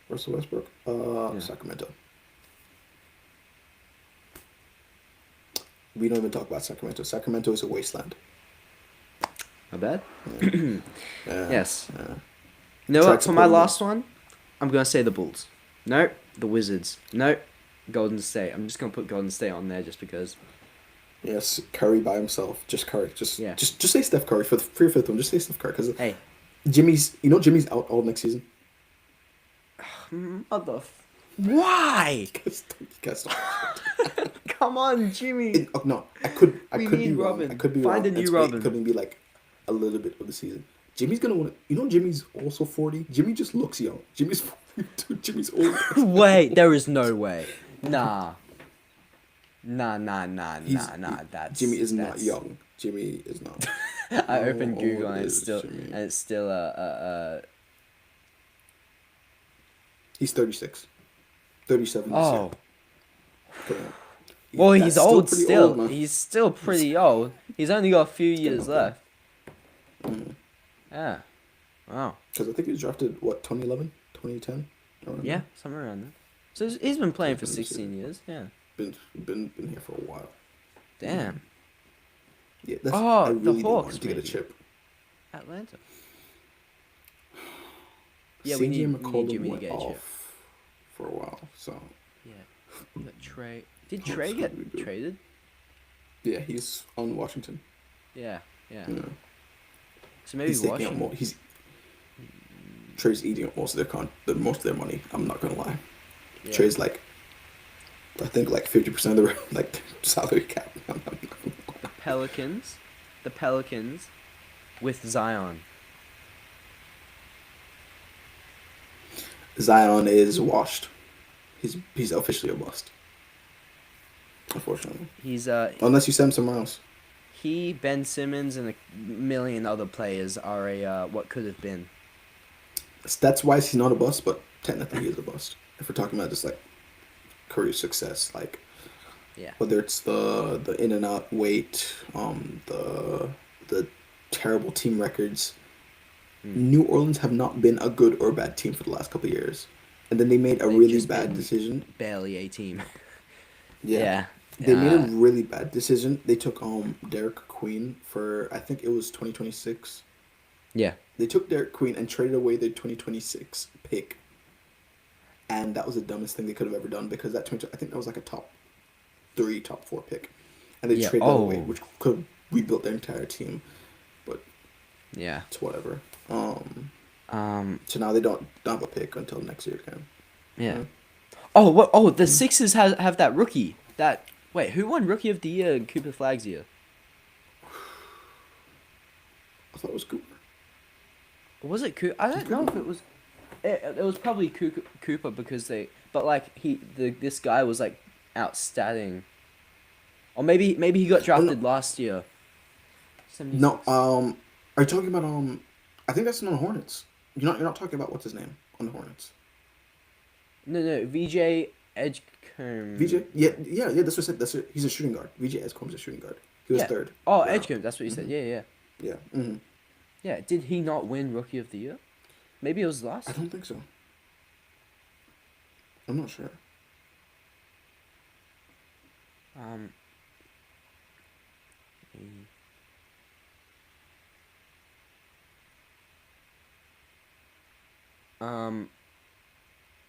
Russell Westbrook, Yeah. Sacramento. We don't even talk about Sacramento. Sacramento is a wasteland. Not bad. Yeah. Yes. Yeah. You know Tried what? For my supporting last one, I'm gonna say the Bulls. Nope. The Wizards. Nope. Golden State. I'm just gonna put Golden State on there just because. Yes, Curry by himself. Just Curry. Just Yeah. just say Steph Curry for your fifth one. Just say Steph Curry because Hey. Jimmy's out all next season. Why? Guys, Come on, Jimmy. no, I could We be need wrong. Robin. I could be Find wrong. a new It's Robin. It could be like a little bit of the season. Jimmy's gonna want. Jimmy's also 40. Jimmy just looks young. Jimmy's 42. Jimmy's old. Wait, there is no way. Nah. Nah. That's Jimmy is not that's- young. Jimmy is not. I opened How Google old and it's is still Jimmy? He's 36. 37 this Oh. year. Yeah. Well, That's he's old pretty still. old, man. He's still pretty old. He's only got a few years okay. left. Mm. Yeah. Wow. Because I think he was drafted, what, 2011? 2010? Around Yeah, there. somewhere around there. So he's been playing for Let me see. 16 years. Yeah. Been here for a while. Damn. Yeah, that's, Oh, I the really did want Hawks, him to get a maybe. chip. Atlanta. Yeah, CJ we need McCollum Jimmy to went get a chip. off for a while, so Yeah. But Trey. Did Hawks Trey probably get do. traded? yeah, he's on Washington. Yeah. Yeah. So maybe He's taking out Washington. he's Trey's eating up most of their money. I'm not gonna lie. Yeah. Trey's like, I think like 50% of the like salary cap. Pelicans. The Pelicans with Zion. Zion is washed. He's officially a bust. Unfortunately, He's unless you send him somewhere else. he, Ben Simmons, and a million other players are a what could have been. Stats wise, he's not a bust, but technically he is a bust. If we're talking about just like career success, like Yeah. whether it's the in and out weight, the terrible team records. New Orleans have not been a good or bad team for the last couple of years, and then they made a They've really just bad been decision. Barely a team. Yeah, Yeah. they made a really bad decision. They took Derek Queen for I think it was 2026. Yeah. They took Derek Queen and traded away their 2026 pick, and that was the dumbest thing they could have ever done because I think that was like a top 3, top 4 pick, and they Yeah. traded it away, Oh. which could have rebuilt their entire team, but Yeah. it's whatever. So now they don't have a pick until next year, kind of. Yeah. Oh, what? Oh, the Sixers have that rookie. That wait, who won Rookie of the Year in Cooper Flag's year? I thought it was Cooper. Was it Cooper? I don't know if it was. It was probably Cooper because they. But like this guy was like outstanding. Or maybe he got drafted last year. 76. No, are you talking about I think that's on the Hornets. You're not talking about what's his name on the Hornets. No, VJ Edgecombe. VJ, yeah. That's what I said. He's a shooting guard. VJ Edgecombe's a shooting guard. He was third. Oh, Yeah. Edgecombe. That's what you said. Yeah. Yeah. Mm-hmm. Yeah. Did he not win Rookie of the Year? Maybe it was I last. don't think so. I'm not sure.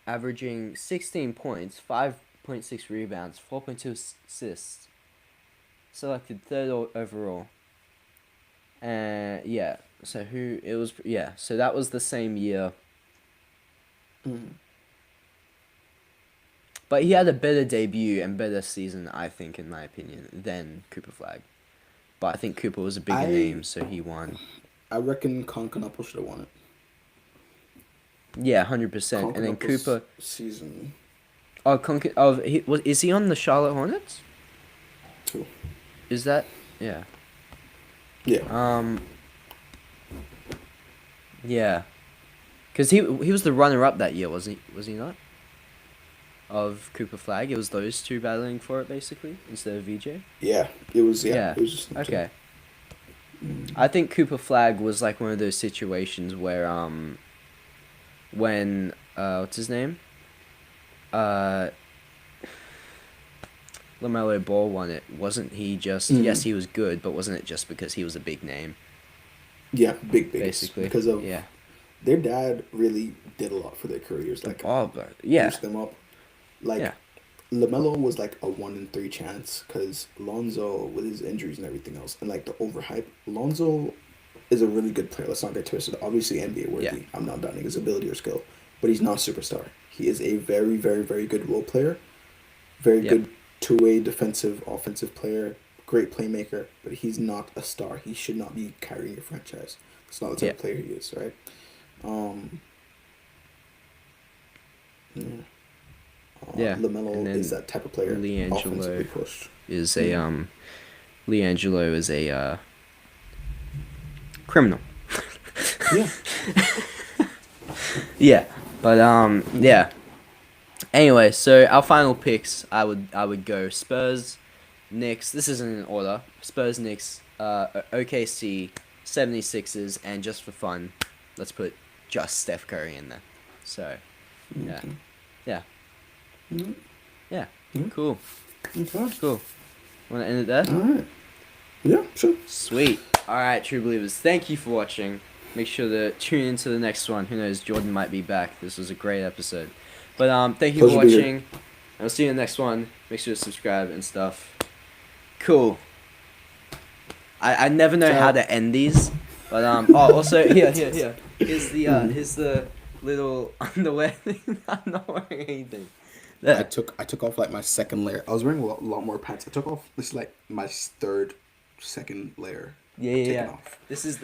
Averaging 16 points, 5.6 rebounds, 4.2 assists. Selected third overall. Yeah. So who it was? Yeah. So that was the same year. Mm. But he had a better debut and better season, I think, in my opinion, than Cooper Flag. But I think Cooper was a bigger name, so he won. I reckon Concanapple should have won it. Yeah, 100%. And then Cooper season. Is he on the Charlotte Hornets? 2. Is that yeah? Yeah. Yeah. Cause he was the runner up that year, was he not? Of Cooper Flag, it was those two battling for it basically instead of VJ. Yeah, it was. Yeah, Yeah. It was just Okay. I think Cooper Flag was like one of those situations where when what's his name? LaMelo Ball won it. Wasn't he just yes, he was good, but wasn't it just because he was a big name? Yeah, big basically. Because of yeah. Their dad really did a lot for their careers. Like boost them up. Like yeah. LaMelo was like a 1 in 3 chance because Lonzo with his injuries and everything else and like the overhype. Lonzo is a really good player. Let's not get twisted. Obviously NBA worthy. Yeah. I'm not doubting his ability or skill, but he's not a superstar. He is a very, very, very good role player. Very good two-way defensive, offensive player. Great playmaker, but he's not a star. He should not be carrying your franchise. That's not the type of player he is, right? LaMelo is that type of player. LiAngelo is a LiAngelo is a criminal. Yeah. Yeah, but yeah. Anyway, so our final picks, I would go Spurs, Knicks. This isn't in order. Spurs, Knicks, OKC, 76ers, and just for fun, let's put just Steph Curry in there. So, yeah. Yeah. Mm-hmm. Yeah. Mm-hmm. Cool. Okay. Cool. Want to end it there? Alright. Yeah, sure. Sweet. Alright, True Believers. Thank you for watching. Make sure to tune into the next one. Who knows, Jordan might be back. This was a great episode. But thank you for watching. I'll see you in the next one. Make sure to subscribe and stuff. Cool. I never know how to end these. But also here. Here's the little underwear thing. I'm not wearing anything. There. I took off like my second layer. I was wearing a lot more pants. I took off this like my second layer. Yeah. Off. This was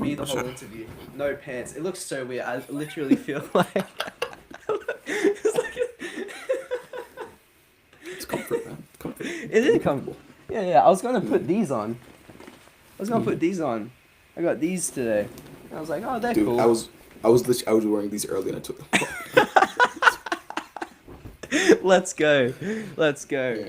me the whole interview. No pants. It looks so weird. I literally feel like it's like It did come. Yeah. I was gonna put these on. I got these today. I was like, oh, they're Dude, cool. I was wearing these earlier and I took them off. Let's go. Yeah.